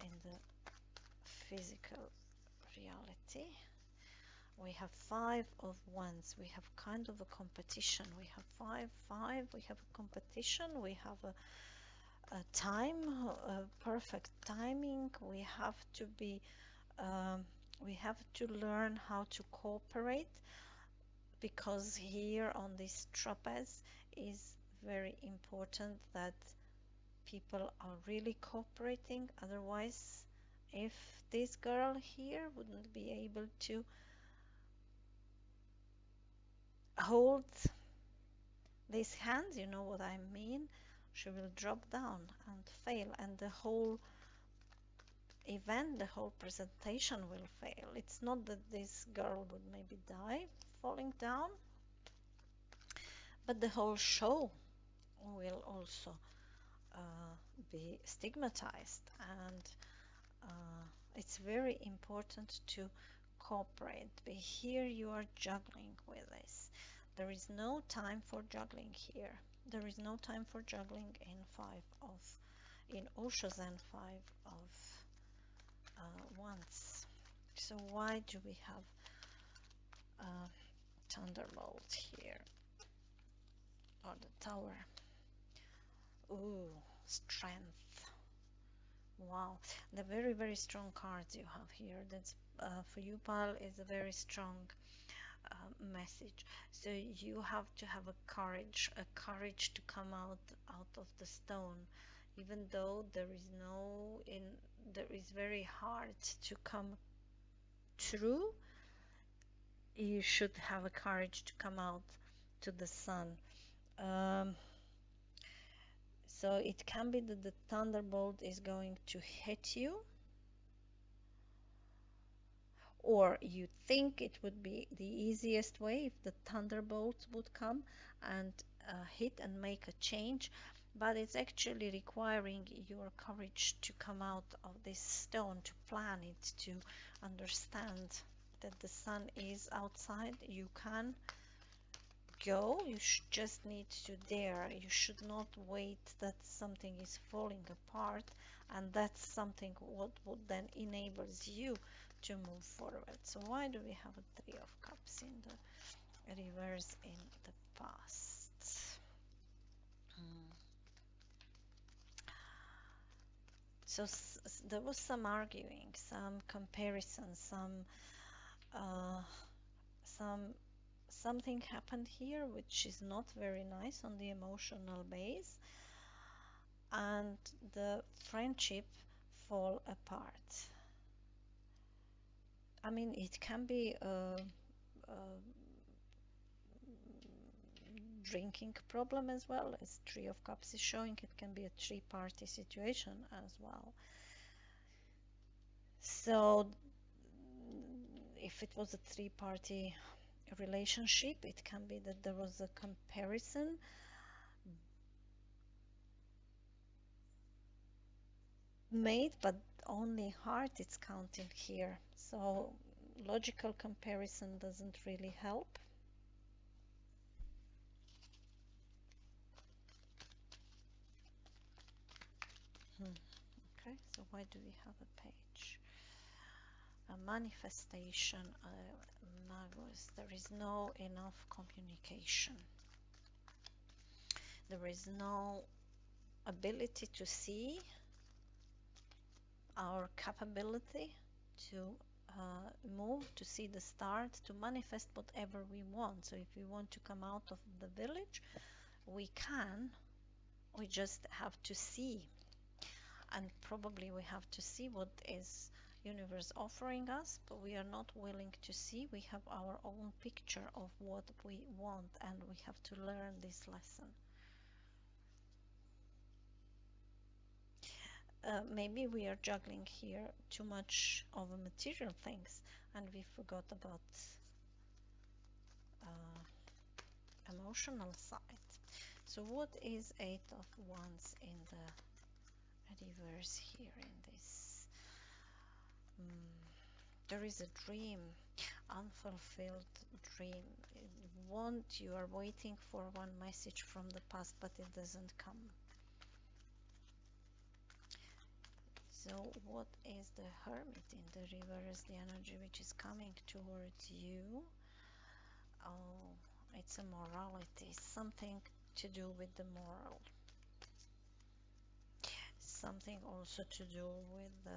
in the physical reality? We have Five of Wands. We have kind of a competition. We have five, five. We have a competition. We have a time, a perfect timing. We have to be, we have to learn how to cooperate, because here on this trapeze is very important that people are really cooperating. Otherwise, if this girl here wouldn't be able to hold these hands, you know what I mean, she will drop down and fail, and the whole event, the whole presentation will fail. It's not that this girl would maybe die falling down, but the whole show will also be stigmatized. And it's very important to cooperate. But here you are juggling with this. There is no time for juggling here. There is no time for juggling in Osho Zen Five of Wands. So why do we have Thunderbolt here, or the Tower? Ooh, strength. Wow, the very, very strong cards you have here. That's for you, Pal, is a very strong message. So you have to have a courage to come out of the stone, even though there is very hard to come through. You should have a courage to come out to the sun. So it can be that the thunderbolt is going to hit you, or you think it would be the easiest way if the thunderbolt would come and hit and make a change, but it's actually requiring your courage to come out of this stone, to plan it, to understand that the sun is outside. You can go, you just need to dare. You should not wait that something is falling apart, and that's something what would then enables you to move forward. So why do we have a Three of Cups in the reverse in the past? So there was some arguing, some comparison, something happened here which is not very nice on the emotional base, and the friendship fall apart. I mean, it can be a drinking problem as well, as Three of Cups is showing. It can be a three-party situation as well. So if it was a three-party relationship, it can be that there was a comparison made, but only heart is counting here. So logical comparison doesn't really help. Okay, so why do we have a page? A manifestation, Magus. There is no enough communication. There is no ability to see our capability to move, to see the start, to manifest whatever we want. So if we want to come out of the village, we can. We just have to see, and probably we have to see what is universe offering us, but we are not willing to see. We have our own picture of what we want, and we have to learn this lesson. maybe we are juggling here too much of a material things and we forgot about emotional side. So what is Eight of Wands in the reverse here in this? There is a dream, unfulfilled dream. You are waiting for one message from the past, but it doesn't come. So what is the Hermit in the reverse, the energy which is coming towards you? Oh, it's a morality, something to do with the moral. Something also to do with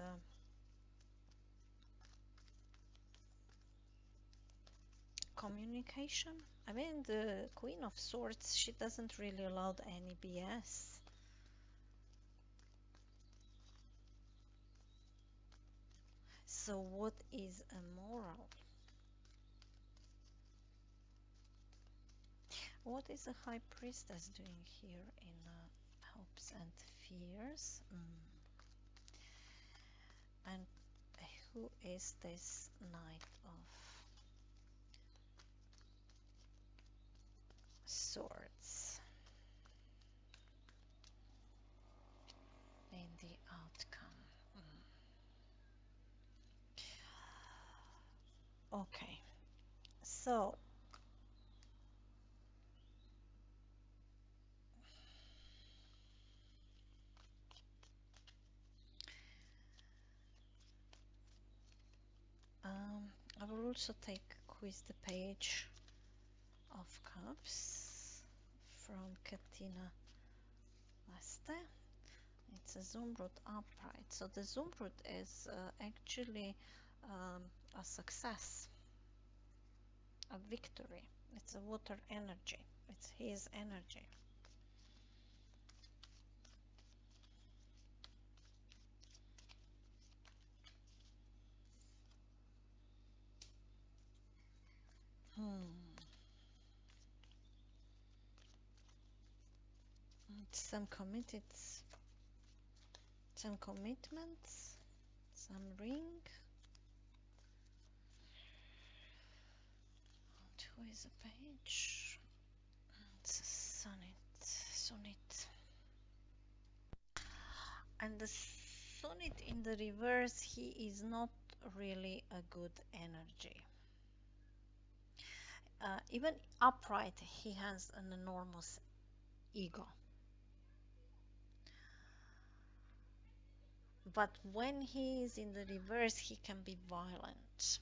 communication. I mean, the Queen of Swords, she doesn't really allow any BS. So what is a moral? What is a High Priestess doing here in Hopes and Fears? And who is this Knight of Swords in the outcome? Okay, so I will also take Quiz the Page of Cups from Katina Leste. It's a Zumrud upright. So the Zumrud is actually a success, a victory. It's a water energy. It's his energy. Some commitments, some ring. And who is a page? It's a sonnet. And the sonnet in the reverse, he is not really a good energy. Even upright, he has an enormous ego. But when he is in the reverse, he can be violent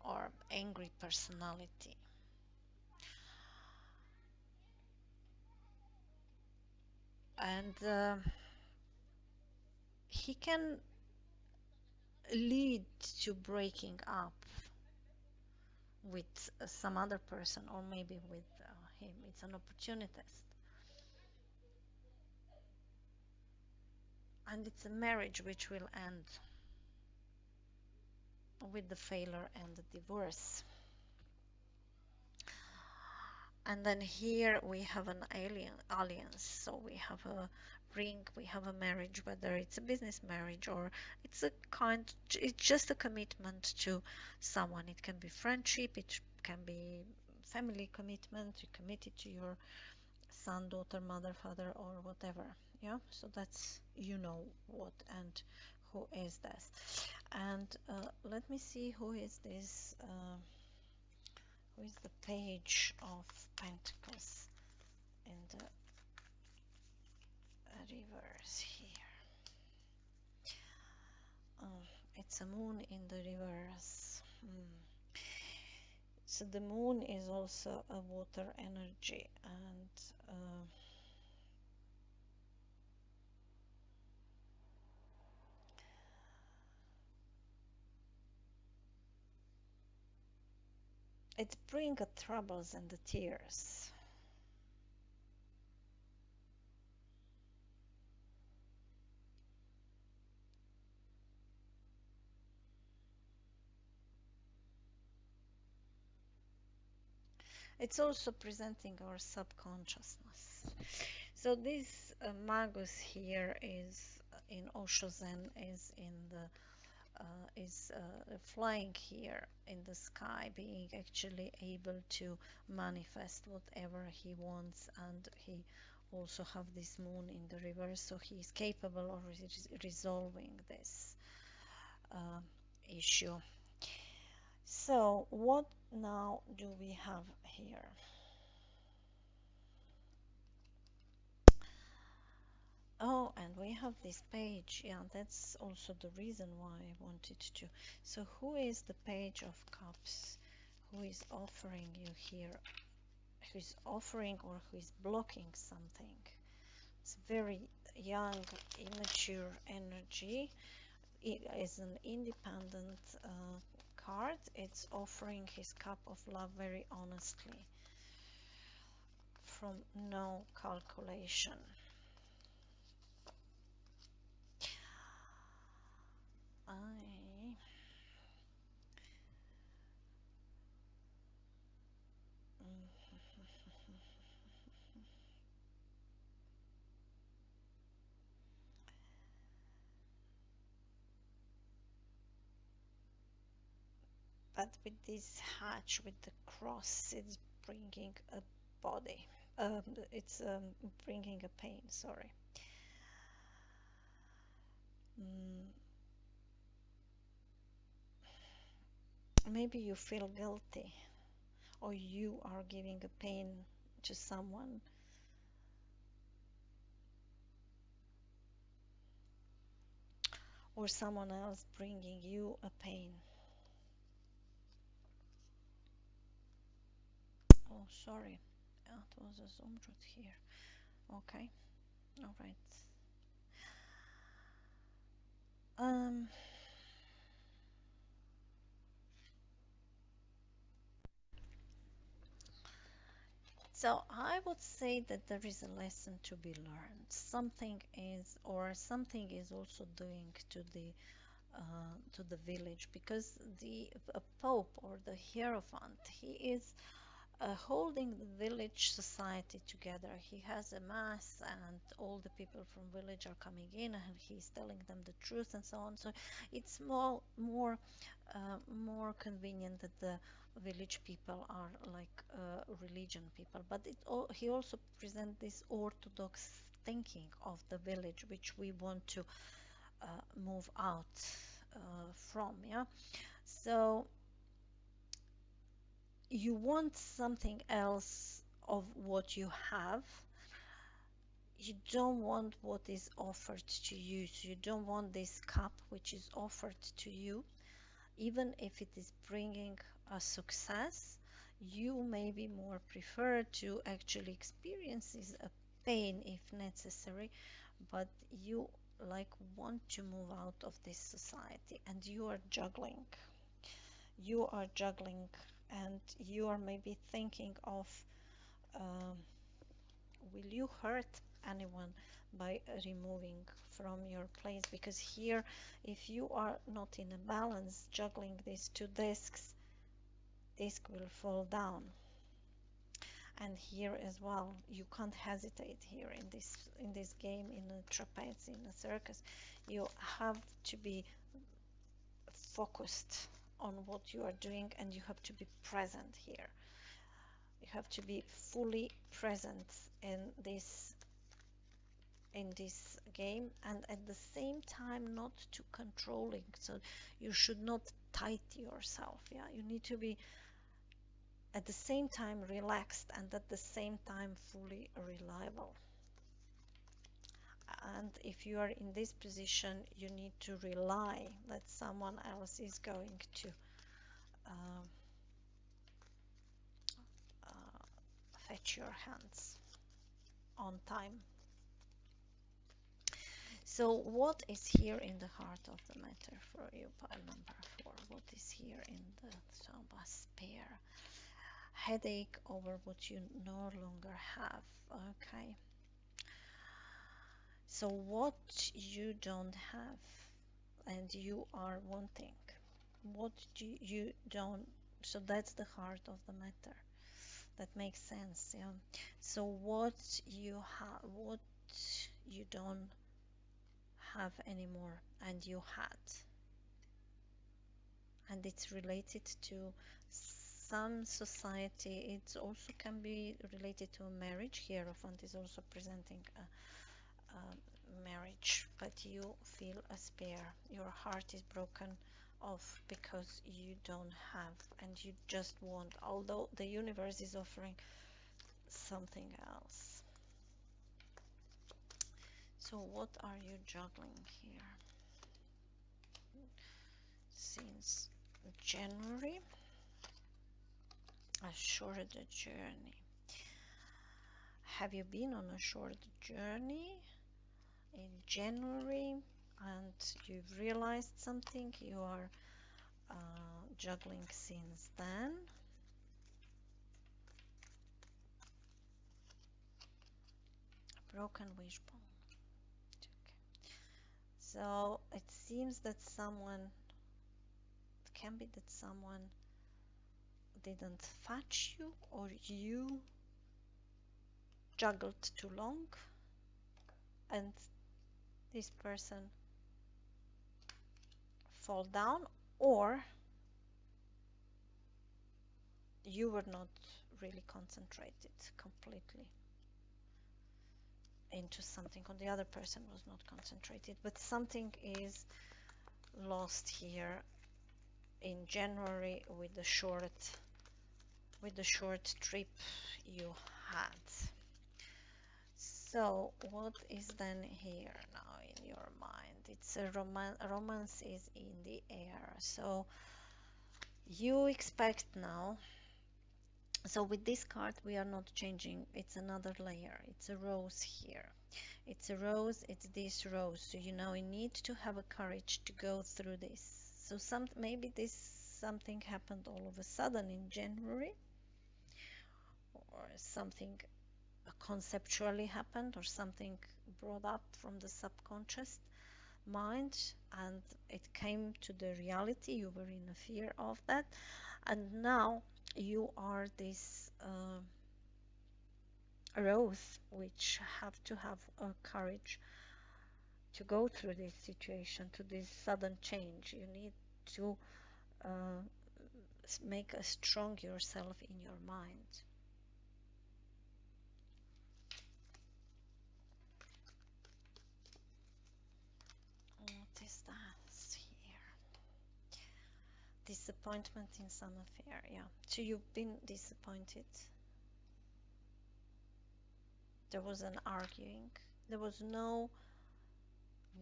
or angry personality. And he can lead to breaking up with some other person or maybe with him. It's an opportunist. And it's a marriage which will end with the failure and the divorce. And then here we have an alliance. So we have a ring, we have a marriage, whether it's a business marriage or it's just a commitment to someone. It can be friendship, it can be family commitment, you committed to your son, daughter, mother, father, or whatever. Yeah, so that's, you know what and who is this. And let me see who is this. Who is the Page of Pentacles in the reverse here? It's a Moon in the reverse. So the Moon is also a water energy, and it brings the troubles and the tears. It's also presenting our subconsciousness. So this Magus here is in Osho Zen is in the flying here in the sky, being actually able to manifest whatever he wants, and he also have this moon in the reverse, so he is capable of resolving this uh, issue. So what now do we have here? Oh, and we have this page. Yeah, that's also the reason why I wanted to. So who is the Page of Cups? Who is offering you here? Who is offering or who is blocking something? It's very young, immature energy. It is an independent card. It's offering his cup of love very honestly, from no calculation. I But with this hatch with the cross, it's bringing a body. It's bringing a pain. Sorry. Mm, maybe you feel guilty, or you are giving a pain to someone, or someone else bringing you a pain. Oh, sorry. It was a Zumrud here. Okay. All right. Um. So I would say that there is a lesson to be learned. Something is also doing to the village, because the Pope or the Hierophant, he is holding the village society together. He has a mass, and all the people from village are coming in, and he's telling them the truth and so on. So it's more convenient that the village people are like religion people. But he also present this orthodox thinking of the village, which we want to uh, move out from. Yeah. So you want something else of what you have. You don't want what is offered to you. So you don't want this cup which is offered to you, even if it is bringing a success. You maybe more prefer to actually experience a pain if necessary, but you like want to move out of this society, and you are juggling, and you are maybe thinking of, um, will you hurt anyone by removing from your place? Because here, if you are not in a balance juggling these two discs, disc will fall down. And here as well, you can't hesitate here in this game, in a trapeze, in a circus. You have to be focused on what you are doing, and you have to be present here. You have to be fully present in this game, and at the same time not too controlling. So you should not tight yourself. Yeah, you need to be at the same time relaxed, and at the same time fully reliable. And if you are in this position, you need to rely that someone else is going to uh, uh, fetch your hands on time. So what is here in the heart of the matter for you? Pile number 4. What is here in the Samba spare? Headache over what you no longer have. Okay. So what you don't have and you are wanting. What you don't. So that's the heart of the matter. That makes sense, yeah. So what you don't have anymore and you had, and it's related to some society. It also can be related to a marriage. Hierophant is also presenting a marriage, but you feel a spare. Your heart is broken off because you don't have, and you just want, although the universe is offering something else. So what are you juggling here? Since January, a short journey. Have you been on a short journey in January and you've realized something? You are juggling since then. A broken wishbone. Okay. So it seems that it can be that someone didn't fetch you, or you juggled too long and this person fall down, or you were not really concentrated completely into something, or the other person was not concentrated, but something is lost here in January with the short trip you had. So what is then here now in your mind? It's a romance is in the air. So you expect now. So with this card we are not changing. It's another layer. It's a rose here. It's a rose. It's this rose. So you now need to have a courage to go through this. So maybe something happened all of a sudden in January, or something conceptually happened, or something brought up from the subconscious mind and it came to the reality. You were in a fear of that, and now you are this rose which have to have courage to go through this situation, to this sudden change. You need to make a strong yourself in your mind. What is that here? Disappointment in some affair, yeah. So you've been disappointed. There was an arguing. There was no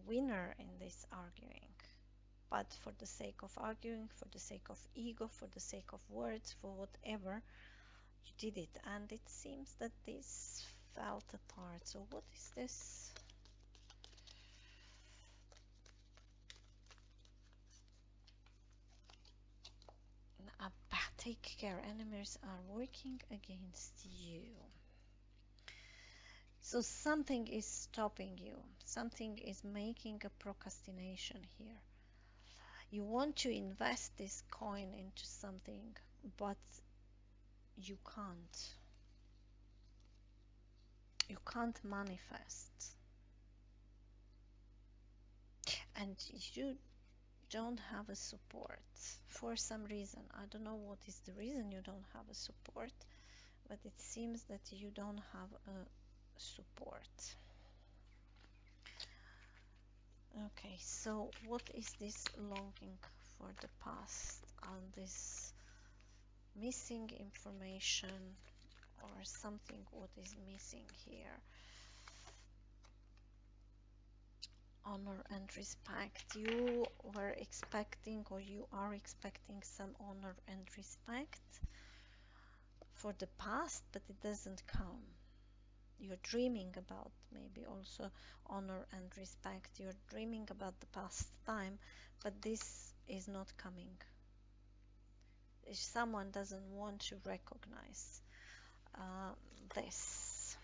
winner in this arguing. But for the sake of arguing, for the sake of ego, for the sake of words, for whatever, you did it. And it seems that this fell apart. So what is this? Take care, enemies are working against you. So something is stopping you. Something is making a procrastination here. You want to invest this coin into something, but you can't. You can't manifest. And you don't have a support for some reason. I don't know what is the reason you don't have a support, but it seems that you don't have a support. Okay, so what is this longing for the past and this missing information or something? What is missing here? Honor and respect. You were expecting, or you are expecting, some honor and respect for the past, but it doesn't come. You're dreaming about maybe also honor and respect. You're dreaming about the past time, but this is not coming. If someone doesn't want to recognize this.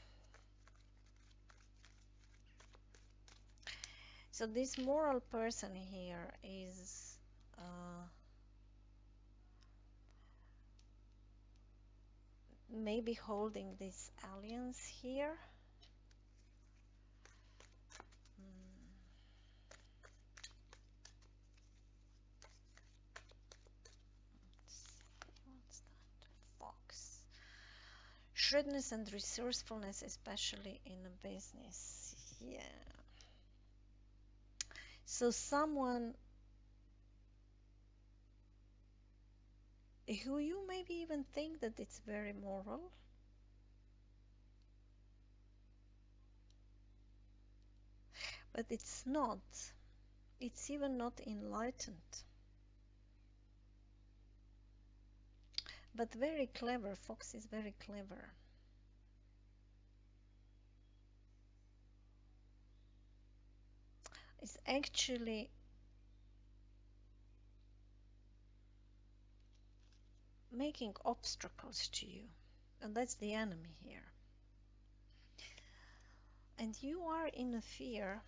So this moral person here is maybe holding this alliance here. What's that? Fox. Shrewdness and resourcefulness, especially in a business. Yeah. So someone who you maybe even think that it's very moral, but it's not. It's even not enlightened. But very clever. Fox is very clever. It's actually making obstacles to you. And that's the enemy here. And you are in a fear.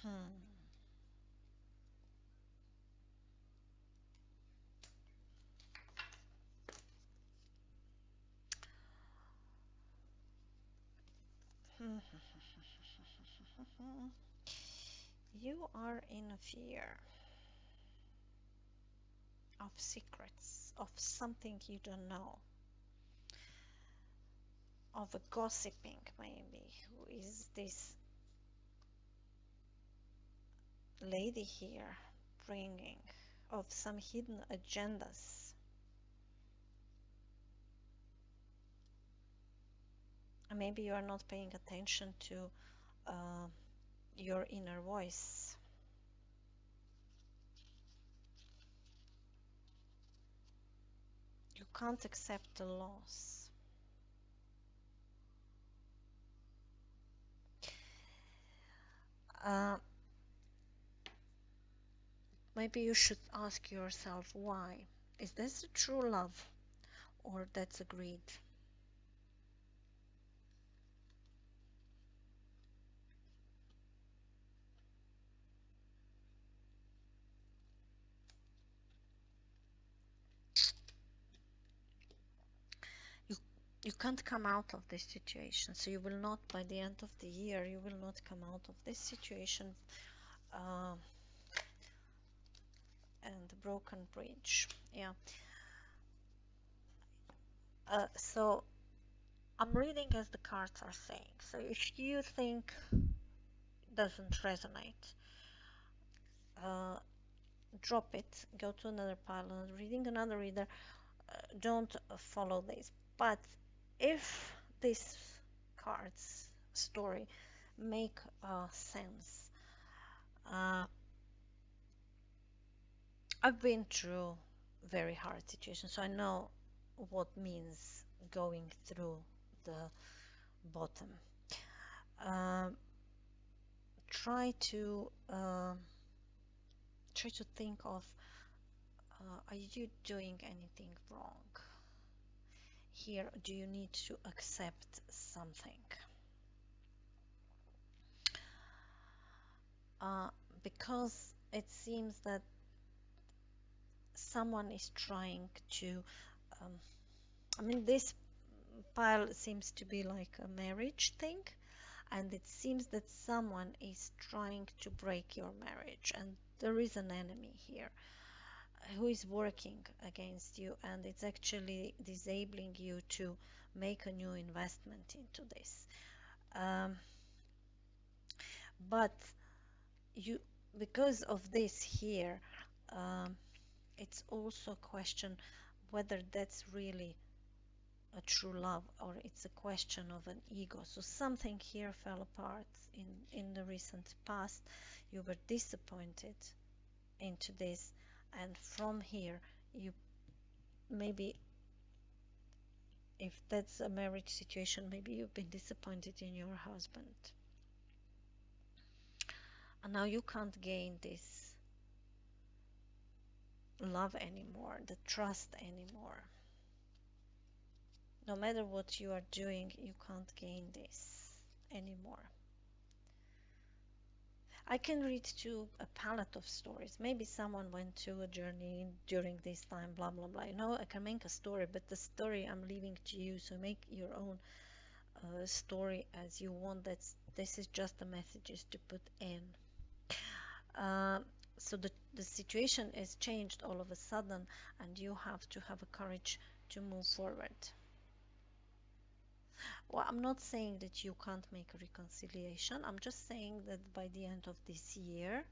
Hmm. You are in a fear of secrets, of something you don't know, of a gossiping maybe. Who is this lady here bringing? Of some hidden agendas. Maybe you are not paying attention to uh, your inner voice. You can't accept the loss. Uh, Maybe you should ask yourself why. Is this a true love or that's a greed? You you can't come out of this situation. So you will not, by the end of the year, you will not come out of this situation uh, and the broken bridge. Yeah. So I'm reading as the cards are saying. So if you think it doesn't resonate, uh, drop it, go to another pile, and reading another reader. Don't follow this. But if this card's story make sense, uh, I've been through very hard situations, so I know what means going through the bottom. Um, try to think of, are you doing anything wrong here? Do you need to accept something? uh, because it seems that someone is trying to um, I mean, this pile seems to be like a marriage thing, and it seems that someone is trying to break your marriage, and there is an enemy here who is working against you, and it's actually disabling you to make a new investment into this. um, but you, because of this here, um, it's also a question whether that's really a true love or it's a question of an ego. So something here fell apart in the recent past. You were disappointed into this, and from here you maybe, if that's a marriage situation, maybe you've been disappointed in your husband, and now you can't gain this love anymore, the trust anymore. No matter what you are doing, you can't gain this anymore. I can read to a palette of stories. Maybe someone went to a journey during this time, blah blah blah. You know, I can make a story, but the story I'm leaving to you. So make your own story as you want. This is just the messages to put in. Uh, so the situation is changed all of a sudden, and you have to have a courage to move forward. Well, I'm not saying that you can't make a reconciliation. I'm just saying that by the end of this year,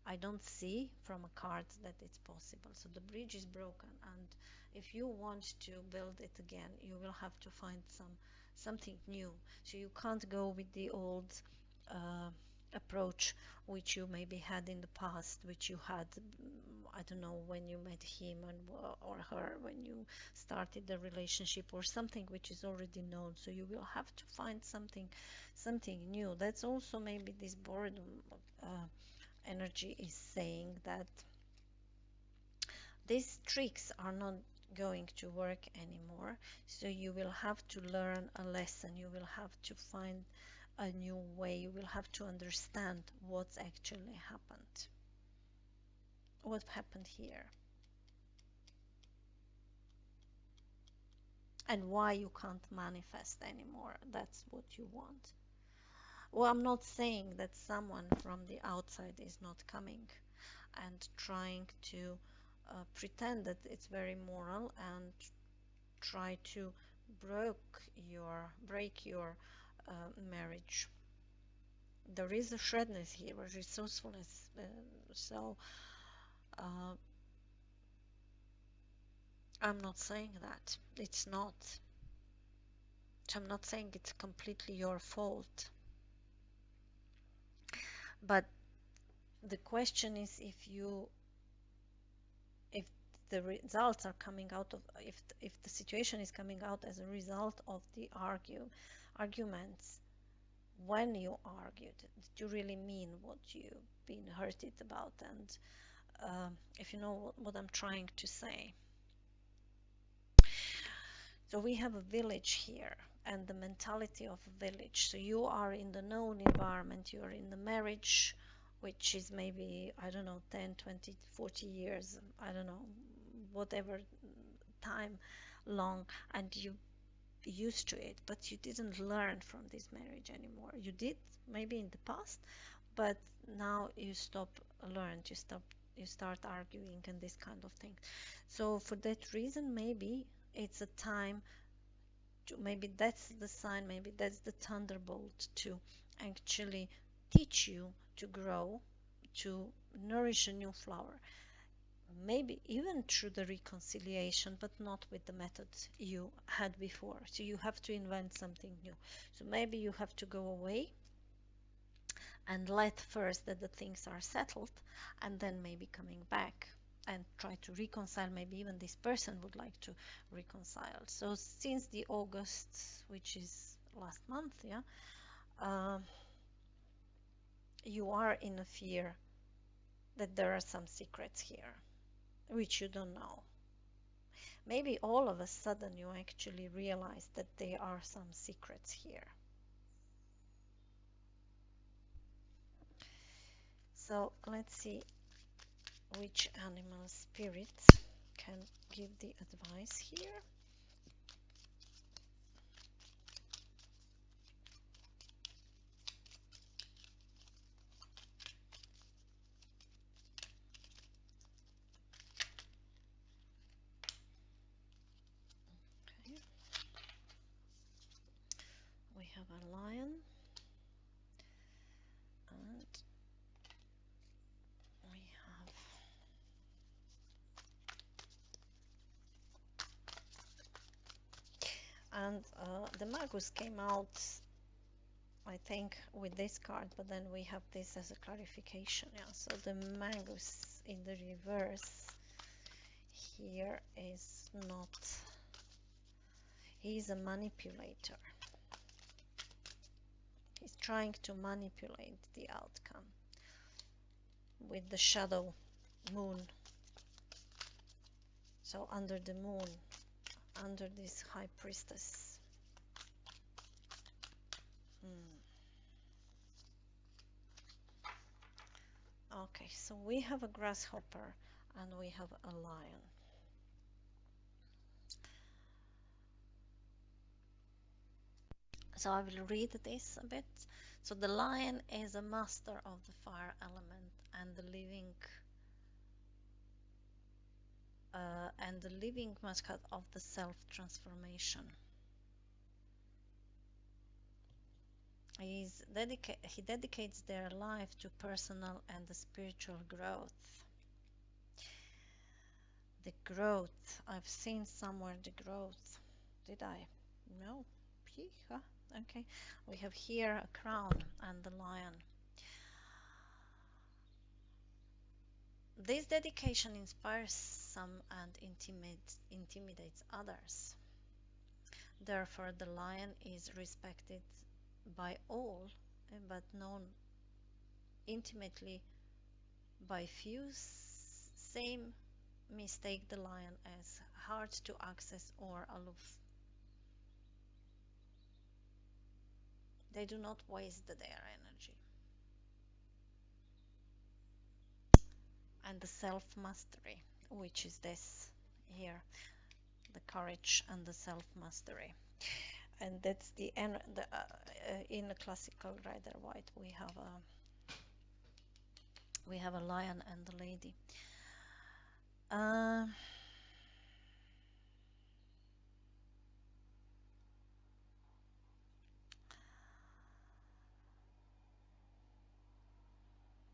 I don't see from a card that it's possible. So the bridge is broken, and if you want to build it again, you will have to find something new. So you can't go with the old approach which you maybe had in the past, which you had, I don't know, when you met him and or her, when you started the relationship, or something which is already known. So you will have to find something new. That's also maybe this boredom energy is saying that these tricks are not going to work anymore. So you will have to learn a lesson. You will have to find a new way. You will have to understand what's actually happened. What happened here? And why you can't manifest anymore. That's what you want. Well, I'm not saying that someone from the outside is not coming and trying to pretend that it's very moral and try to break your marriage. There is a shrewdness here, a resourcefulness. So I'm not saying that it's not. I'm not saying it's completely your fault. But the question is, if the results are coming out of, if the situation is coming out as a result of the arguments, when you argued, did you really mean what you've been hurted about? And if you know what I'm trying to say. So we have a village here, and the mentality of a village. So you are in the known environment, you are in the marriage, which is maybe, I don't know, 10, 20, 40 years, I don't know, whatever time long, and you used to it, but you didn't learn from this marriage anymore. You did maybe in the past, but now you you start arguing and this kind of thing. So for that reason, maybe it's a time to, maybe that's the sign, maybe that's the thunderbolt to actually teach you to grow, to nourish a new flower, maybe even through the reconciliation, but not with the methods you had before. So you have to invent something new. So maybe you have to go away and let first that the things are settled, and then maybe coming back and try to reconcile. Maybe even this person would like to reconcile. So since the August, which is last month, yeah, you are in a fear that there are some secrets here which you don't know. Maybe all of a sudden you actually realize that there are some secrets here. So let's see which animal spirits can give the advice here. Okay. We have a lion, and we have the Magus came out, I think, with this card, but then we have this as a clarification. Yeah, so the Magus in the reverse here is not, he's a manipulator. He's trying to manipulate the outcome with the shadow moon. So under the moon, under this High Priestess. Okay, so we have a grasshopper and we have a lion. So I will read this a bit. So the lion is a master of the fire element and the living mascot of the self-transformation. He dedicates their life to personal and the spiritual growth. The growth. I've seen somewhere the growth. Did I? No. Okay. We have here a crown and the lion. This dedication inspires some and intimidates others. Therefore, the lion is respected by all, but known intimately by few. Same mistake the lion as hard to access or aloof. They do not waste their energy. And the self-mastery, which is this here, the courage and the self-mastery. And that's the in the classical Rider-Waite we have a lion and the lady.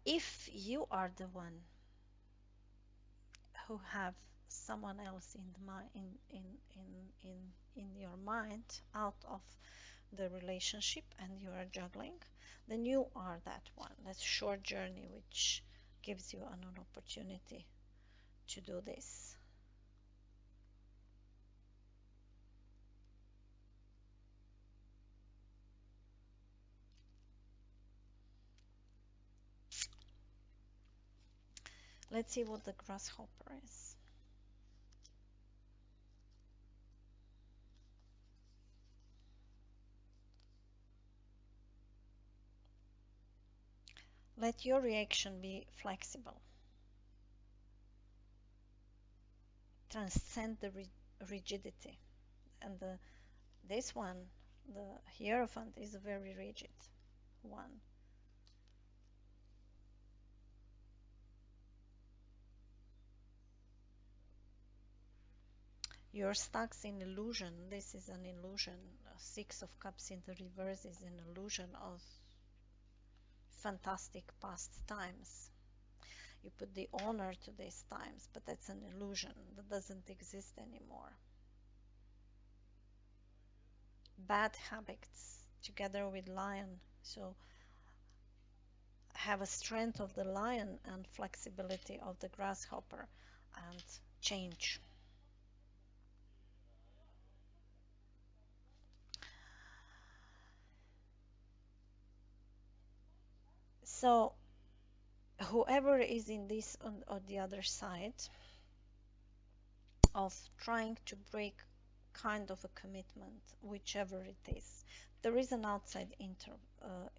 If you are the one who have someone else in your mind out of the relationship and you are juggling, then you are that one. That's short journey which gives you an opportunity to do this. Let's see what the grasshopper is. Let your reaction be flexible. Transcend the rigidity. And this one, the Hierophant, is a very rigid one. You're stuck in illusion. This is an illusion. Six of Cups in the reverse is an illusion of fantastic past times. You put the honor to these times, but that's an illusion that doesn't exist anymore. Bad habits together with lion. So have a strength of the lion and flexibility of the grasshopper and change. So whoever is in this on the other side of trying to break kind of a commitment, whichever it is, there is an outside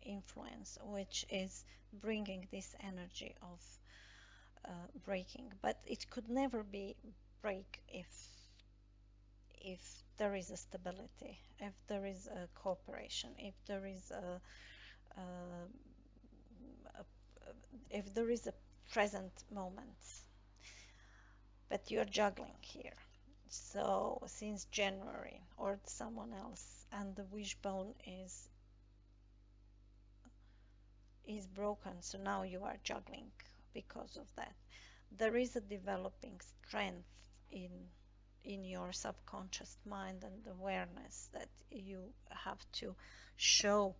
influence which is bringing this energy of breaking, but it could never be break if there is a stability, if there is a cooperation, if there is if there is a present moment. But you're juggling here. So since January or someone else, and the wishbone is broken, so now you are juggling because of that. There is a developing strength in your subconscious mind and awareness that you have to show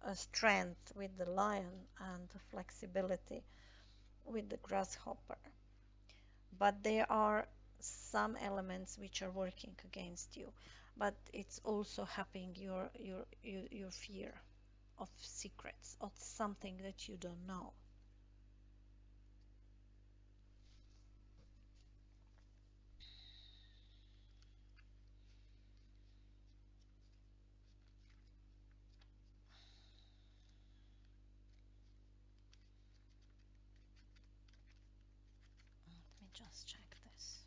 a strength with the lion and the flexibility with the grasshopper. But there are some elements which are working against you, but it's also helping your fear of secrets, of something that you don't know. just check this.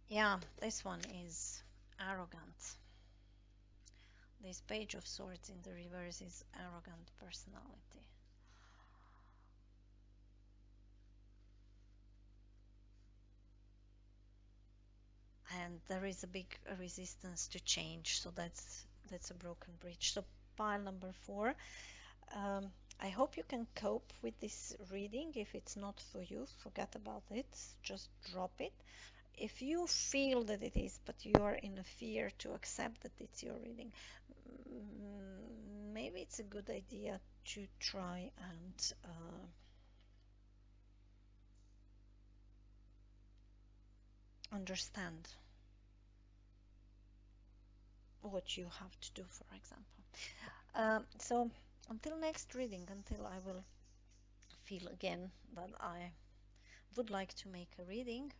Yeah, this one is arrogant. This Page of Swords in the reverse is arrogant personality. And there is a big resistance to change, so that's a broken bridge. So pile number 4. I hope you can cope with this reading. If it's not for you, forget about it, just drop it. If you feel that it is, but you are in a fear to accept that it's your reading, maybe it's a good idea to try and understand what you have to do, for example. So until next reading, until I will feel again that I would like to make a reading.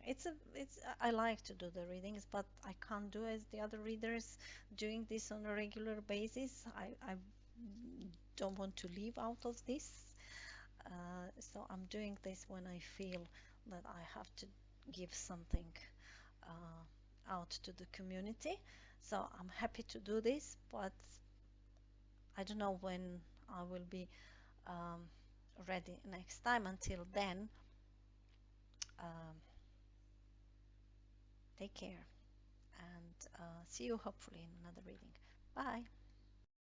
I like to do the readings, but I can't do as the other readers doing this on a regular basis. I don't want to leave out of this. So I'm doing this when I feel that I have to give something out to the community. So I'm happy to do this, but I don't know when I will be um, ready next time. Until then, um, take care and see you hopefully in another reading. Bye.